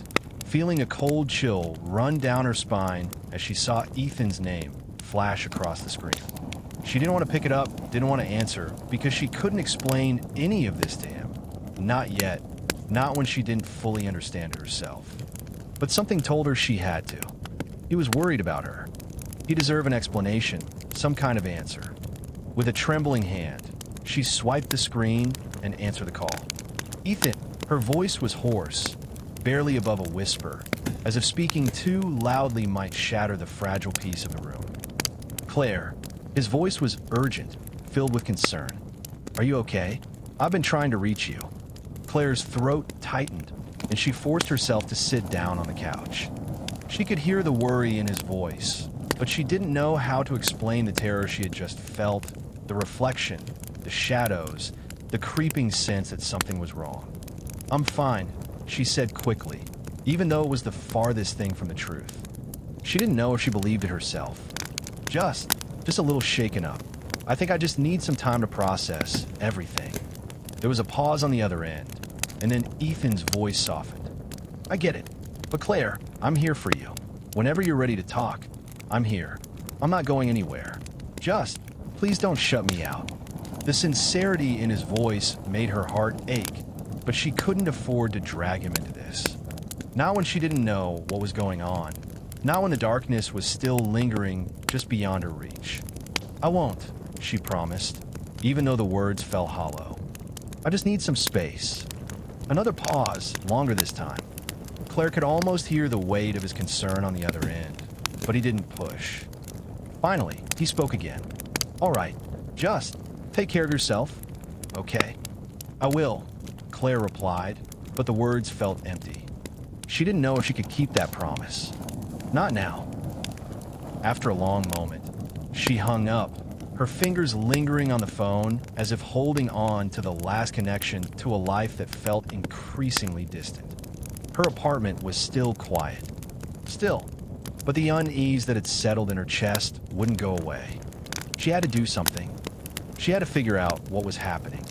feeling a cold chill run down her spine as she saw Ethan's name flash across the screen. She didn't want to pick it up, didn't want to answer, because she couldn't explain any of this to him. Not yet. Not when she didn't fully understand herself. But something told her she had to. He was worried about her. He deserved an explanation, some kind of answer. With a trembling hand, she swiped the screen and answered the call. Ethan, her voice was hoarse, barely above a whisper, as if speaking too loudly might shatter the fragile peace of the room. Claire, his voice was urgent, filled with concern. Are you okay? I've been trying to reach you. Claire's throat tightened, and she forced herself to sit down on the couch. She could hear the worry in his voice, but she didn't know how to explain the terror she had just felt, the reflection, the shadows, the creeping sense that something was wrong. "I'm fine," she said quickly, even though it was the farthest thing from the truth. She didn't know if she believed it herself. Just a little shaken up. "I think I just need some time to process everything." There was a pause on the other end, and then Ethan's voice softened. "I get it, but Claire, I'm here for you. Whenever you're ready to talk, I'm here. I'm not going anywhere. Just, please don't shut me out." The sincerity in his voice made her heart ache, but she couldn't afford to drag him into this. Not when she didn't know what was going on. Not when the darkness was still lingering just beyond her reach. "I won't," she promised, even though the words fell hollow. "I just need some space." Another pause, longer this time. Claire could almost hear the weight of his concern on the other end, but he didn't push. Finally, he spoke again. "All right, just take care of yourself." "Okay." "I will," Claire replied, but the words felt empty. She didn't know if she could keep that promise. Not now. After a long moment, she hung up, her fingers lingering on the phone as if holding on to the last connection to a life that felt increasingly distant. Her apartment was still quiet. Still, but the unease that had settled in her chest wouldn't go away. She had to do something. She had to figure out what was happening.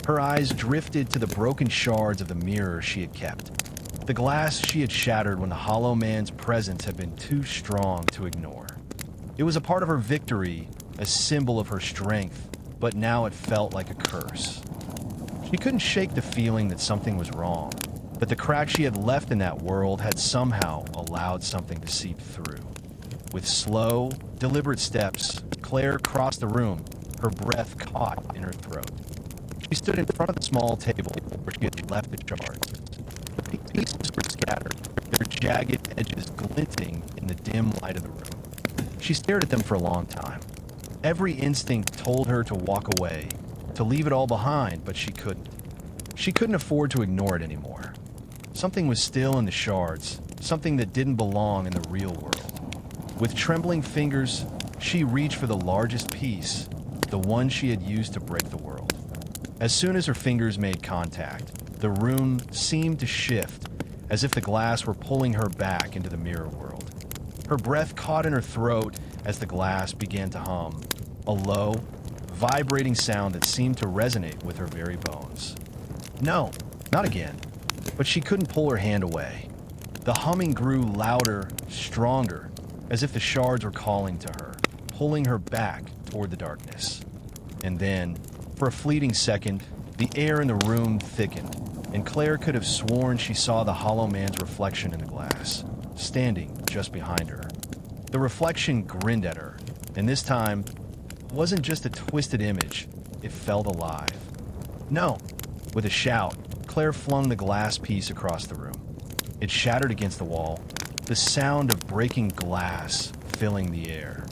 Her eyes drifted to the broken shards of the mirror she had kept. The glass she had shattered when the hollow man's presence had been too strong to ignore. It was a part of her victory, a symbol of her strength, but now it felt like a curse. She couldn't shake the feeling that something was wrong, that the crack she had left in that world had somehow allowed something to seep through. With slow, deliberate steps, Claire crossed the room, her breath caught in her throat. She stood in front of the small table where she had left the shards. The pieces were scattered, their jagged edges glinting in the dim light of the room. She stared at them for a long time. Every instinct told her to walk away, to leave it all behind, but she couldn't. She couldn't afford to ignore it anymore. Something was still in the shards, something that didn't belong in the real world. With trembling fingers, she reached for the largest piece, the one she had used to break the world. As soon as her fingers made contact, the room seemed to shift, as if the glass were pulling her back into the mirror world. Her breath caught in her throat as the glass began to hum, a low, vibrating sound that seemed to resonate with her very bones. No, not again. But she couldn't pull her hand away. The humming grew louder, stronger, as if the shards were calling to her, pulling her back toward the darkness. And then, for a fleeting second, the air in the room thickened, and Claire could have sworn she saw the hollow man's reflection in the glass, standing just behind her. The reflection grinned at her, and this time, it wasn't just a twisted image, it felt alive. "No!" With a shout, Claire flung the glass piece across the room. It shattered against the wall, the sound of breaking glass filling the air.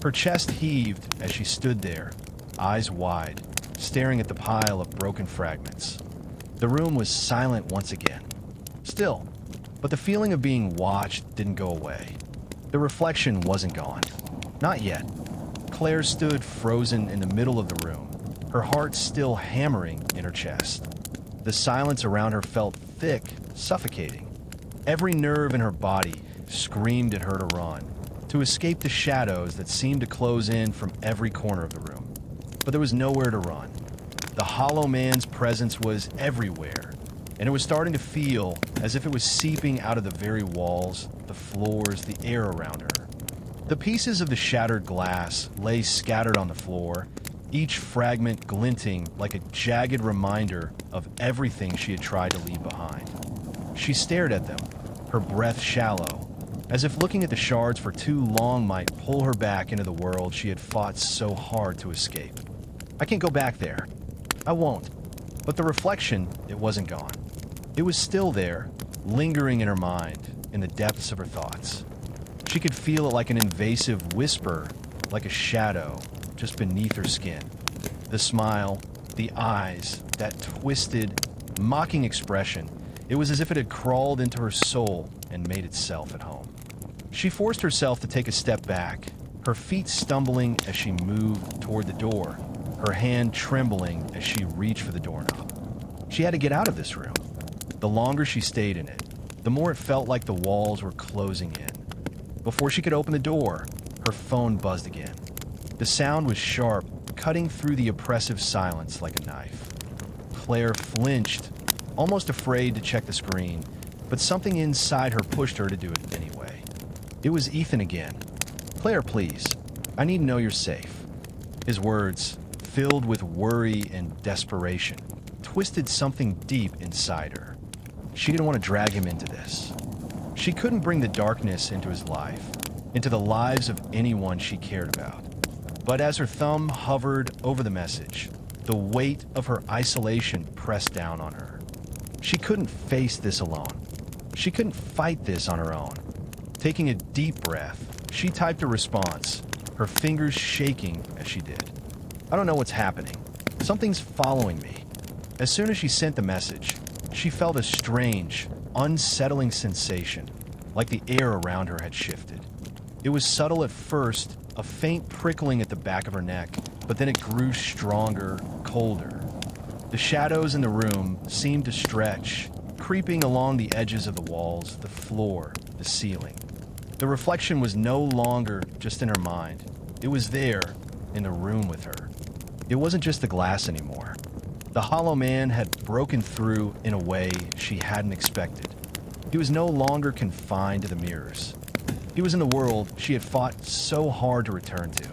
Her chest heaved as she stood there, eyes wide, staring at the pile of broken fragments. The room was silent once again. Still, but the feeling of being watched didn't go away. The reflection wasn't gone. Not yet. Claire stood frozen in the middle of the room, her heart still hammering in her chest. The silence around her felt thick, suffocating. Every nerve in her body screamed at her to run, to escape the shadows that seemed to close in from every corner of the room. But there was nowhere to run. The hollow man's presence was everywhere, and it was starting to feel as if it was seeping out of the very walls, the floors, the air around her. The pieces of the shattered glass lay scattered on the floor, each fragment glinting like a jagged reminder of everything she had tried to leave behind. She stared at them, her breath shallow, as if looking at the shards for too long might pull her back into the world she had fought so hard to escape. "I can't go back there. I won't." But the reflection, it wasn't gone. It was still there, lingering in her mind, in the depths of her thoughts. She could feel it like an invasive whisper, like a shadow, just beneath her skin. The smile, the eyes, that twisted, mocking expression, It was as if it had crawled into her soul and made itself at home. She forced herself to take a step back, her feet stumbling as she moved toward the door, her hand trembling as she reached for the doorknob. She had to get out of this room. The longer she stayed in it, the more it felt like the walls were closing in. Before she could open the door, her phone buzzed again. The sound was sharp, cutting through the oppressive silence like a knife. Claire flinched, almost afraid to check the screen, but something inside her pushed her to do it anyway. It was Ethan again. "Claire, please. I need to know you're safe." His words, filled with worry and desperation, twisted something deep inside her. She didn't want to drag him into this. She couldn't bring the darkness into his life, into the lives of anyone she cared about. But as her thumb hovered over the message, the weight of her isolation pressed down on her. She couldn't face this alone. She couldn't fight this on her own. Taking a deep breath, she typed a response, her fingers shaking as she did. "I don't know what's happening. Something's following me." As soon as she sent the message, she felt a strange, unsettling sensation, like the air around her had shifted. It was subtle at first, a faint prickling at the back of her neck, but then it grew stronger, colder. The shadows in the room seemed to stretch, creeping along the edges of the walls, the floor, the ceiling. The reflection was no longer just in her mind. It was there, in the room with her. It wasn't just the glass anymore. The hollow man had broken through in a way she hadn't expected. He was no longer confined to the mirrors. He was in the world she had fought so hard to return to.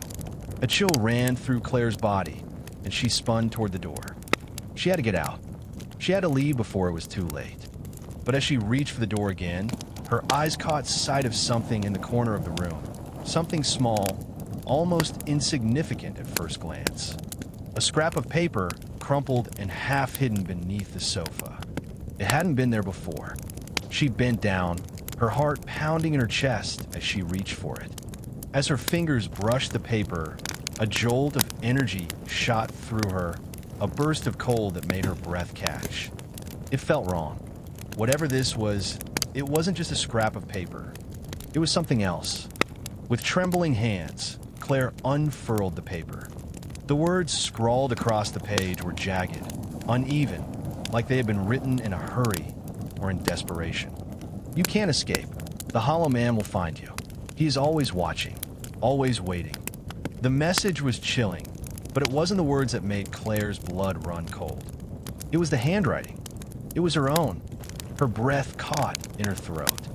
A chill ran through Claire's body, and she spun toward the door. She had to get out. She had to leave before it was too late. But as she reached for the door again, her eyes caught sight of something in the corner of the room. Something small, almost insignificant at first glance. A scrap of paper crumpled and half hidden beneath the sofa. It hadn't been there before. She bent down, her heart pounding in her chest as she reached for it. As her fingers brushed the paper, a jolt of energy shot through her, a burst of cold that made her breath catch. It felt wrong. Whatever this was, it wasn't just a scrap of paper. It was something else. With trembling hands, Claire unfurled the paper. The words scrawled across the page were jagged, uneven, like they had been written in a hurry or in desperation. "You can't escape. The Hollow Man will find you. He is always watching, always waiting." The message was chilling, but it wasn't the words that made Claire's blood run cold. It was the handwriting. It was her own. Her breath caught in her throat.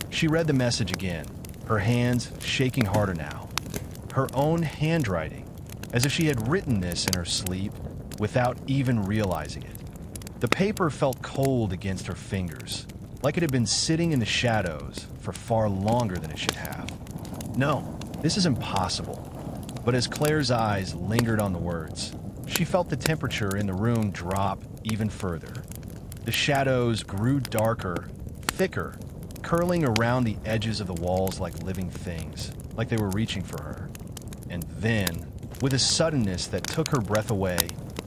She read the message again, her hands shaking harder now. Her own handwriting, as if she had written this in her sleep without even realizing it. The paper felt cold against her fingers, like it had been sitting in the shadows for far longer than it should have. No, this is impossible. But as Claire's eyes lingered on the words, she felt the temperature in the room drop even further. The shadows grew darker, thicker, curling around the edges of the walls like living things, like they were reaching for her. And then, with a suddenness that took her breath away,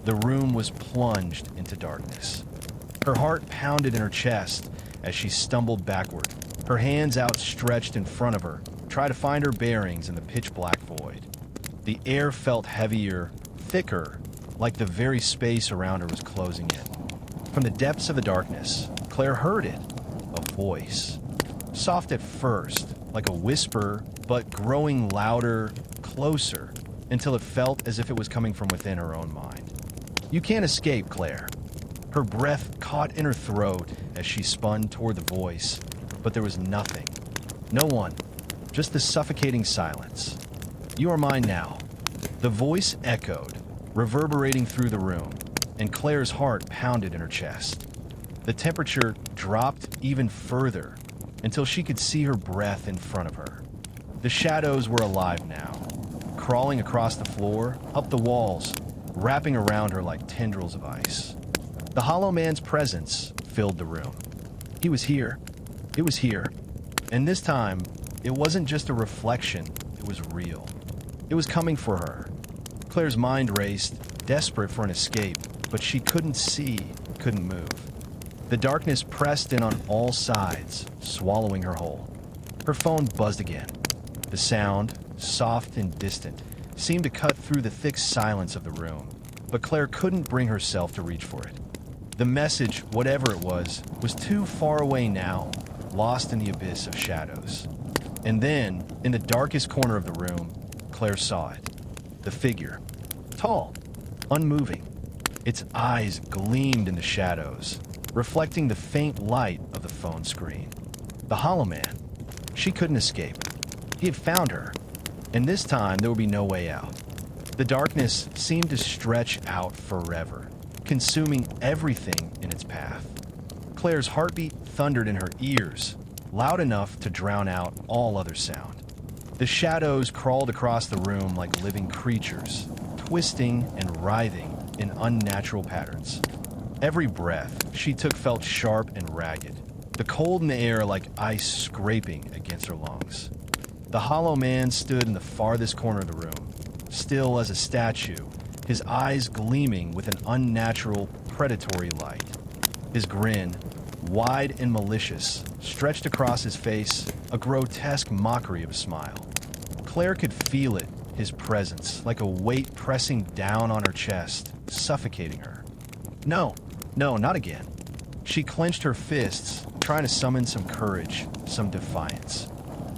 the room was plunged into darkness. Her heart pounded in her chest as she stumbled backward, her hands outstretched in front of her, trying to find her bearings in the pitch-black void. The air felt heavier, thicker, like the very space around her was closing in. From the depths of the darkness, Claire heard it, a voice. Soft at first, like a whisper, but growing louder, closer, until it felt as if it was coming from within her own mind. "You can't escape, Claire." Her breath caught in her throat as she spun toward the voice, but there was nothing. No one, just the suffocating silence. "You are mine now." The voice echoed, reverberating through the room, and Claire's heart pounded in her chest. The temperature dropped even further until she could see her breath in front of her. The shadows were alive now, crawling across the floor, up the walls, wrapping around her like tendrils of ice. The Hollow Man's presence filled the room. He was here. It was here. And this time, it wasn't just a reflection, it was real. It was coming for her. Claire's mind raced, desperate for an escape, but she couldn't see, couldn't move. The darkness pressed in on all sides, swallowing her whole. Her phone buzzed again. The sound, soft and distant, seemed to cut through the thick silence of the room, but Claire couldn't bring herself to reach for it. The message, whatever it was too far away now, lost in the abyss of shadows. And then, in the darkest corner of the room, Claire saw it. The figure. Tall, unmoving. Its eyes gleamed in the shadows, reflecting the faint light of the phone screen. The Hollow Man. She couldn't escape. He had found her, and this time there would be no way out. The darkness seemed to stretch out forever, consuming everything in its path. Claire's heartbeat thundered in her ears, loud enough to drown out all other sound. The shadows crawled across the room like living creatures, twisting and writhing in unnatural patterns. Every breath she took felt sharp and ragged, the cold in the air like ice scraping against her lungs. The Hollow Man stood in the farthest corner of the room, still as a statue, his eyes gleaming with an unnatural, predatory light. His grin, wide and malicious, stretched across his face, a grotesque mockery of a smile. Claire could feel it, his presence, like a weight pressing down on her chest, suffocating her. No, not again. She clenched her fists, trying to summon some courage, some defiance.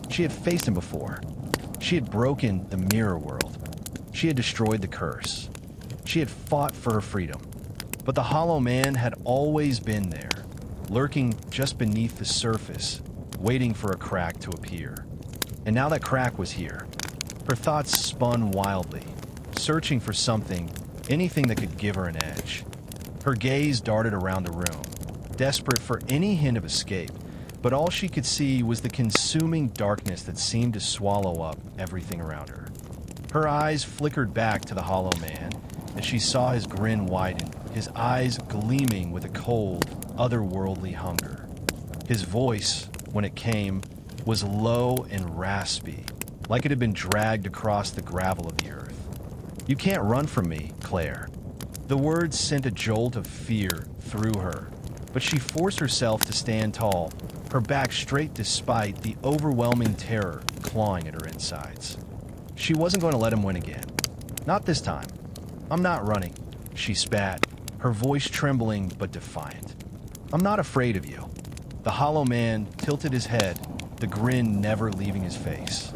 She had faced him before. She had broken the mirror world. She had destroyed the curse. She had fought for her freedom. But the Hollow Man had always been there, lurking just beneath the surface, waiting for a crack to appear. And now that crack was here. Her thoughts spun wildly, searching for something, anything that could give her an edge. Her gaze darted around the room, desperate for any hint of escape, but all she could see was the consuming darkness that seemed to swallow up everything around her. Her eyes flickered back to the Hollow Man as she saw his grin widen, his eyes gleaming with a cold, otherworldly hunger. His voice, when it came, was low and raspy, like it had been dragged across the gravel of the earth. "You can't run from me, Claire." The words sent a jolt of fear through her, but she forced herself to stand tall, her back straight despite the overwhelming terror clawing at her insides. She wasn't going to let him win again. Not this time. "I'm not running," she spat, her voice trembling but defiant. "I'm not afraid of you." The Hollow Man tilted his head, the grin never leaving his face.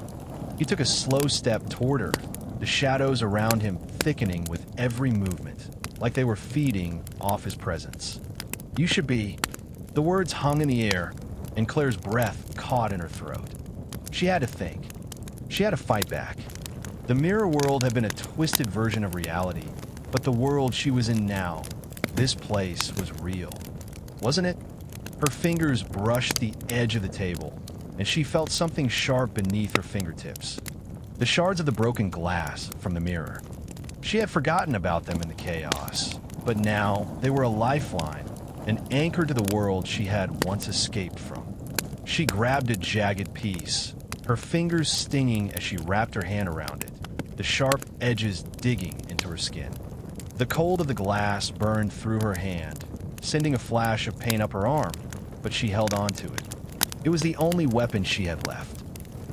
He took a slow step toward her, the shadows around him thickening with every movement, like they were feeding off his presence. "You should be..." The words hung in the air, and Claire's breath caught in her throat. She had to think. She had to fight back. The mirror world had been a twisted version of reality, but the world she was in now, this place, was real. Wasn't it? Her fingers brushed the edge of the table, and she felt something sharp beneath her fingertips. The shards of the broken glass from the mirror. She had forgotten about them in the chaos, but now they were a lifeline, an anchor to the world she had once escaped from. She grabbed a jagged piece, her fingers stinging as she wrapped her hand around it, the sharp edges digging into her skin. The cold of the glass burned through her hand, sending a flash of pain up her arm, but she held on to it. It was the only weapon she had left.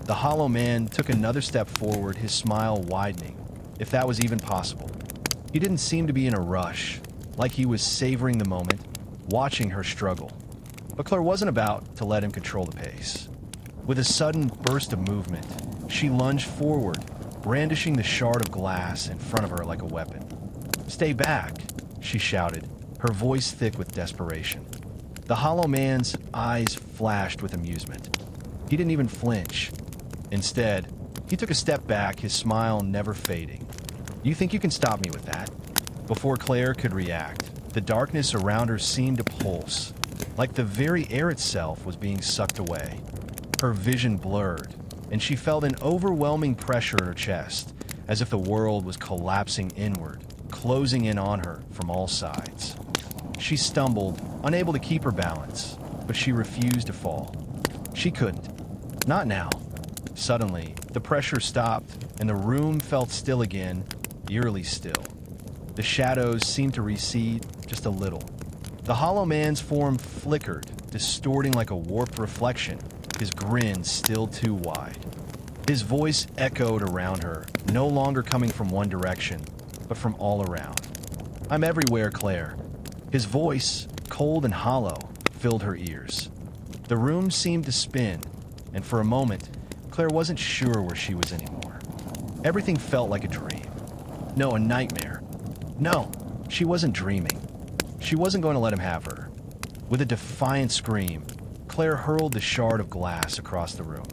The Hollow Man took another step forward, his smile widening, if that was even possible. He didn't seem to be in a rush, like he was savoring the moment, watching her struggle. But Claire wasn't about to let him control the pace. With a sudden burst of movement, she lunged forward, brandishing the shard of glass in front of her like a weapon. "Stay back," she shouted, her voice thick with desperation. The Hollow Man's eyes flashed with amusement. He didn't even flinch. Instead, he took a step back, his smile never fading. "You think you can stop me with that?" Before Claire could react, the darkness around her seemed to pulse, like the very air itself was being sucked away. Her vision blurred, and she felt an overwhelming pressure in her chest, as if the world was collapsing inward, closing in on her from all sides. She stumbled, unable to keep her balance, but she refused to fall. She couldn't. Not now. Suddenly, the pressure stopped, and the room felt still again, eerily still. The shadows seemed to recede just a little. The hollow man's form flickered, distorting like a warped reflection, his grin still too wide. His voice echoed around her, no longer coming from one direction, but from all around. "I'm everywhere, Claire." His voice, cold and hollow, filled her ears. The room seemed to spin, and for a moment, Claire wasn't sure where she was anymore. Everything felt like a dream. No, a nightmare. No, she wasn't dreaming. She wasn't going to let him have her. With a defiant scream, Claire hurled the shard of glass across the room.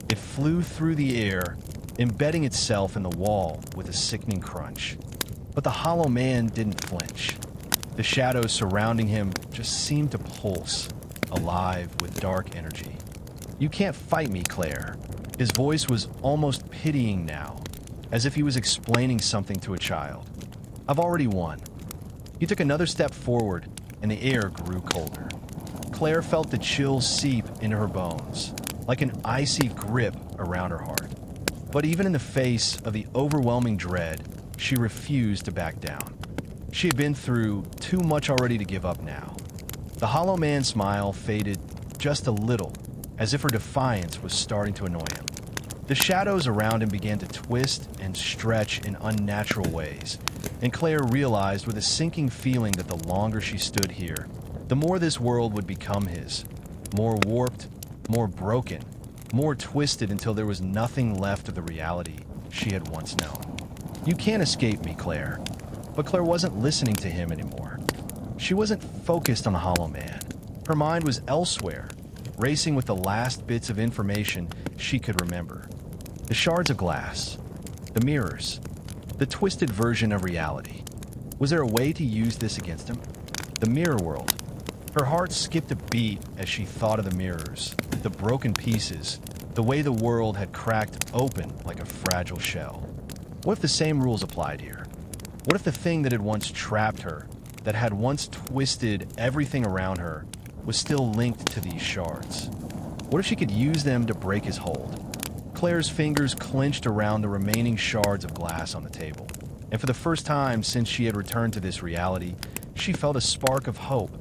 It flew through the air, embedding itself in the wall with a sickening crunch. But the hollow man didn't flinch. The shadows surrounding him just seemed to pulse, alive with dark energy. "You can't fight me, Claire." His voice was almost pitying now, as if he was explaining something to a child. "I've already won." He took another step forward, and the air grew colder. Claire felt the chills seep into her bones, like an icy grip around her heart. But even in the face of the overwhelming dread, she refused to back down. She had been through too much already to give up now. The hollow man's smile faded just a little, as if her defiance was starting to annoy him. The shadows around him began to twist and stretch in unnatural ways, and Claire realized with a sinking feeling that the longer she stood here, the more this world would become his. More warped, more broken, more twisted until there was nothing left of the reality she had once known. "You can't escape me, Claire." But Claire wasn't listening to him anymore. She wasn't focused on the hollow man. Her mind was elsewhere, racing with the last bits of information she could remember. The shards of glass, the mirrors, the twisted version of reality. Was there a way to use this against him? The mirror world. Her heart skipped a beat as she thought of the mirrors, the broken pieces, the way the world had cracked open like a fragile shell. What if the same rules applied here? What if the thing that had once trapped her, that had once twisted everything around her, was still linked to these shards? What if she could use them to break his hold? Claire's fingers clenched around the remaining shards of glass on the table, and for the first time since she had returned to this reality, she felt a spark of hope,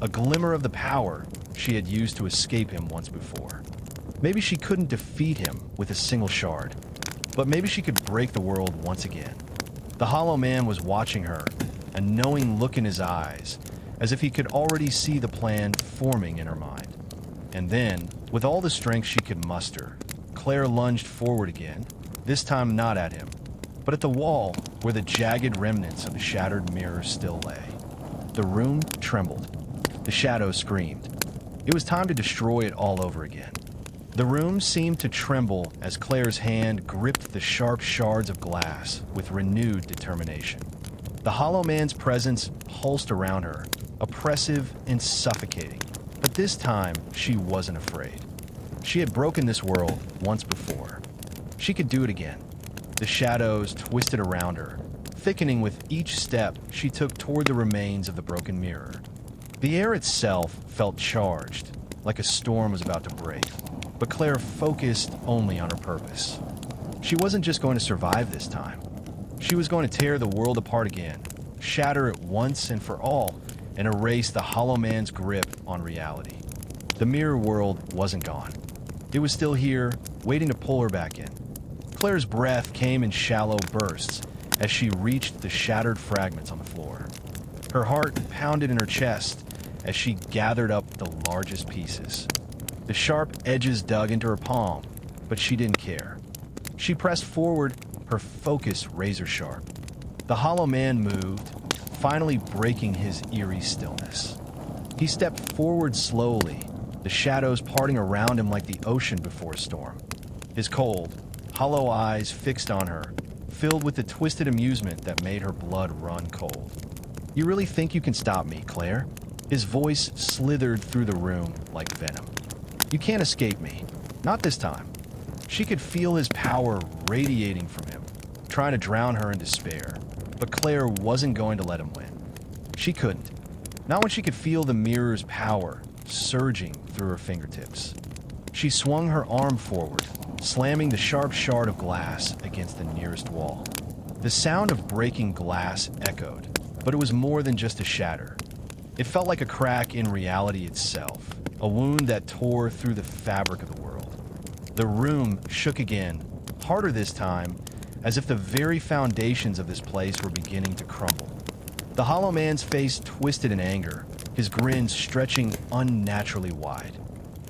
a glimmer of the power she had used to escape him once before. Maybe she couldn't defeat him with a single shard, but maybe she could break the world once again. The hollow man was watching her, a knowing look in his eyes, as if he could already see the plan forming in her mind. And then, with all the strength she could muster, Claire lunged forward again, this time not at him, but at the wall where the jagged remnants of the shattered mirror still lay. The room trembled. The shadows screamed. It was time to destroy it all over again. The room seemed to tremble as Claire's hand gripped the sharp shards of glass with renewed determination. The hollow man's presence pulsed around her, oppressive and suffocating. But this time, she wasn't afraid. She had broken this world once before. She could do it again. The shadows twisted around her, thickening with each step she took toward the remains of the broken mirror. The air itself felt charged, like a storm was about to break. But Claire focused only on her purpose. She wasn't just going to survive this time. She was going to tear the world apart again, shatter it once and for all, and erase the hollow man's grip on reality. The mirror world wasn't gone. It was still here, waiting to pull her back in. Claire's breath came in shallow bursts as she reached the shattered fragments on the floor. Her heart pounded in her chest as she gathered up the largest pieces. The sharp edges dug into her palm, but she didn't care. She pressed forward, her focus razor sharp. The hollow man moved, finally breaking his eerie stillness. He stepped forward slowly, the shadows parting around him like the ocean before a storm. His cold, hollow eyes fixed on her, filled with the twisted amusement that made her blood run cold. "You really think you can stop me, Claire?" His voice slithered through the room like venom. "You can't escape me. Not this time." She could feel his power radiating from him, trying to drown her in despair. But Claire wasn't going to let him win. She couldn't. Not when she could feel the mirror's power surging through her fingertips. She swung her arm forward, slamming the sharp shard of glass against the nearest wall. The sound of breaking glass echoed, but it was more than just a shatter. It felt like a crack in reality itself, a wound that tore through the fabric of the world. The room shook again, harder this time, as if the very foundations of this place were beginning to crumble. The hollow man's face twisted in anger, his grin stretching unnaturally wide.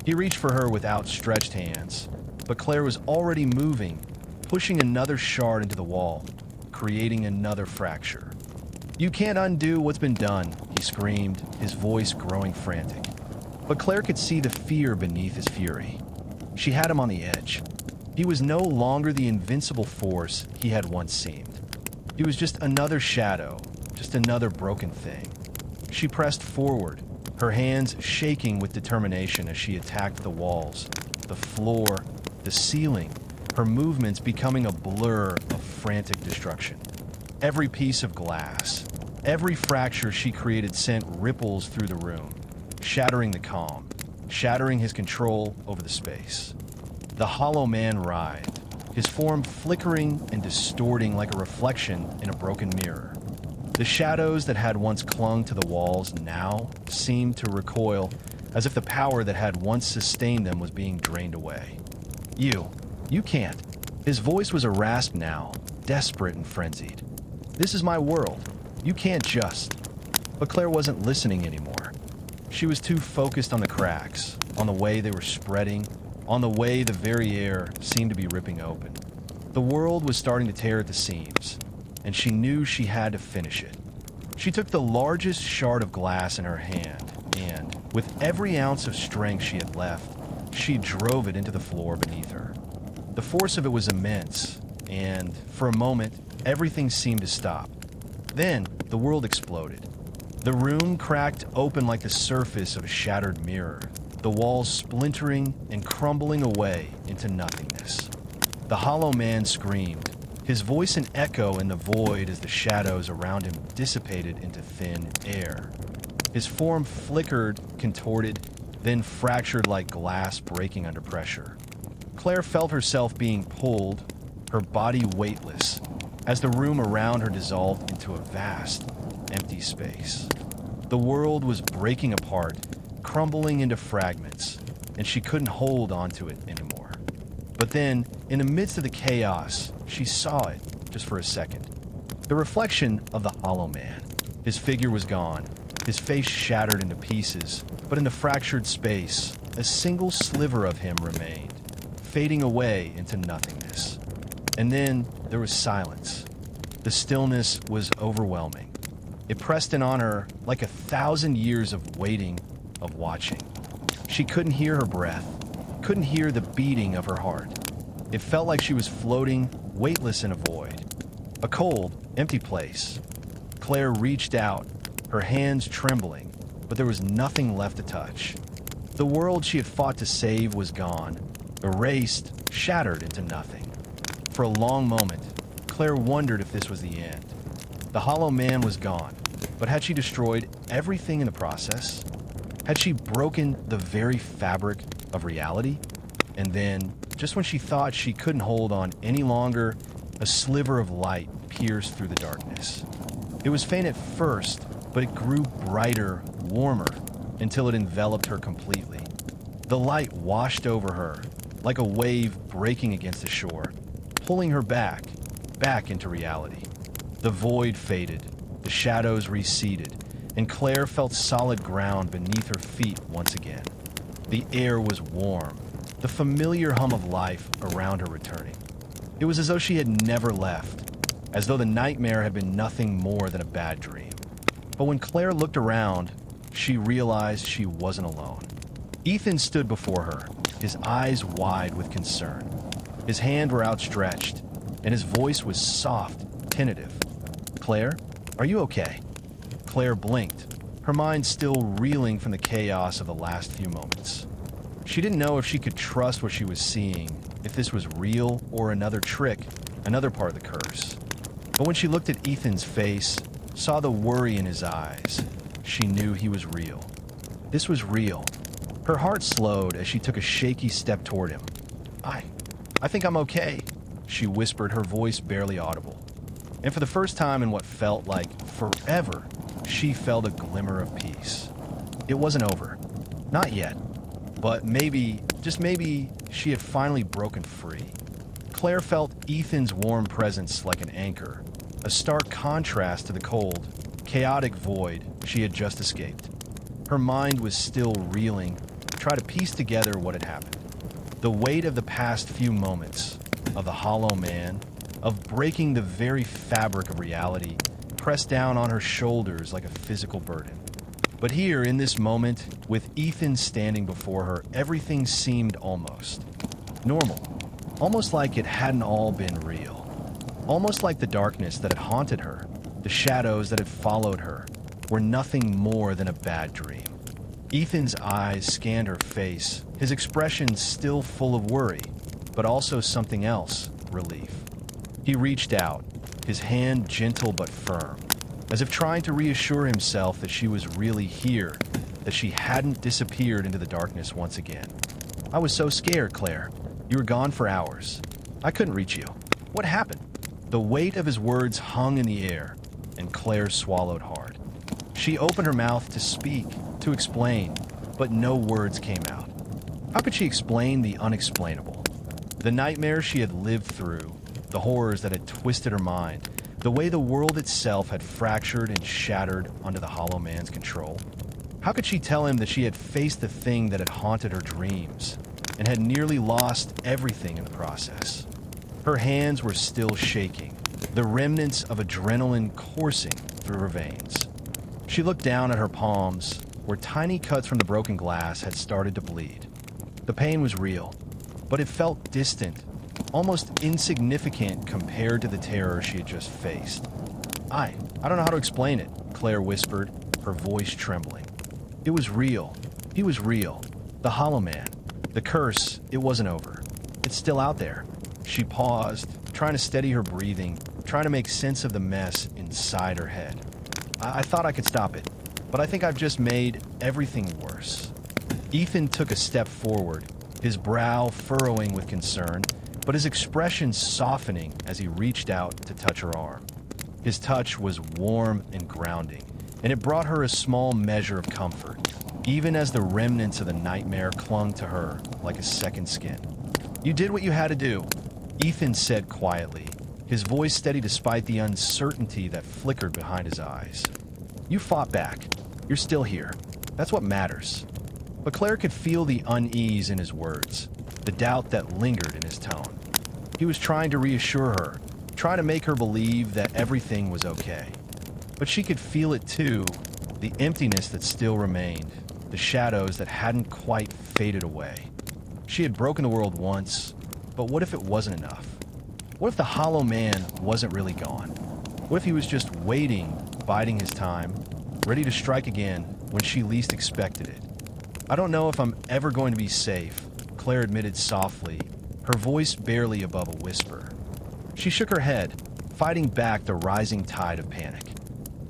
He reached for her with outstretched hands, but Claire was already moving, pushing another shard into the wall, creating another fracture. "You can't undo what's been done," he screamed, his voice growing frantic. But Claire could see the fear beneath his fury. She had him on the edge. He was no longer the invincible force he had once seemed. He was just another shadow, just another broken thing. She pressed forward, her hands shaking with determination as she attacked the walls, the floor, the ceiling, her movements becoming a blur of frantic destruction. Every piece of glass, every fracture she created sent ripples through the room, shattering the calm, shattering his control over the space. The hollow man writhed, his form flickering and distorting like a reflection in a broken mirror. The shadows that had once clung to the walls now seemed to recoil, as if the power that had once sustained them was being drained away. You can't." His voice was a rasp now, desperate and frenzied. "This is my world. You can't just." But Claire wasn't listening anymore. She was too focused on the cracks, on the way they were spreading, on the way the very air seemed to be ripping open. The world was starting to tear at the seams, and she knew she had to finish it. She took the largest shard of glass in her hand, and, with every ounce of strength she had left, she drove it into the floor beneath her. The force of it was immense, and, for a moment, everything seemed to stop. Then, the world exploded. The room cracked open like the surface of a shattered mirror, the walls splintering and crumbling away into nothingness. The hollow man screamed, his voice an echo in the void as the shadows around him dissipated into thin air. His form flickered, contorted, then fractured like glass breaking under pressure. Claire felt herself being pulled, her body weightless, as the room around her dissolved into a vast, empty space. The world was breaking apart, crumbling into fragments, and she couldn't hold onto it anymore. But then, in the midst of the chaos, she saw it, just for a second. The reflection of the hollow man. His figure was gone, his face shattered into pieces, but in the fractured space, a single sliver of him remained, fading away into nothingness. And then there was silence. The stillness was overwhelming. It pressed in on her like 1,000 years of waiting, of watching. She couldn't hear her breath, couldn't hear the beating of her heart. It felt like she was floating, weightless in a void. A cold, empty place. Claire reached out, her hands trembling, but there was nothing left to touch. The world she had fought to save was gone, erased, shattered into nothing. For a long moment, Claire wondered if this was the end. The hollow man was gone, but had she destroyed everything in the process? Had she broken the very fabric of reality? And then, just when she thought she couldn't hold on any longer, a sliver of light pierced through the darkness. It was faint at first, but it grew brighter, warmer, until it enveloped her completely. The light washed over her, like a wave breaking against the shore, pulling her back into reality. The void faded, the shadows receded, and Claire felt solid ground beneath her feet once again. The air was warm, the familiar hum of life around her returning. It was as though she had never left, as though the nightmare had been nothing more than a bad dream. But when Claire looked around, she realized she wasn't alone. Ethan stood before her, his eyes wide with concern. His hands were outstretched, and his voice was soft, tentative. "Claire, are you okay?" Claire blinked, her mind still reeling from the chaos of the last few moments. She didn't know if she could trust what she was seeing, if this was real or another trick, another part of the curse. But when she looked at Ethan's face, saw the worry in his eyes, she knew he was real. This was real. Her heart slowed as she took a shaky step toward him. I think I'm okay," she whispered, her voice barely audible. And for the first time in what felt like forever, she felt a glimmer of peace. It wasn't over. Not yet. But maybe, just maybe, she had finally broken free. Claire felt Ethan's warm presence like an anchor, a stark contrast to the cold, chaotic void she had just escaped. Her mind was still reeling, trying to piece together what had happened. The weight of the past few moments, of the hollow man, of breaking the very fabric of reality, pressed down on her shoulders like a physical burden. But here, in this moment, with Ethan standing before her, everything seemed almost normal. Almost like it hadn't all been real. Almost like the darkness that had haunted her, the shadows that had followed her, were nothing more than a bad dream. Ethan's eyes scanned her face, his expression still full of worry, but also something else, relief. He reached out, his hand gentle but firm, as if trying to reassure himself that she was really here, that she hadn't disappeared into the darkness once again. "I was so scared, Claire. You were gone for hours. I couldn't reach you. What happened?" The weight of his words hung in the air, and Claire swallowed hard. She opened her mouth to speak, to explain, but no words came out. How could she explain the unexplainable? The nightmares she had lived through, the horrors that had twisted her mind, the way the world itself had fractured and shattered under the hollow man's control. How could she tell him that she had faced the thing that had haunted her dreams and had nearly lost everything in the process? Her hands were still shaking, the remnants of adrenaline coursing through her veins. She looked down at her palms, where tiny cuts from the broken glass had started to bleed. The pain was real, but it felt distant, almost insignificant compared to the terror she had just faced. I don't know how to explain it," Claire whispered, her voice trembling. "It was real. He was real. The hollow man. The curse, it wasn't over. It's still out there." She paused, trying to steady her breathing, trying to make sense of the mess inside her head. I thought I could stop it, but I think I've just made everything worse." Ethan took a step forward, his brow furrowing with concern, but his expression softening as he reached out to touch her arm. His touch was warm and grounding, and it brought her a small measure of comfort, even as the remnants of the nightmare clung to her like a second skin. "You did what you had to do," Ethan said quietly, his voice steady despite the uncertainty that flickered behind his eyes. "You fought back. You're still here. That's what matters." But Claire could feel the unease in his words, the doubt that lingered in his tone. He was trying to reassure her, trying to make her believe that everything was okay. But she could feel it too, the emptiness that still remained, the shadows that hadn't quite faded away. She had broken the world once, but what if it wasn't enough? What if the hollow man wasn't really gone? What if he was just waiting, biding his time, ready to strike again when she least expected it? "I don't know if I'm ever going to be safe," Claire admitted softly, her voice barely above a whisper. She shook her head, fighting back the rising tide of panic.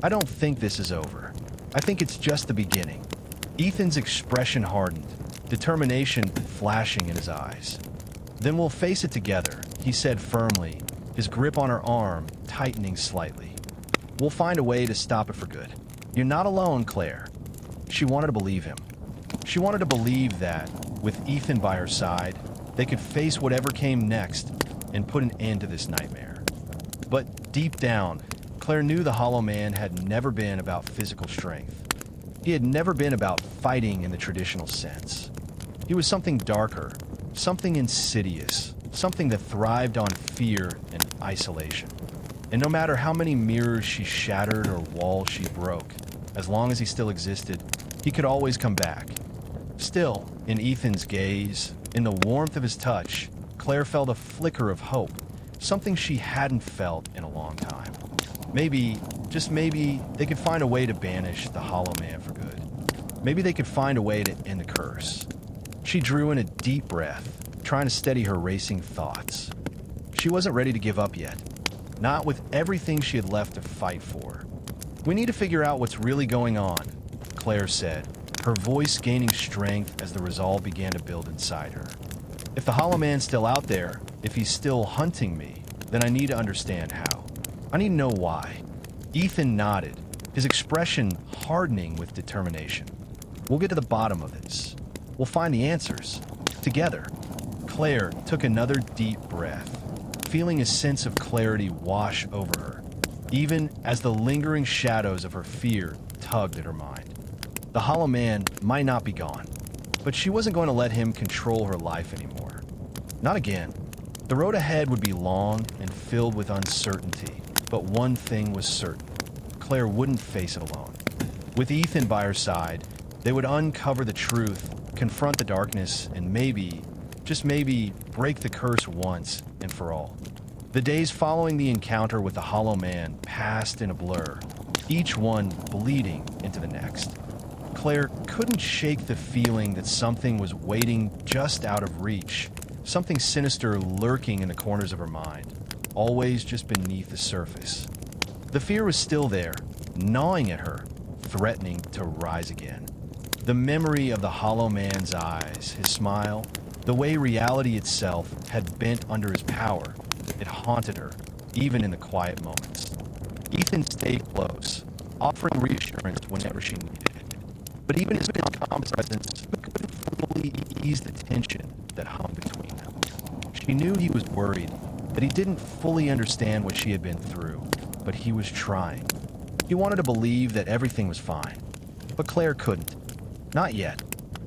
"I don't think this is over. I think it's just the beginning." Ethan's expression hardened, determination flashing in his eyes. "Then we'll face it together," he said firmly, his grip on her arm tightening slightly. "We'll find a way to stop it for good. You're not alone, Claire." She wanted to believe him. She wanted to believe that, with Ethan by her side, they could face whatever came next and put an end to this nightmare. But deep down, Claire knew the hollow man had never been about physical strength. He had never been about fighting in the traditional sense. He was something darker, something insidious, something that thrived on fear and isolation. And no matter how many mirrors she shattered or walls she broke, as long as he still existed, he could always come back. Still, in Ethan's gaze, in the warmth of his touch, Claire felt a flicker of hope, something she hadn't felt in a long time. Maybe, just maybe, they could find a way to banish the hollow man for good. Maybe they could find a way to end the curse. She drew in a deep breath, trying to steady her racing thoughts. She wasn't ready to give up yet, not with everything she had left to fight for. "We need to figure out what's really going on," Claire said, her voice gaining strength as the resolve began to build inside her. "If the hollow man's still out there, if he's still hunting me, then I need to understand how. I need to know why." Ethan nodded, his expression hardening with determination. We'll get to the bottom of this. We'll find the answers. Together. Claire took another deep breath, feeling a sense of clarity wash over her, even as the lingering shadows of her fear tugged at her mind. The Hollow Man might not be gone, but she wasn't going to let him control her life anymore. Not again. The road ahead would be long and filled with uncertainty, but one thing was certain. Claire wouldn't face it alone. With Ethan by her side, they would uncover the truth, confront the darkness, and maybe, just maybe, break the curse once and for all. The days following the encounter with the Hollow Man passed in a blur, each one bleeding into the next. Claire couldn't shake the feeling that something was waiting just out of reach, something sinister lurking in the corners of her mind, always just beneath the surface. The fear was still there, gnawing at her, threatening to rise again. The memory of the Hollow Man's eyes, his smile, the way reality itself had bent under his power, it haunted her, even in the quiet moments. Ethan stayed close, offering reassurance whenever she needed it. But even his calm presence couldn't fully ease the tension that hung between them. She knew he was worried, that he didn't fully understand what she had been through, but he was trying. He wanted to believe that everything was fine, but Claire couldn't. Not yet.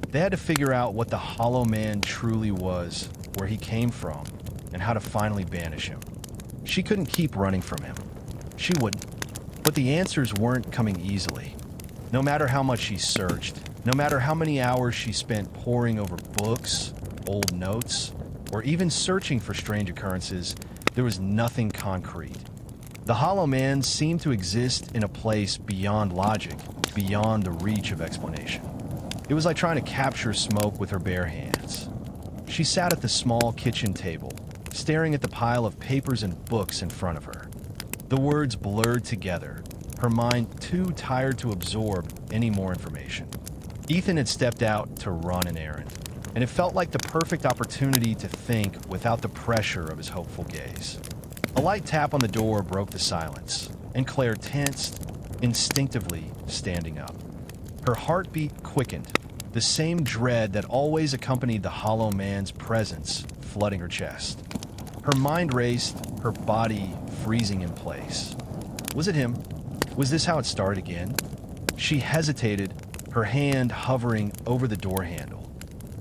They had to figure out what the Hollow Man truly was, where he came from, and how to finally banish him. She couldn't keep running from him. She wouldn't. But the answers weren't coming easily. No matter how much she searched, no matter how many hours she spent poring over books, old notes, or even searching for strange occurrences, there was nothing concrete. The Hollow Man seemed to exist in a place beyond logic, beyond the reach of explanation. It was like trying to capture smoke with her bare hands. She sat at the small kitchen table, staring at the pile of papers and books in front of her. The words blurred together, her mind too tired to absorb any more information. Ethan had stepped out to run an errand, and it felt like the perfect opportunity to think without the pressure of his hopeful gaze. A light tap on the door broke the silence, and Claire tensed, instinctively standing up. Her heartbeat quickened, the same dread that always accompanied the Hollow Man's presence flooding her chest. Her mind raced, her body freezing in place. Was it him? Was this how it started again? She hesitated, her hand hovering over the door handle.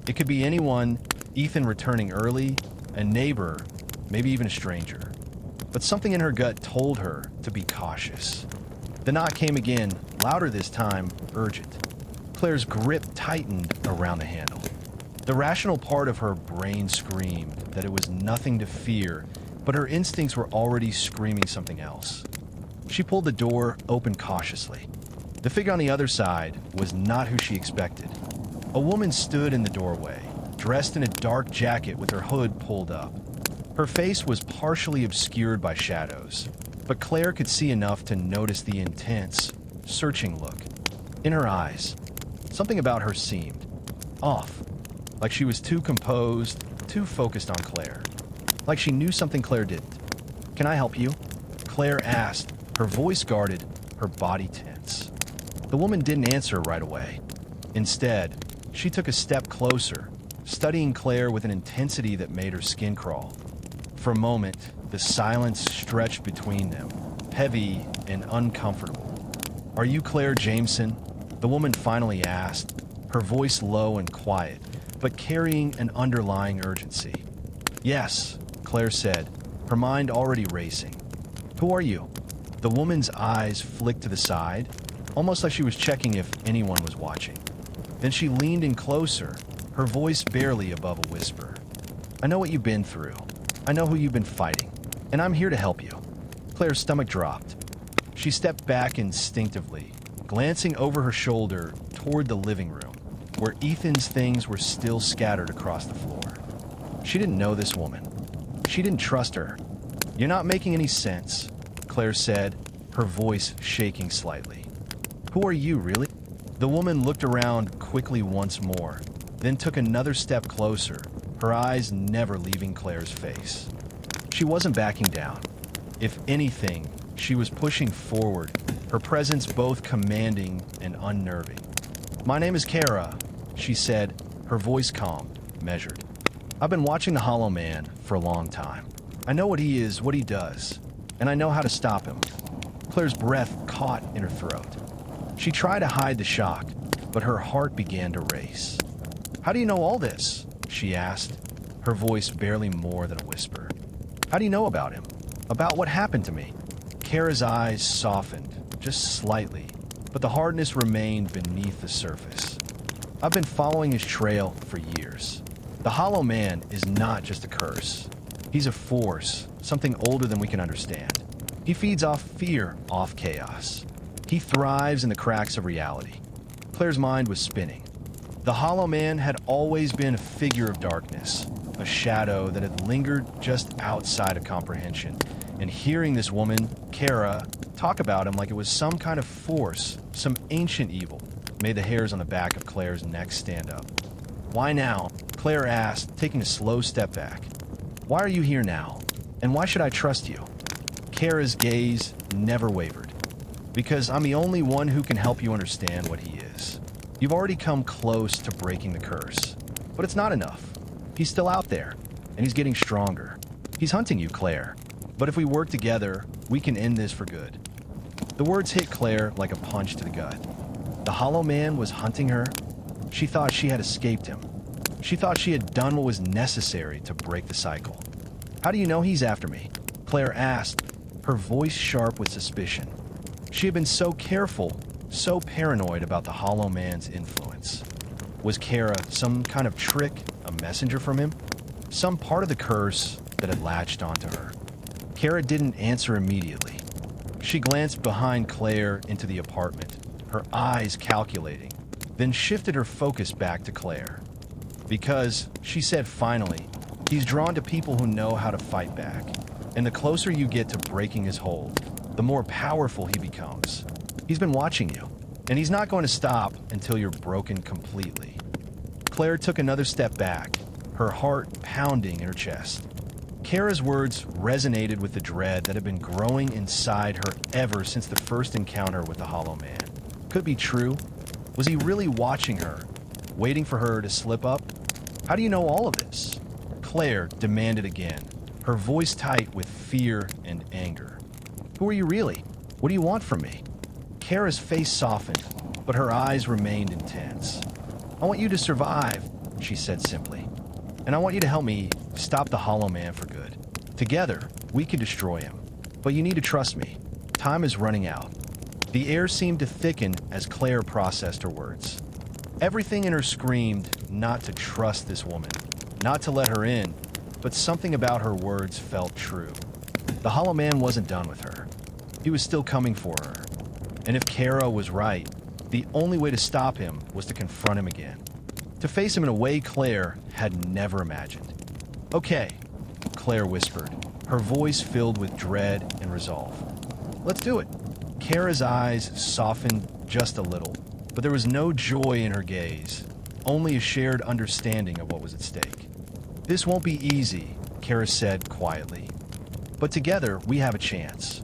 It could be anyone, Ethan returning early, a neighbor, maybe even a stranger. But something in her gut told her to be cautious. The knock came again, louder this time, urgent. Claire's grip tightened around the handle. The rational part of her brain screamed that it was nothing to fear, but her instincts were already screaming something else. She pulled the door open cautiously. The figure on the other side was not who she expected. A woman stood in the doorway, dressed in a dark jacket with her hood pulled up. Her face was partially obscured by shadows, but Claire could see enough to notice the intense, searching look. In her eyes, something about her seemed off, like she was too composed, too focused on Claire, like she knew something Claire didn't. "Can I help you?" Claire asked, her voice guarded, her body tense. The woman didn't answer right away. Instead, she took a step closer, studying Claire with an intensity that made her skin crawl. For a moment, the silence stretched between them, heavy and uncomfortable. "Are you Claire Jameson?" the woman finally asked, her voice low and quiet, but carrying an underlying urgency. "Yes," Claire said, her mind already racing. "Who are you?" The woman's eyes flicked to the side, almost like she was checking if anyone was watching. Then she leaned in closer, her voice barely above a whisper. "I know what you've been through. I know who you've been fighting, and I'm here to help you." Claire's stomach dropped. She stepped back instinctively, glancing over her shoulder toward the living room, where Ethan's things were still scattered across the floor. She didn't know this woman. She didn't trust her. "You're not making any sense," Claire said, her voice shaking slightly. "Who are you, really?" The woman looked around quickly once more, then took another step closer, her eyes never leaving Claire's face. She wasn't backing down. If anything, She was pushing forward, her presence both commanding and unnerving. "My name is Kara," she said, her voice calm, measured. "I've been watching the Hollow Man for a long time. I know what he is, what he does, and I know how to stop him." Claire's breath caught in her throat. She tried to hide the shock, but her heart began to race. "How do you know all this?" she asked, her voice barely more than a whisper. "How do you know about him? About what happened to me?" Kara's eyes softened, just slightly, but the hardness remained beneath the surface. "I've been following his trail for years. The Hollow Man is not just a curse. He's a force, something older than we can understand. He feeds off fear, off chaos. He thrives in the cracks of reality." Claire's mind was spinning. The Hollow Man had always been a figure of darkness, a shadow that had lingered just outside of comprehension. And hearing this woman, Kara, talk about him like it was some kind of force, some ancient evil, made the hairs on the back of Claire's neck stand up. "Why now?" Claire asked, taking a slow step back. "Why are you here now? And why should I trust you?" Kara's gaze never wavered. "Because I'm the only one who can help you understand what he is. You've already come close to breaking the curse, but it's not enough. He's still out there, and he's getting stronger. He's hunting you, Claire. But if we work together, we can end this for good." The words hit Claire like a punch to the gut. The Hollow Man was hunting her. She thought she had escaped him. She thought she had done what was necessary to break the cycle. "How do you know he's after me?" Claire asked, her voice sharp with suspicion. She had been so careful, so paranoid about the Hollow Man's influence. Was Kara some kind of trick, a messenger from him? Some part of the curse that had latched onto her? Kara didn't answer immediately. She glanced behind Claire into the apartment, her eyes calculating, then shifted her focus back to Claire. "Because," she said finally, "he's drawn to people who know how to fight back. And the closer you get to breaking his hold, the more powerful he becomes. He's been watching you, and he's not going to stop until you're broken completely." Claire took another step back, her heart pounding in her chest. Kara's words resonated with the dread that had been growing inside her ever since the first encounter with the Hollow Man. Could it be true? Was he really watching her, waiting for her to slip up? "How do you know all of this?" Claire demanded again, her voice tight with fear and anger. "Who are you really? What do you want from me?" Kara's face softened, but her eyes remained intense. "I want you to survive," she said simply. "And I want you to help me stop the Hollow Man for good. Together, we can destroy him. But you need to trust me. Time is running out." The air seemed to thicken as Claire processed her words. Everything in her screamed not to trust this woman, not to let her in, but something about her words felt true. The Hollow Man wasn't done with her. He was still coming for her. And if Kara was right, the only way to stop him was to confront him again. To face him in a way Claire had never imagined. "Okay," Claire whispered, her voice filled with dread and resolve. "Let's do it." Kara's eyes softened just a little, but there was no joy in her gaze, only a shared understanding of what was at stake. "This won't be easy," Kara said quietly. "But together, we have a chance."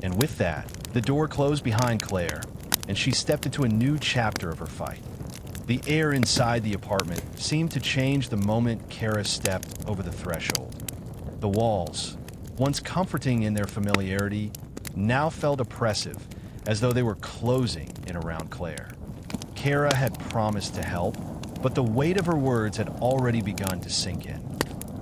And with that, the door closed behind Claire, and she stepped into a new chapter of her fight. The air inside the apartment seemed to change the moment Kara stepped over the threshold. The walls, once comforting in their familiarity, now felt oppressive, as though they were closing in around Claire. Kara had promised to help, but the weight of her words had already begun to sink in.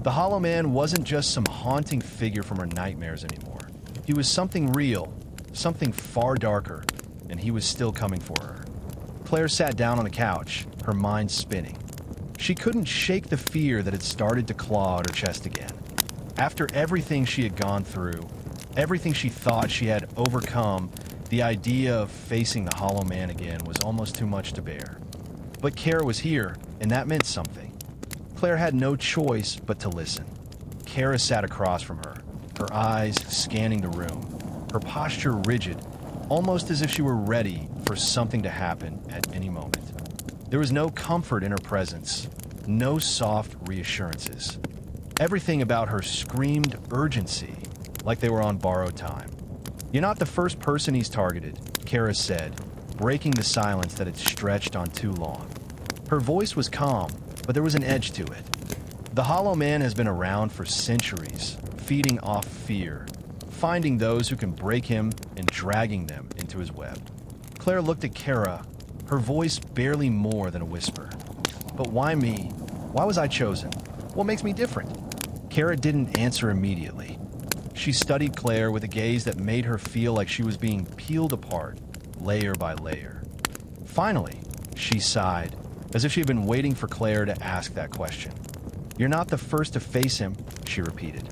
The Hollow Man wasn't just some haunting figure from her nightmares anymore. He was something real, something far darker, and he was still coming for her. Claire sat down on the couch, her mind spinning. She couldn't shake the fear that had started to claw at her chest again. After everything she had gone through, everything she thought she had overcome, the idea of facing the Hollow Man again was almost too much to bear. But Kara was here, and that meant something. Claire had no choice but to listen. Kara sat across from her, her eyes scanning the room, her posture rigid, almost as if she were ready for something to happen at any moment. There was no comfort in her presence, no soft reassurances. Everything about her screamed urgency, like they were on borrowed time. You're not the first person he's targeted, Kara said, breaking the silence that had stretched on too long. Her voice was calm, but there was an edge to it. The Hollow Man has been around for centuries, feeding off fear, finding those who can break him and dragging them into his web. Claire looked at Kara, her voice barely more than a whisper. But why me? Why was I chosen? What makes me different? Kara didn't answer immediately. She studied Claire with a gaze that made her feel like she was being peeled apart, layer by layer. Finally, she sighed, as if she had been waiting for Claire to ask that question. You're not the first to face him, she repeated,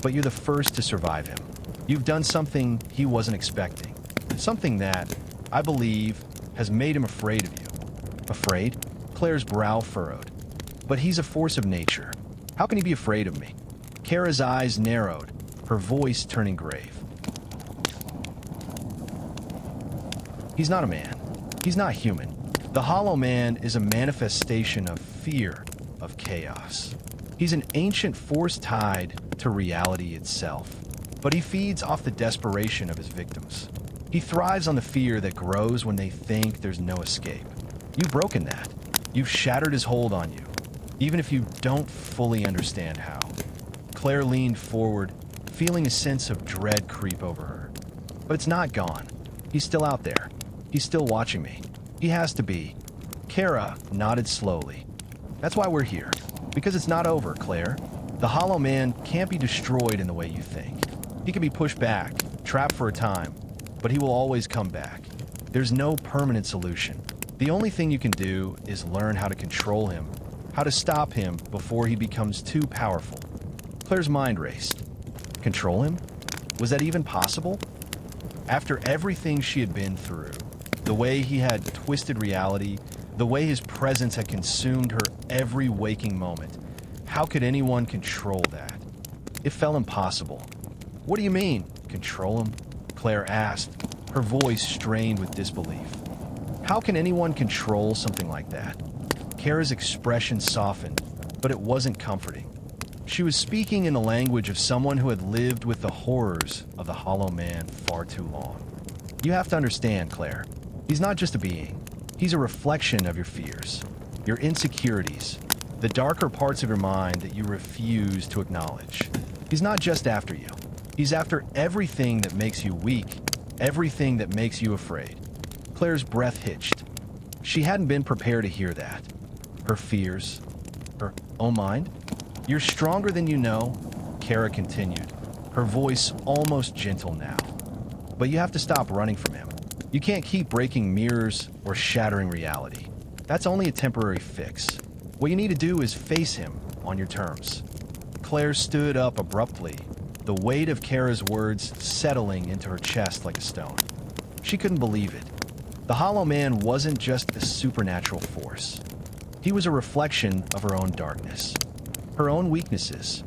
but you're the first to survive him. You've done something he wasn't expecting, something that, I believe, has made him afraid of you. Afraid? Claire's brow furrowed. But he's a force of nature. How can he be afraid of me? Kara's eyes narrowed, her voice turning grave. He's not a man. He's not human. The Hollow Man is a manifestation of fear, of chaos. He's an ancient force tied to reality itself, but he feeds off the desperation of his victims. He thrives on the fear that grows when they think there's no escape. You've broken that. You've shattered his hold on you, even if you don't fully understand how. Claire leaned forward, feeling a sense of dread creep over her. But it's not gone. He's still out there. He's still watching me. He has to be. Kara nodded slowly. That's why we're here. Because it's not over, Claire. The Hollow Man can't be destroyed in the way you think. He can be pushed back, trapped for a time, but he will always come back. There's no permanent solution. The only thing you can do is learn how to control him, how to stop him before he becomes too powerful. Claire's mind raced. Control him? Was that even possible? After everything she had been through, the way he had twisted reality, the way his presence had consumed her every waking moment, how could anyone control that? It felt impossible. What do you mean, control him? Claire asked, her voice strained with disbelief. How can anyone control something like that? Kara's expression softened, but it wasn't comforting. She was speaking in the language of someone who had lived with the horrors of the Hollow Man far too long. You have to understand, Claire. He's not just a being. He's a reflection of your fears, your insecurities, the darker parts of your mind that you refuse to acknowledge. He's not just after you. He's after everything that makes you weak, everything that makes you afraid. Claire's breath hitched. She hadn't been prepared to hear that. Her fears, her own mind. You're stronger than you know, Kara continued, her voice almost gentle now. But you have to stop running from him. You can't keep breaking mirrors or shattering reality. That's only a temporary fix. What you need to do is face him on your terms. Claire stood up abruptly, the weight of Kara's words settling into her chest like a stone. She couldn't believe it. The Hollow Man wasn't just a supernatural force. He was a reflection of her own darkness, her own weaknesses,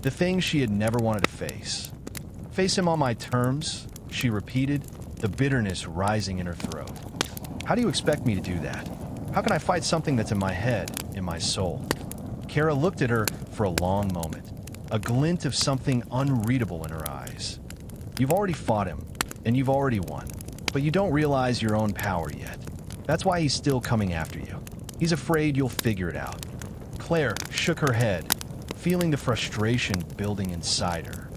the things she had never wanted to face. Face him on my terms, she repeated, the bitterness rising in her throat. How do you expect me to do that? How can I fight something that's in my head, in my soul? Kara looked at her for a long moment, a glint of something unreadable in her eyes. You've already fought him, and you've already won, but you don't realize your own power yet. That's why he's still coming after you. He's afraid you'll figure it out. Claire shook her head, feeling the frustration building inside her.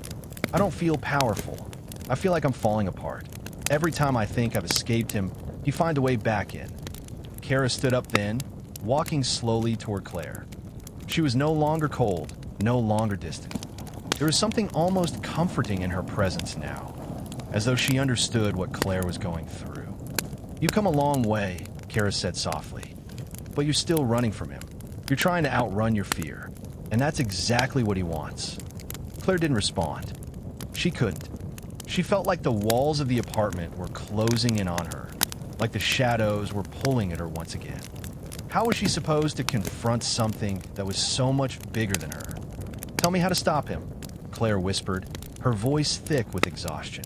I don't feel powerful. I feel like I'm falling apart. Every time I think I've escaped him, he finds a way back in. Kara stood up then, walking slowly toward Claire. She was no longer cold, no longer distant. There was something almost comforting in her presence now, as though she understood what Claire was going through. You've come a long way, Kara said softly, but you're still running from him. You're trying to outrun your fear, and that's exactly what he wants. Claire didn't respond. She couldn't. She felt like the walls of the apartment were closing in on her, like the shadows were pulling at her once again. How was she supposed to confront something that was so much bigger than her? Tell me how to stop him, Claire whispered, her voice thick with exhaustion.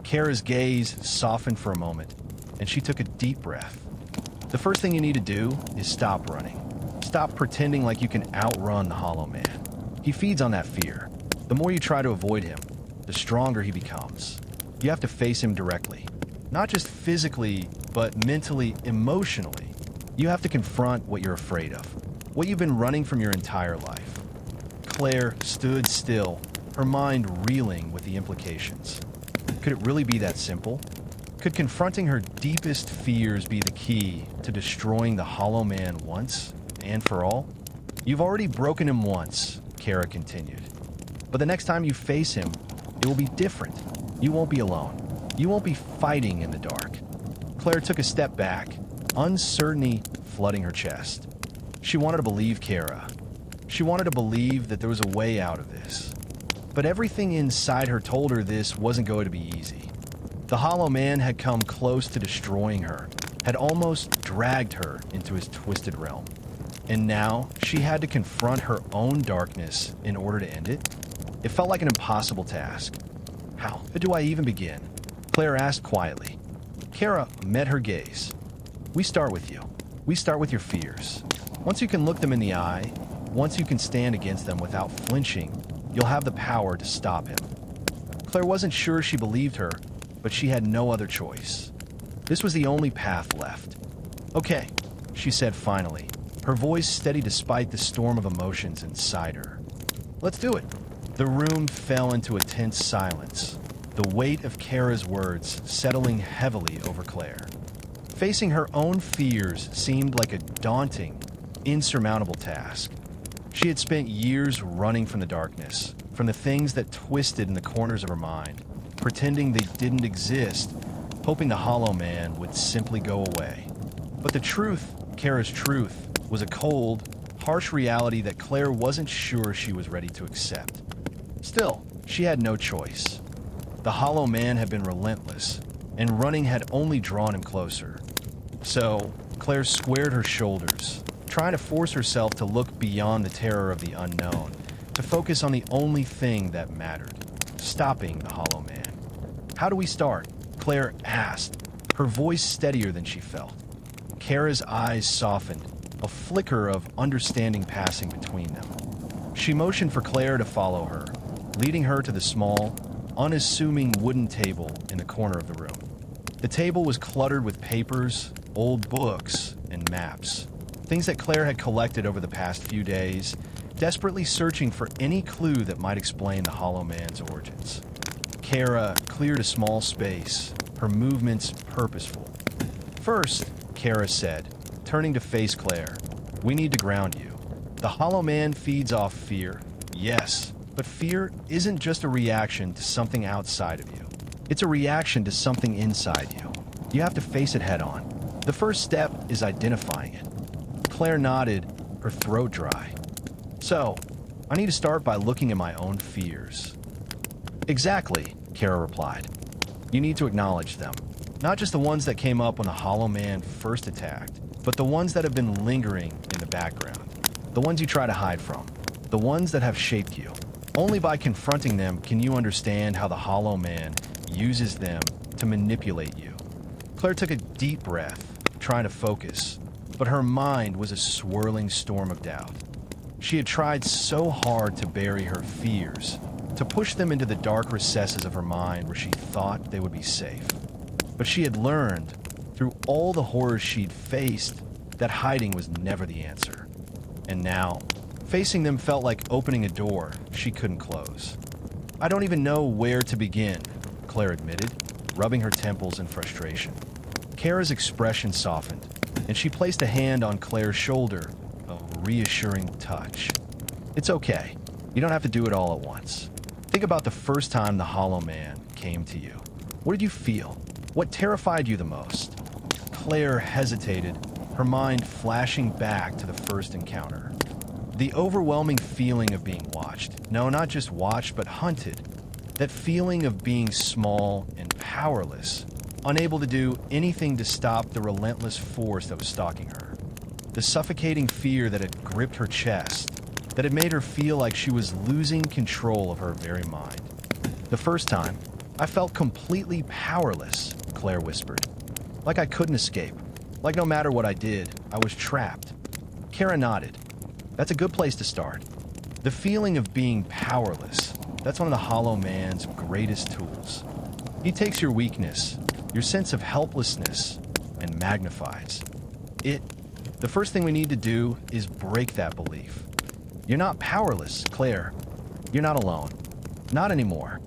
Kara's gaze softened for a moment, and she took a deep breath. The first thing you need to do is stop running. Stop pretending like you can outrun the Hollow Man. He feeds on that fear. The more you try to avoid him, the stronger he becomes. You have to face him directly. Not just physically, but mentally, emotionally. You have to confront what you're afraid of, what you've been running from your entire life. Claire stood still, her mind reeling with the implications. Could it really be that simple? Could confronting her deepest fears be the key to destroying the Hollow Man once and for all? You've already broken him once, Kara continued. But the next time you face him, it will be different. You won't be alone. You won't be fighting in the dark. Claire took a step back, uncertainty flooding her chest. She wanted to believe Kara. She wanted to believe that there was a way out of this. But everything inside her told her this wasn't going to be easy. The Hollow Man had come close to destroying her, had almost dragged her into his twisted realm. And now she had to confront her own darkness in order to end it. It felt like an impossible task. How do I even begin? Claire asked quietly. Kara met her gaze. We start with you. We start with your fears. Once you can look them in the eye, once you can stand against them without flinching, you'll have the power to stop him. Claire wasn't sure she believed her, but she had no other choice. This was the only path left. Okay, she said finally, her voice steady despite the storm of emotions inside her. Let's do it. The room fell into a tense silence, the weight of Kara's words settling heavily over Claire. Facing her own fears seemed like a daunting, insurmountable task. She had spent years running from the darkness, from the things that twisted in the corners of her mind, pretending they didn't exist, hoping the Hollow Man would simply go away. But the truth, Kara's truth, was a cold, harsh reality that Claire wasn't sure she was ready to accept. Still, she had no choice. The Hollow Man had been relentless, and running had only drawn him closer. So, Claire squared her shoulders, trying to force herself to look beyond the terror of the unknown, to focus on the only thing that mattered, stopping the Hollow Man. How do we start? Claire asked, her voice steadier than she felt. Kara's eyes softened, a flicker of understanding passing between them. She motioned for Claire to follow her, leading her to the small, unassuming wooden table in the corner of the room. The table was cluttered with papers, old books, and maps, things that Claire had collected over the past few days, desperately searching for any clue that might explain the Hollow Man's origins. Kara cleared a small space, her movements purposeful. First, Kara said, turning to face Claire, we need to ground you. The Hollow Man feeds off fear, yes, but fear isn't just a reaction to something outside of you. It's a reaction to something inside you. You have to face it head on. The first step is identifying it. Claire nodded, her throat dry. So, I need to start by looking at my own fears. Exactly, Kara replied. You need to acknowledge them. Not just the ones that came up when the Hollow Man first attacked, but the ones that have been lingering in the background. The ones you try to hide from. The ones that have shaped you. Only by confronting them can you understand how the Hollow Man uses them to manipulate you. Claire took a deep breath, trying to focus, but her mind was a swirling storm of doubt. She had tried so hard to bury her fears, to push them into the dark recesses of her mind where she thought they would be safe. But she had learned, through all the horrors she'd faced, that hiding was never the answer. And now, facing them felt like opening a door she couldn't close. I don't even know where to begin, Claire admitted, rubbing her temples in frustration. Kara's expression softened, and she placed a hand on Claire's shoulder, a reassuring touch. It's okay. You don't have to do it all at once. Think about the first time the Hollow Man came to you. What did you feel? What terrified you the most? Claire hesitated, her mind flashing back to the first encounter. The overwhelming feeling of being watched. No, not just watched, but hunted. That feeling of being small and powerless, unable to do anything to stop the relentless force that was stalking her. The suffocating fear that had gripped her chest, that had made her feel like she was losing control of her very mind. The first time, I felt completely powerless, Claire whispered. Like I couldn't escape. Like no matter what I did, I was trapped. Kara nodded. That's a good place to start. The feeling of being powerless, that's one of the Hollow Man's greatest tools. He takes your weakness, your sense of helplessness, and magnifies it. The first thing we need to do is break that belief. You're not powerless, Claire. You're not alone. Not anymore.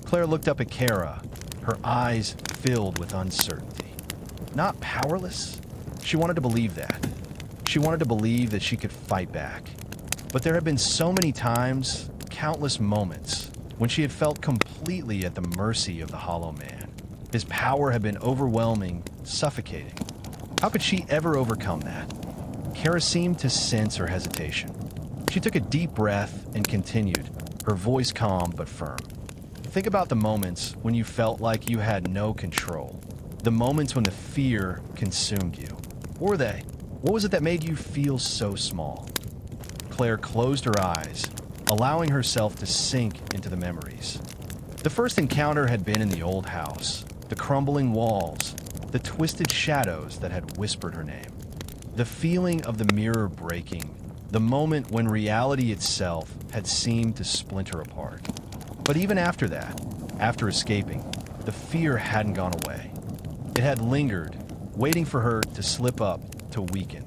Claire looked up at Kara, her eyes filled with uncertainty. Not powerless? She wanted to believe that. She wanted to believe that she could fight back. But there had been so many times, countless moments, when she had felt completely at the mercy of the Hollow Man. His power had been overwhelming, suffocating. How could she ever overcome that? Kara seemed to sense her hesitation. She took a deep breath and continued, her voice calm but firm. Think about the moments when you felt like you had no control. The moments when the fear consumed you. What were they? What was it that made you feel so small? Claire closed her eyes, allowing herself to sink into the memories. The first encounter had been in the old house, the crumbling walls, the twisted shadows that had whispered her name. The feeling of the mirror breaking, the moment when reality itself had seemed to splinter apart. But even after that, after escaping, the fear hadn't gone away. It had lingered, waiting for her to slip up, to weaken.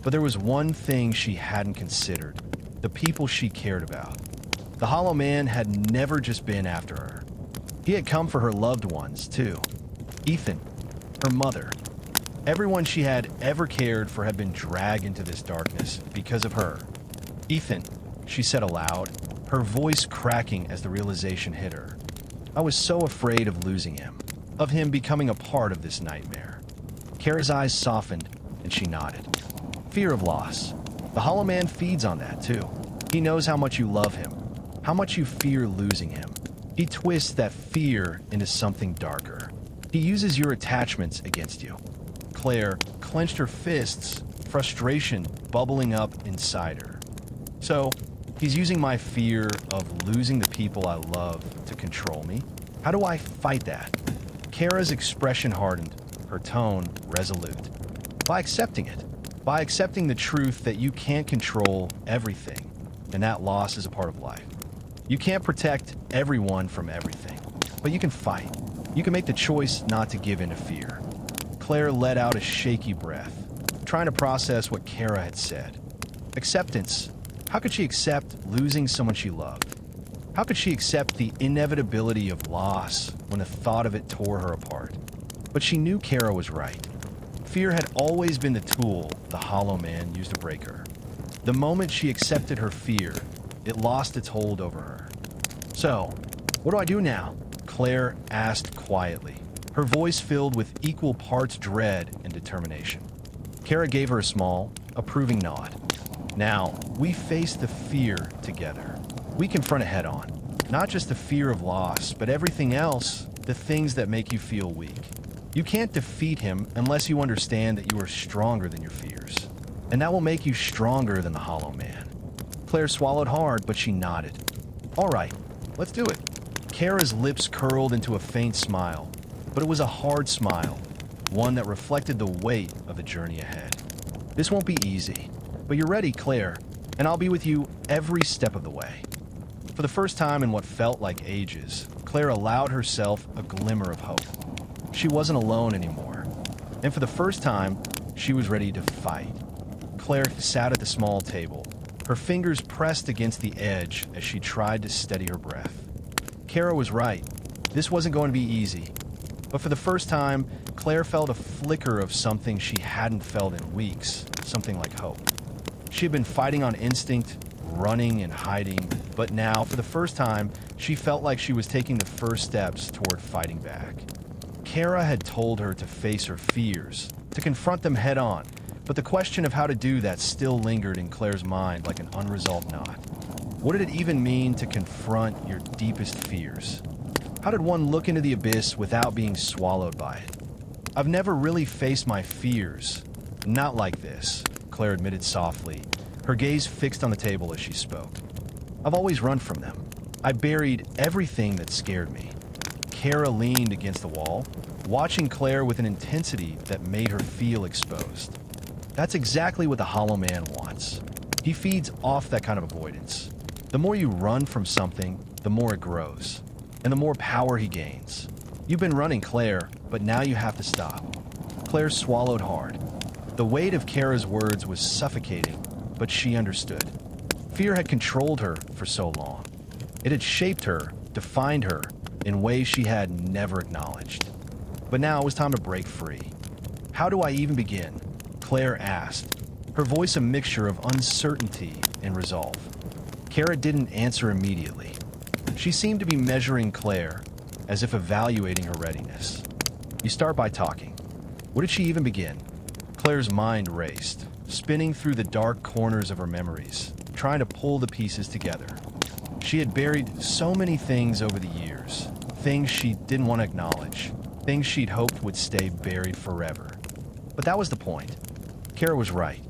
But there was one thing she hadn't considered, the people she cared about. The Hollow Man had never just been after her. He had come for her loved ones, too. Ethan, her mother. Everyone she had ever cared for had been dragged into this darkness because of her. Ethan, she said aloud, her voice cracking as the realization hit her. I was so afraid of losing him, of him becoming a part of this nightmare. Kara's eyes softened, and she nodded. Fear of loss. The Hollow Man feeds on that, too. He knows how much you love him, how much you fear losing him. He twists that fear into something darker. He uses your attachments against you. Claire clenched her fists, frustration bubbling up inside her. So, he's using my fear of losing the people I love to control me? How do I fight that? Kara's expression hardened, her tone resolute. By accepting it. By accepting the truth that you can't control everything, and that loss is a part of life. You can't protect everyone from everything, but you can fight. You can make the choice not to give in to fear. Claire let out a shaky breath, trying to process what Kara had said. Acceptance. How could she accept losing someone she loved? How could she accept the inevitability of loss when the thought of it tore her apart? But she knew Kara was right. Fear had always been the tool the Hollow Man used to break her. The moment she accepted her fear, it lost its hold over her. So, what do I do now? Claire asked quietly, her voice filled with equal parts dread and determination. Kara gave her a small, approving nod. Now, we face the fear together. We confront it head on. Not just the fear of loss, but everything else, the things that make you feel weak. You can't defeat him unless you understand that you are stronger than your fears. And that will make you stronger than the Hollow Man. Claire swallowed hard, but she nodded. All right, let's do it. Kara's lips curled into a faint smile, but it was a hard smile, one that reflected the weight of the journey ahead. This won't be easy, but you're ready, Claire, and I'll be with you every step of the way. For the first time in what felt like ages, Claire allowed herself a glimmer of hope. She wasn't alone anymore, and for the first time, she was ready to fight. Claire sat at the small table, her fingers pressed against the edge as she tried to steady her breath. Kara was right. This wasn't going to be easy. But for the first time, Claire felt a flicker of something she hadn't felt in weeks, something like hope. She had been fighting on instinct, running and hiding, but now, for the first time, she felt like she was taking the first steps toward fighting back. Kara had told her to face her fears, to confront them head on, but the question of how to do that still lingered in Claire's mind like an unresolved knot. What did it even mean to confront your deepest fears? How did one look into the abyss without being swallowed by it? I've never really faced my fears. Not like this, Claire admitted softly, her gaze fixed on the table as she spoke. I've always run from them. I buried everything that scared me. Kara leaned against the wall, watching Claire with an intensity that made her feel exposed. That's exactly what the Hollow Man wants. He feeds off that kind of avoidance. The more you run from something, the more it grows. and the more power he gains. You've been running, Claire, but now you have to stop. Claire swallowed hard. The weight of Kara's words was suffocating, but she understood. Fear had controlled her for so long. It had shaped her, defined her, in ways she had never acknowledged. But now it was time to break free. How do I even begin? Claire asked, her voice a mixture of uncertainty and resolve. Kara didn't answer immediately. She seemed to be measuring Claire, as if evaluating her readiness. You start by talking. What did she even begin? Claire's mind raced, spinning through the dark corners of her memories, trying to pull the pieces together. She had buried so many things over the years, things she didn't want to acknowledge, things she'd hoped would stay buried forever. But that was the point. Kara was right.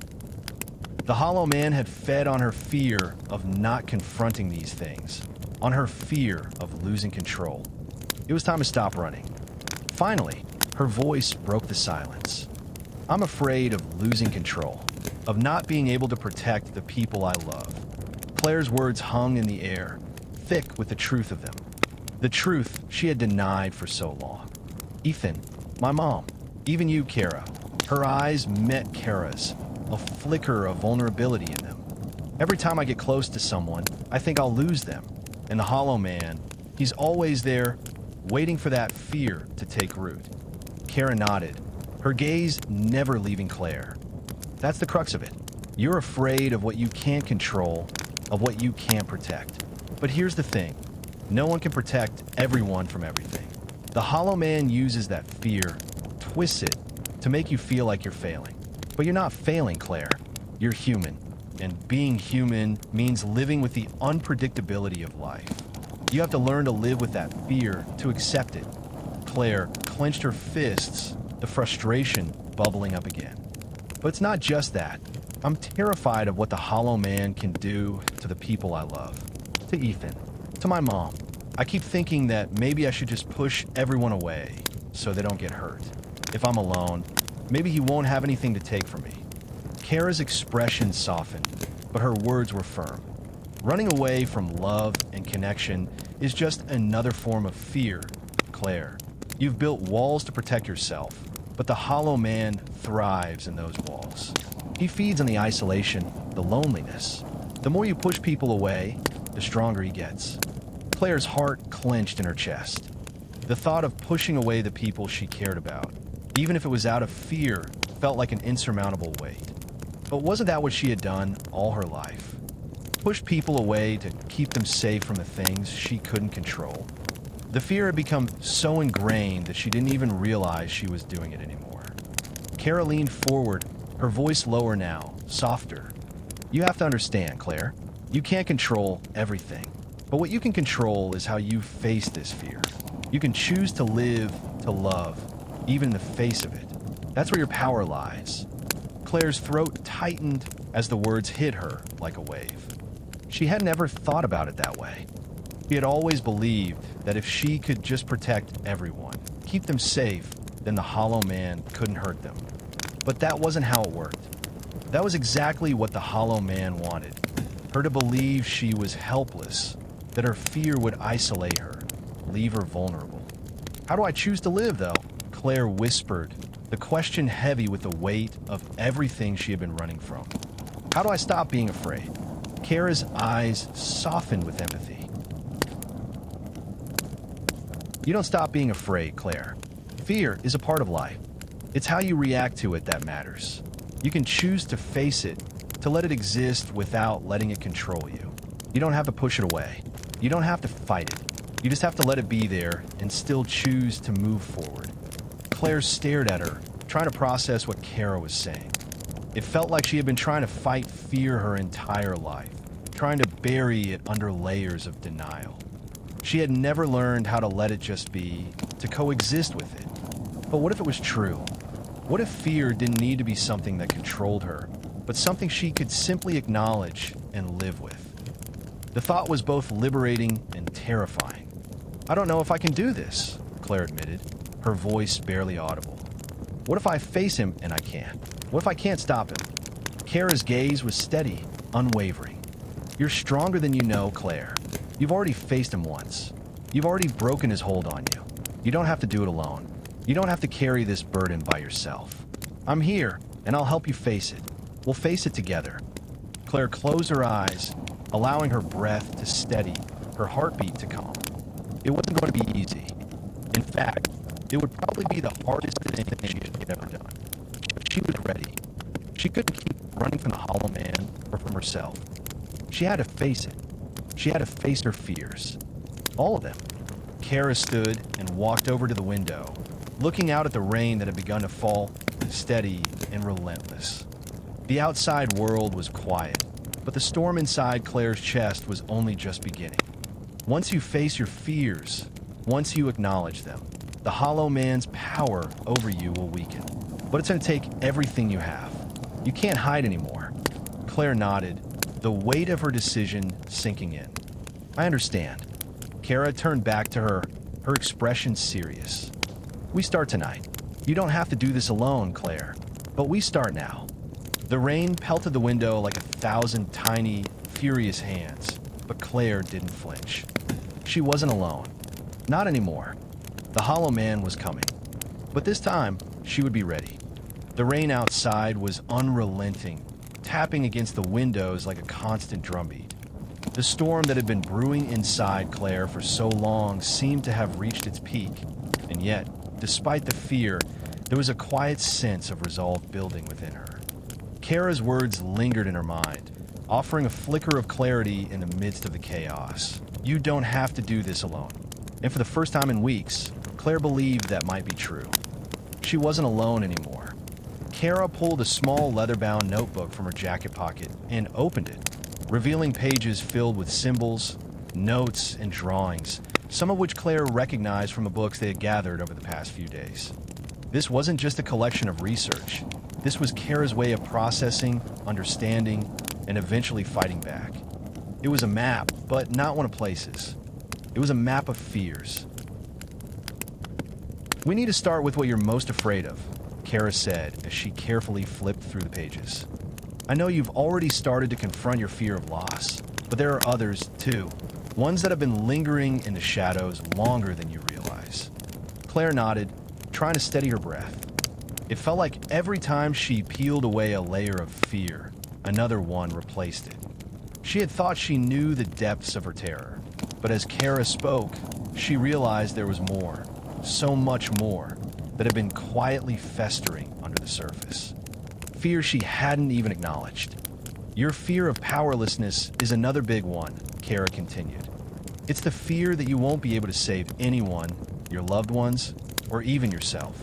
The Hollow Man had fed on her fear of not confronting these things, on her fear of losing control. It was time to stop running. Finally, her voice broke the silence. I'm afraid of losing control, of not being able to protect the people I love. Claire's words hung in the air, thick with the truth of them. The truth she had denied for so long. Ethan, my mom, even you, Kara. Her eyes met Kara's, a flicker of vulnerability in them. Every time I get close to someone, I think I'll lose them. And the Hollow Man, he's always there, waiting for that fear to take root. Kara nodded, her gaze never leaving Claire. That's the crux of it. You're afraid of what you can't control, of what you can't protect. But here's the thing. No one can protect everyone from everything. The Hollow Man uses that fear, twists it, to make you feel like you're failing. But you're not failing, Claire. You're human. And being human means living with the unpredictability of life. You have to learn to live with that fear, to accept it. Claire clenched her fists, the frustration bubbling up again. But it's not just that. I'm terrified of what the Hollow Man can do to the people I love. To Ethan, to my mom. I keep thinking that maybe I should just push everyone away so they don't get hurt. If I'm alone, maybe he won't have anything to take from me. Kara's expression softened, but her words were firm. Running away from love and connection is just another form of fear, Claire. You've built walls to protect yourself, but the Hollow Man thrives in those walls. He feeds on the isolation, the loneliness. The more you push people away, the stronger he gets. Claire's heart clenched in her chest. The thought of pushing away the people she cared about, even if it was out of fear, felt like an insurmountable weight. But wasn't that what she had done all her life? Push people away to keep them safe from the things she couldn't control. The fear had become so ingrained that she didn't even realize she was doing it anymore. Kara leaned forward, her voice lower now, softer. You have to understand, Claire. You can't control everything. But what you can control is how you face this fear. You can choose to live, to love, even in the face of it. That's where your power lies. Claire's throat tightened as the words hit her like a wave. She had never thought about it that way. She had always believed that if she could just protect everyone, keep them safe, then the Hollow Man couldn't hurt them. But that wasn't how it worked. That was exactly what the Hollow Man wanted. Her to believe she was helpless, that her fear would isolate her, leave her vulnerable. How do I choose to live, though? Claire whispered, the question heavy with the weight of everything she had been running from. How do I stop being afraid? Kara's eyes softened with empathy. You don't stop being afraid, Claire. Fear is a part of life. It's how you react to it that matters. You can choose to face it, to let it exist without letting it control you. You don't have to push it away. You don't have to fight it. You just have to let it be there and still choose to move forward. Claire stared at her, trying to process what Kara was saying. It felt like she had been trying to fight fear her entire life, trying to bury it under layers of denial. She had never learned how to let it just be, to coexist with it. But what if it was true? What if fear didn't need to be something that controlled her, but something she could simply acknowledge and live with? The thought was both liberating and terrifying. I don't know if I can do this, Claire admitted, her voice barely audible. What if I face him and I can't? What if I can't stop him? Kara's gaze was steady, unwavering. You're stronger than you know, Claire. You've already faced him once. You've already broken his hold on you. You don't have to do it alone. You don't have to carry this burden by yourself. I'm here, and I'll help you face it. We'll face it together. Claire closed her eyes, allowing her breath to steady, her heartbeat to calm. It wasn't going to be easy. In fact, it would probably be the hardest thing she had ever done. But she was ready. She couldn't keep running from the Hollow Man or from herself. She had to face it. She had to face her fears. All of them. Kara stood and walked over to the window, looking out at the rain that had begun to fall, steady and relentless. The outside world was quiet, but the storm inside Claire's chest was only just beginning. Once you face your fears, once you acknowledge them, the Hollow Man's power over you will weaken. But it's going to take everything you have. You can't hide anymore. Claire nodded, the weight of her decision sinking in. I understand. Kara turned back to her expression serious. We start tonight. You don't have to do this alone, Claire, but we start now. The rain pelted the window like 1,000 tiny, furious hands, but Claire didn't flinch. She wasn't alone. Not anymore. The Hollow Man was coming. But this time, she would be ready. The rain outside was unrelenting, tapping against the windows like a constant drumbeat. The storm that had been brewing inside Claire for so long seemed to have reached its peak, and yet, despite the fear, there was a quiet sense of resolve building within her. Kara's words lingered in her mind, offering a flicker of clarity in the midst of the chaos. You don't have to do this alone. And for the first time in weeks, Claire believed that might be true. She wasn't alone anymore. Kara pulled a small leather-bound notebook from her jacket pocket and opened it, revealing pages filled with symbols, notes, and drawings, some of which Claire recognized from the books they had gathered over the past few days. This wasn't just a collection of research. This was Kara's way of processing, understanding, and eventually fighting back. It was a map, but not one of places. It was a map of fears. We need to start with what you're most afraid of, Kara said as she carefully flipped through the pages. I know you've already started to confront your fear of loss, but there are others, too. Ones that have been lingering in the shadows longer than you realize. Claire nodded, trying to steady her breath. It felt like every time she peeled away a layer of fear, another one replaced it. She had thought she knew the depths of her terror, but as Kara spoke, she realized there was more, so much more, that had been quietly festering under the surface. Fear she hadn't even acknowledged. Your fear of powerlessness is another big one, Kara continued. It's the fear that you won't be able to save anyone, your loved ones, or even yourself.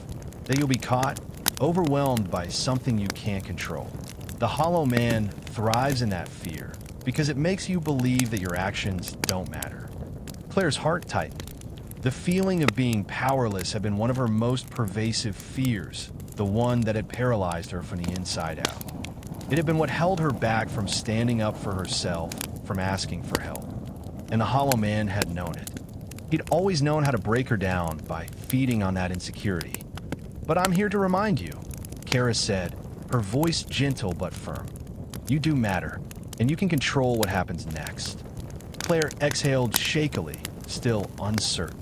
That you'll be caught, overwhelmed by something you can't control. The Hollow Man thrives in that fear because it makes you believe that your actions don't matter. Claire's heart tightened. The feeling of being powerless had been one of her most pervasive fears, the one that had paralyzed her from the inside out. It had been what held her back from standing up for herself, from asking for help. And the Hollow Man had known it. He'd always known how to break her down by feeding on that insecurity. But I'm here to remind you, Kara said, her voice gentle but firm. You do matter, and you can control what happens next. Claire exhaled shakily, still uncertain.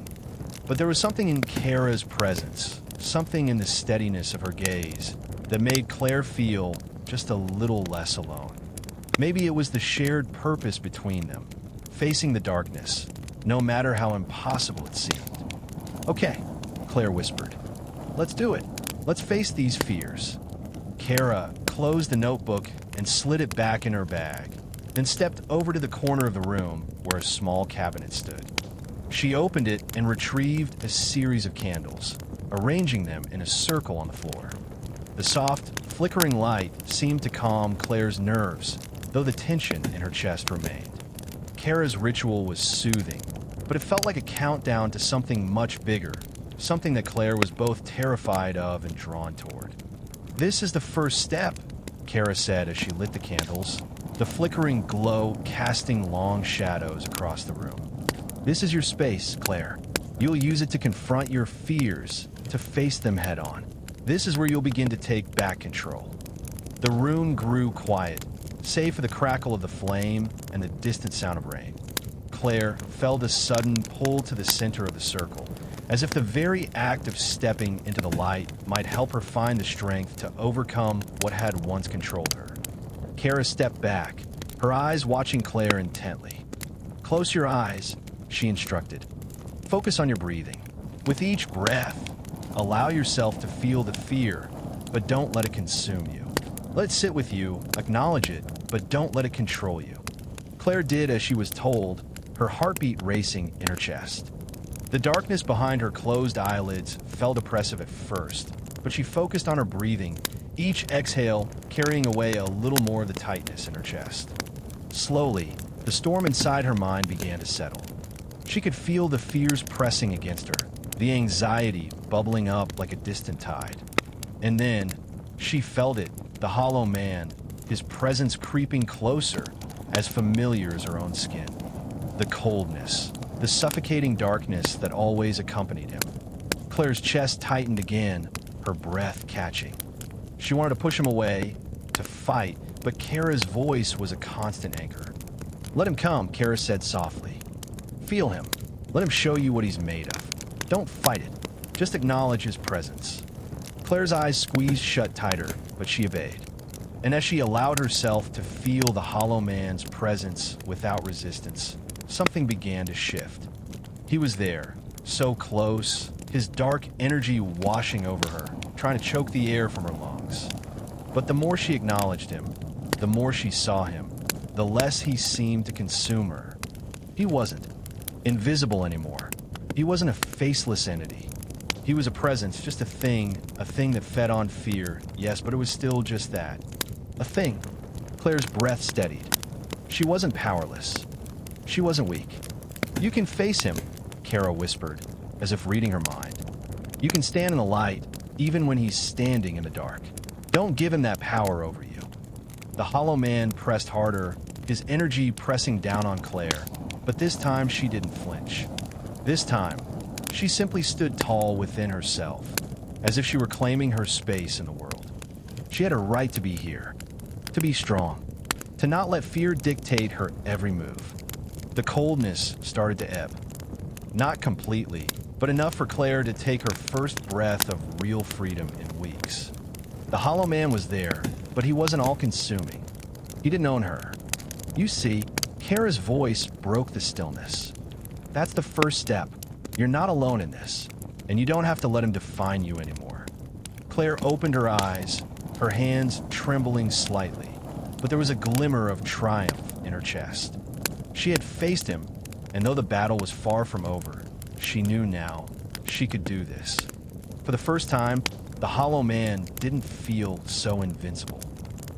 But there was something in Kara's presence, something in the steadiness of her gaze, that made Claire feel just a little less alone. Maybe it was the shared purpose between them, facing the darkness, no matter how impossible it seemed. Okay, Claire whispered. Let's do it. Let's face these fears. Kara closed the notebook and slid it back in her bag, then stepped over to the corner of the room where a small cabinet stood. She opened it and retrieved a series of candles, arranging them in a circle on the floor. The soft, flickering light seemed to calm Claire's nerves, though the tension in her chest remained. Kara's ritual was soothing, but it felt like a countdown to something much bigger, something that Claire was both terrified of and drawn toward. This is the first step, Kara said as she lit the candles, the flickering glow casting long shadows across the room. This is your space, Claire. You'll use it to confront your fears, to face them head on. This is where you'll begin to take back control. The room grew quiet, save for the crackle of the flame and the distant sound of rain. Claire felt a sudden pull to the center of the circle, as if the very act of stepping into the light might help her find the strength to overcome what had once controlled her. Kara stepped back, her eyes watching Claire intently. "Close your eyes," she instructed. "Focus on your breathing. With each breath, allow yourself to feel the fear, but don't let it consume you. Let it sit with you, acknowledge it, but don't let it control you." Claire did as she was told, her heartbeat racing in her chest. The darkness behind her closed eyelids felt oppressive at first, but she focused on her breathing, each exhale carrying away a little more of the tightness in her chest. Slowly, the storm inside her mind began to settle. She could feel the fears pressing against her, the anxiety bubbling up like a distant tide. And then, she felt it, the hollow man, his presence creeping closer, as familiar as her own skin. The coldness, the suffocating darkness that always accompanied him. Claire's chest tightened again, her breath catching. She wanted to push him away, to fight, but Kara's voice was a constant anchor. "Let him come," Kara said softly. "Feel him. Let him show you what he's made of. Don't fight it. Just acknowledge his presence." Claire's eyes squeezed shut tighter, but she obeyed. And as she allowed herself to feel the hollow man's presence without resistance, something began to shift. He was there, so close, his dark energy washing over her, trying to choke the air from her lungs. But the more she acknowledged him, the more she saw him, the less he seemed to consume her. He wasn't invisible anymore. He wasn't a faceless entity. He was a presence, just a thing that fed on fear, yes, but it was still just that. A thing. Claire's breath steadied. She wasn't powerless. She wasn't weak. "You can face him," Kara whispered, as if reading her mind. "You can stand in the light, even when he's standing in the dark. Don't give him that power over you." The hollow man pressed harder, his energy pressing down on Claire, but this time she didn't flinch. This time, she simply stood tall within herself, as if she were claiming her space in the world. She had a right to be here, to be strong, to not let fear dictate her every move. The coldness started to ebb. Not completely, but enough for Claire to take her first breath of real freedom in weeks. The hollow man was there, but he wasn't all-consuming. He didn't own her. "You see," Kara's voice broke the stillness. "That's the first step. You're not alone in this, and you don't have to let him define you anymore." Claire opened her eyes, her hands trembling slightly, but there was a glimmer of triumph in her chest. She had faced him, and though the battle was far from over, she knew now she could do this. For the first time, the hollow man didn't feel so invincible,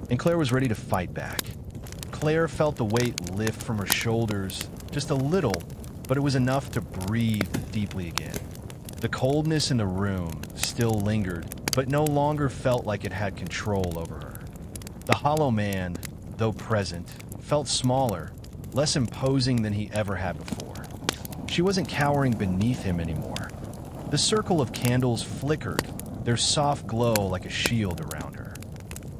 and Claire was ready to fight back. Claire felt the weight lift from her shoulders just a little, but it was enough to breathe deeply again. The coldness in the room still lingered, but no longer felt like it had control over her. The hollow man, though present, felt smaller, less imposing than he ever had before. She wasn't cowering beneath him anymore. The circle of candles flickered, their soft glow like a shield around her.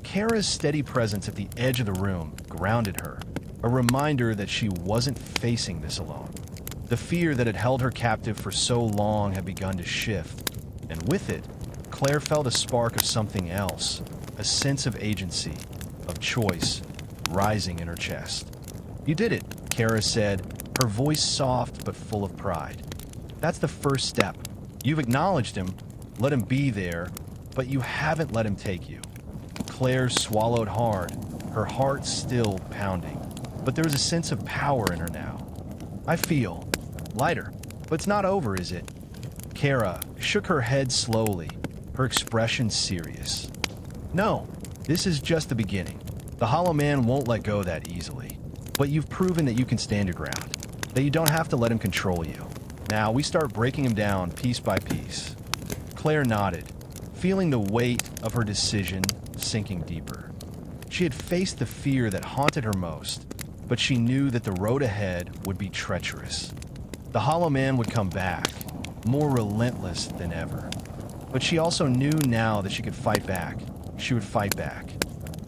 Kara's steady presence at the edge of the room grounded her, a reminder that she wasn't facing this alone. The fear that had held her captive for so long had begun to shift, and with it, Claire felt a spark of something else, a sense of agency, of choice, rising in her chest. "You did it," Kara said, her voice soft but full of pride. "That's the first step. You've acknowledged him, let him be there, but you haven't let him take you." Claire swallowed hard, her heart still pounding, but there was a sense of power in her now. "I feel lighter, but it's not over, is it?" Kara shook her head slowly, her expression serious. "No, this is just the beginning. The hollow man won't let go that easily, but you've proven that you can stand your ground, that you don't have to let him control you. Now we start breaking him down piece by piece." Claire nodded, feeling the weight of her decision sinking deeper. She had faced the fear that haunted her most, but she knew that the road ahead would be treacherous. The hollow man would come back, more relentless than ever. But she also knew now that she could fight back. She would fight back.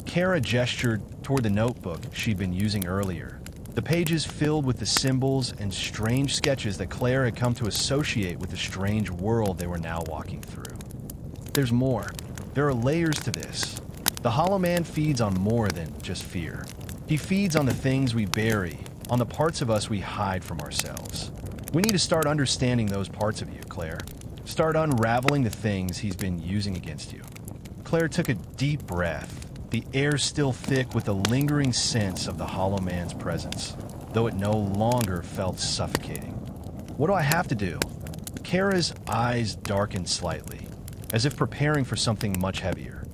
Kara gestured toward the notebook she'd been using earlier, The pages filled with the symbols and strange sketches that Claire had come to associate with the strange world they were now walking through. There's more. There are layers to this. The Hollow Man feeds on more than just fear. He feeds on the things we bury, on the parts of us we hide from ourselves. We need to start understanding those parts of you, Claire. Start unraveling the things he's been using against you. Claire took a deep breath, the air still thick with the lingering sense of the Hollow Man's presence, though it no longer felt suffocating. What do I have to do? Kara's eyes darkened slightly, as if preparing for something much heavier.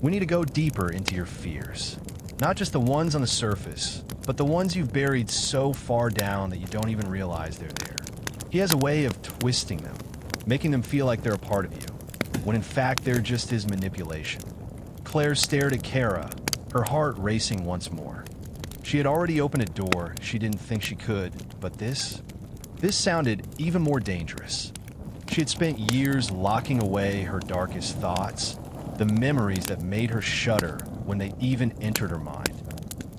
We need to go deeper into your fears. Not just the ones on the surface, but the ones you've buried so far down that you don't even realize they're there. He has a way of twisting them, making them feel like they're a part of you, when in fact they're just his manipulation. Claire stared at Kara, her heart racing once more. She had already opened a door she didn't think she could, but this sounded even more dangerous. She had spent years locking away her darkest thoughts, the memories that made her shudder when they even entered her mind.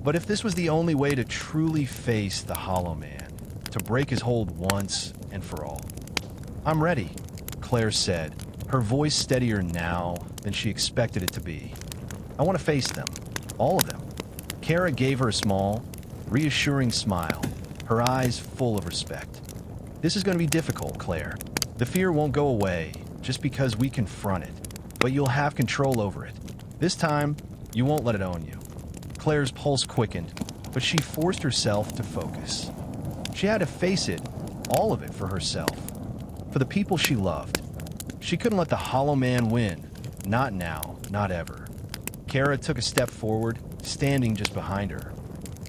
But if this was the only way to truly face the Hollow Man, to break his hold once and for all. "I'm ready," Claire said, her voice steadier now than she expected it to be. "I want to face them, all of them." Kara gave her a small, reassuring smile, her eyes full of respect. "This is going to be difficult, Claire. The fear won't go away just because we confront it, but you'll have control over it. This time, you won't let it own you." Claire's pulse quickened, but she forced herself to focus. She had to face it, all of it, for herself, for the people she loved. She couldn't let the Hollow Man win, not now, not ever. Kara took a step forward, standing just behind her.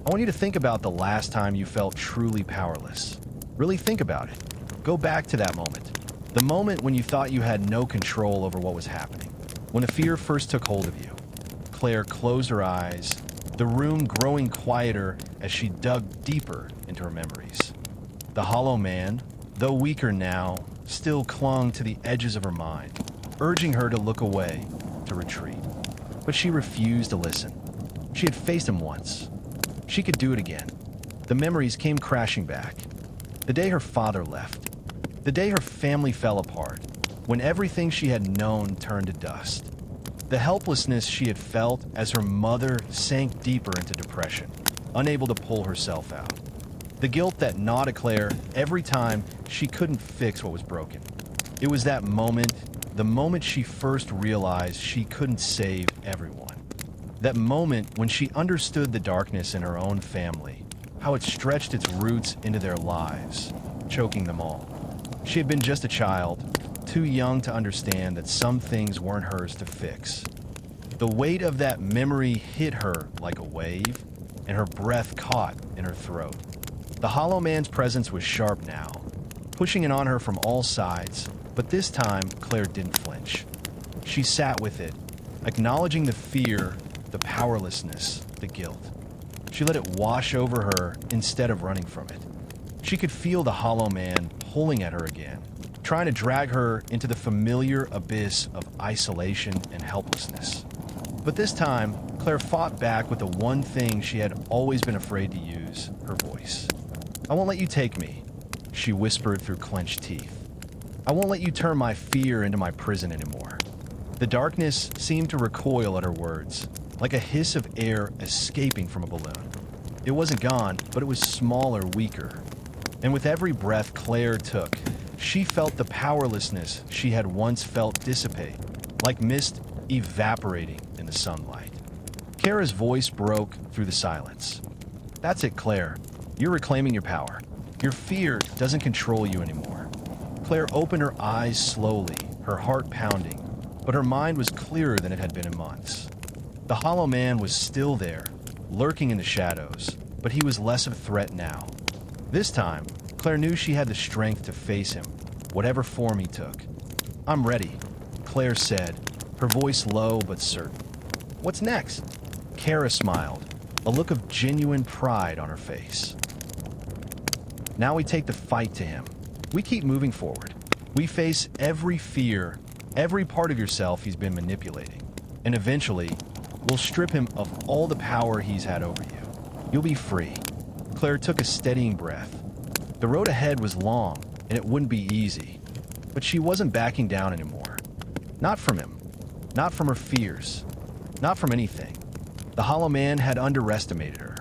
"I want you to think about the last time you felt truly powerless. Really think about it. Go back to that moment. The moment when you thought you had no control over what was happening. When the fear first took hold of you." Claire closed her eyes, the room growing quieter as she dug deeper into her memories. The Hollow Man, though weaker now, still clung to the edges of her mind, urging her to look away, to retreat. But she refused to listen. She had faced him once. She could do it again. The memories came crashing back. The day her father left. The day her family fell apart, when everything she had known turned to dust. The helplessness she had felt as her mother sank deeper into depression, unable to pull herself out. The guilt that gnawed at Claire every time she couldn't fix what was broken. It was that moment, the moment she first realized she couldn't save everyone. That moment when she understood the darkness in her own family, how it stretched its roots into their lives, choking them all. She had been just a child, too young to understand that some things weren't hers to fix. The weight of that memory hit her like a wave, and her breath caught in her throat. The Hollow Man's presence was sharp now, pushing it on her from all sides, but this time Claire didn't flinch. She sat with it, acknowledging the fear, the powerlessness, the guilt. She let it wash over her instead of running from it. She could feel the Hollow Man pulling at her again, trying to drag her into the familiar abyss of isolation and helplessness. But this time, Claire fought back with the one thing she had always been afraid to use, her voice. "I won't let you take me," she whispered through clenched teeth. "I won't let you turn my fear into my prison anymore." The darkness seemed to recoil at her words, like a hiss of air escaping from a balloon. It wasn't gone, but it was smaller, weaker. And with every breath Claire took, she felt the powerlessness she had once felt dissipate, like mist evaporating in the sunlight. Kara's voice broke through the silence. "That's it, Claire. You're reclaiming your power. Your fear doesn't control you anymore." Claire opened her eyes slowly, her heart pounding, but her mind was clearer than it had been in months. The Hollow Man was still there, lurking in the shadows, but he was less of a threat now. This time, Claire knew she had the strength to face him, whatever form he took. "I'm ready," Claire said, her voice low but certain. "What's next?" Kara smiled, a look of genuine pride on her face. "Now we take the fight to him. We keep moving forward. We face every fear, every part of yourself he's been manipulating. And eventually, we'll strip him of all the power he's had over you. You'll be free." Claire took a steadying breath. The road ahead was long, and it wouldn't be easy. But she wasn't backing down anymore. Not from him. Not from her fears. Not from anything. The Hollow Man had underestimated her.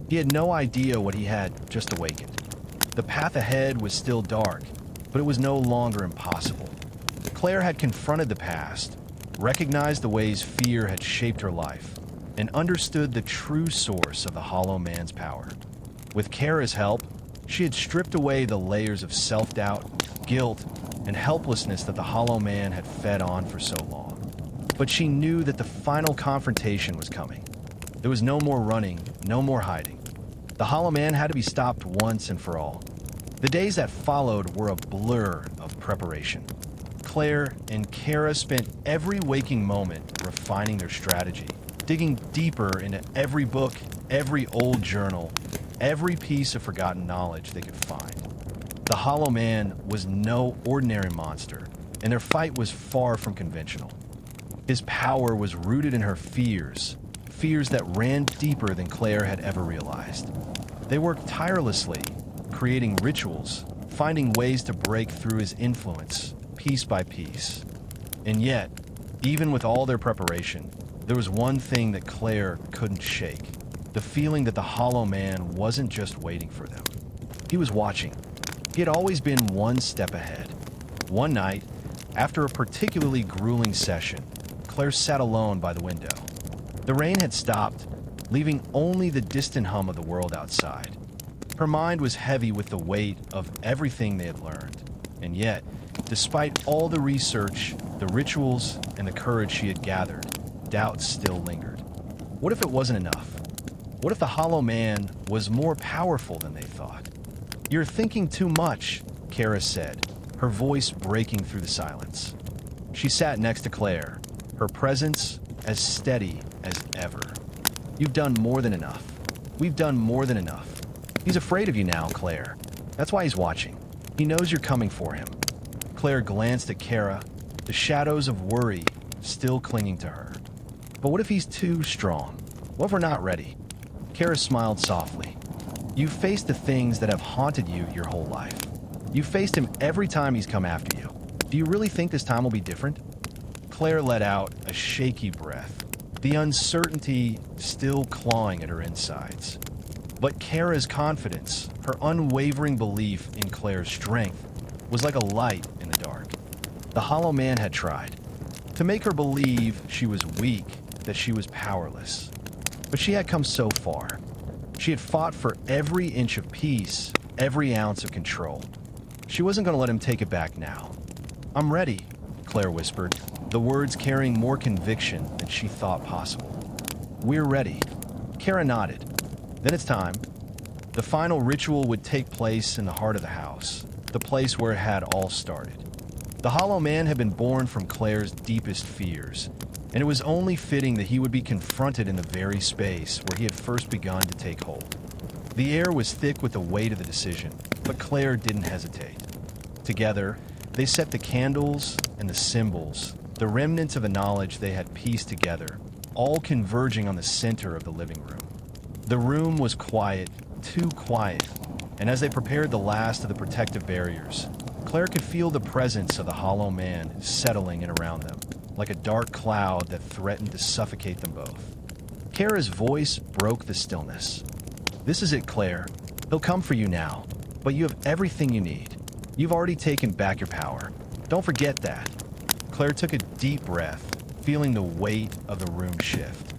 He had no idea what he had just awakened. The path ahead was still dark, but it was no longer impossible. Claire had confronted the past, recognized the ways fear had shaped her life, and understood the true source of the Hollow Man's power. With Kara's help, she had stripped away the layers of self-doubt, guilt, and helplessness that the Hollow Man had fed on for so long. But she knew that the final confrontation was coming. There was no more running, no more hiding. The Hollow Man had to be stopped once and for all. The days that followed were a blur of preparation. Claire and Kara spent every waking moment refining their strategy, digging deeper into every book, every old journal, every piece of forgotten knowledge they could find. The Hollow Man was no ordinary monster, and their fight was far from conventional. His power was rooted in her fears that ran deeper than Claire had ever realized. They worked tirelessly, creating rituals, finding ways to break through his influence, piece by piece. And yet, even with all their preparation, there was one thing that Claire couldn't shake: the feeling that the Hollow Man wasn't just waiting for them. He was watching. He had always been one step ahead. One night, after a particularly grueling session, Claire sat alone by the window. The rain had stopped, leaving only the distant hum of the world outside. Her mind was heavy with the weight of everything they had learned. And yet, despite all the research, the rituals, and the courage she had gathered, doubt still lingered. What if it wasn't enough? What if the Hollow Man was more powerful than they thought? "You're thinking too much," Kara said, her voice breaking through the silence. She sat next to Claire, her presence as steady as ever. "You've done more than enough. We've done more than enough. He's afraid of you now, Claire. That's why he's watching. He knows you're coming for him." Claire glanced at Kara, the shadows of worry still clinging to her. "But what if he's too strong? What if we're not ready?" Kara smiled softly. "You've faced the things that have haunted you your whole life. You've faced him every time he's come after you. Do you really think this time will be different?" Claire let out a shaky breath, the uncertainty still clawing at her insides. But Kara's confidence, her unwavering belief in Claire's strength, was like a light in the dark. The Hollow Man had tried to make her believe she was weak, that she was powerless. But she had come so far. She had fought for every inch of peace, every ounce of control. She wasn't going to let him take it back now. "I'm ready," Claire whispered, the words carrying more conviction than she thought possible. "We're ready." Kara nodded. "Then it's time." The final ritual would take place in the heart of the house, the place where it had all started. The Hollow Man had been born from Claire's deepest fears, and it was only fitting that he would be confronted in the very space where he had first begun to take hold. The air was thick with the weight of the decision, but Claire didn't hesitate. Together, they set the candles and the symbols, the remnants of the knowledge they had pieced together, all converging on the center of the living room. The room was quiet, too quiet, and as they prepared the last of the protective barriers, Claire could feel the presence of the Hollow Man settling in around them, like a dark cloud that threatened to suffocate them both. Kara's voice broke the stillness. "This is it, Claire. He'll come for you now, but you have everything you need. You've already taken back your power. Don't forget that." Claire took a deep breath, feeling the weight of the room shift.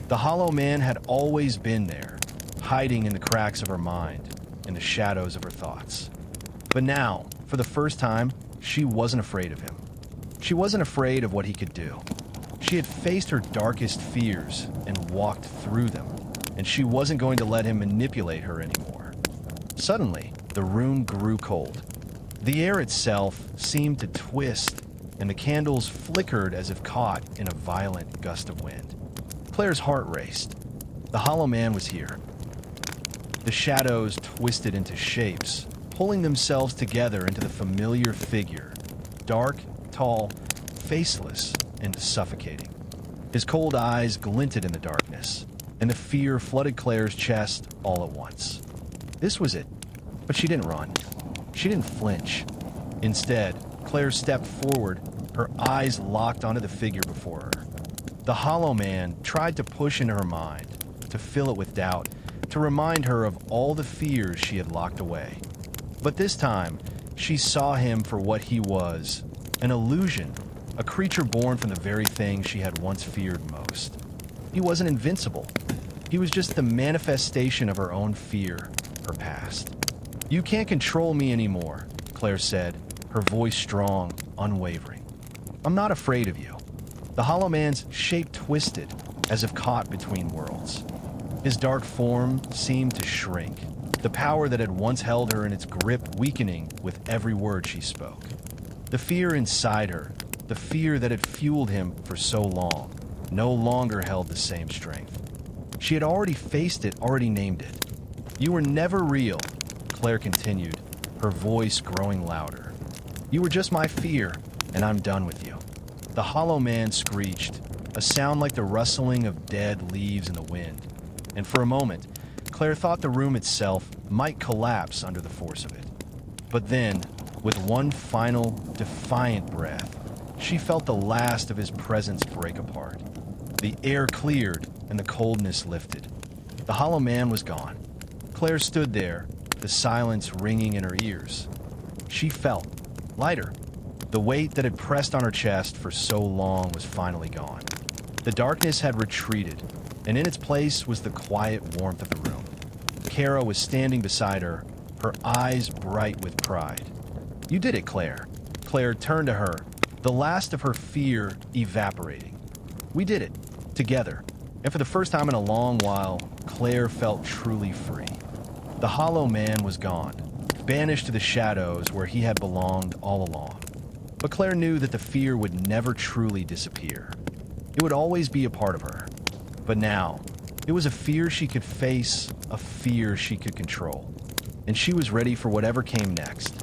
The Hollow Man had always been there, hiding in the cracks of her mind, in the shadows of her thoughts. But now, for the first time, she wasn't afraid of him. She wasn't afraid of what he could do. She had faced her darkest fears and walked through them, and she wasn't going to let him manipulate her anymore. Suddenly, the room grew cold. The air itself seemed to twist, and the candles flickered as if caught in a violent gust of wind. Claire's heart raced. The Hollow Man was here. The shadows twisted into shapes, pulling themselves together into the familiar figure, dark, tall, faceless, and suffocating. His cold eyes glinted in the darkness, and the fear flooded Claire's chest all at once. This was it. But she didn't run. She didn't flinch. Instead, Claire stepped forward, her eyes locked onto the figure before her. The hollow man tried to push into her mind, to fill it with doubt, to remind her of all the fears she had locked away. But this time, she saw him for what he was, an illusion, a creature born from the very thing she had once feared most. He wasn't invincible. He was just the manifestation of her own fear, her past. "You can't control me anymore," Claire said, her voice strong, unwavering. "I'm not afraid of you." The hollow man's shape twisted, as if caught between worlds. His dark form seemed to shrink, the power that had once held her in its grip weakening with every word she spoke. The fear inside her, the fear that had fueled him for so long, no longer held the same strength. She had already faced it, already named it. "You were never real," Claire continued, her voice growing louder. "You were just my fear, and I'm done with you." The hollow man screeched, a sound like the rustling of dead leaves in the wind, and for a moment, Claire thought the room itself might collapse under the force of it. But then, with one final, defiant breath, she felt the last of his presence break apart. The air cleared and the coldness lifted. The hollow man was gone. Claire stood there, the silence ringing in her ears. She felt lighter. The weight that had pressed on her chest for so long was finally gone. The darkness had retreated, and in its place was the quiet warmth of the room. Kara was standing beside her, her eyes bright with pride. "You did it, Claire." Claire turned to her, the last of her fear evaporating. "We did it, together." And for the first time in a long while, Claire felt truly free. The hollow man was gone, banished to the shadows where he had belonged all along. But Claire knew that the fear would never truly disappear. It would always be a part of her. But now, it was a fear she could face, a fear she could control. And she was ready for whatever came next.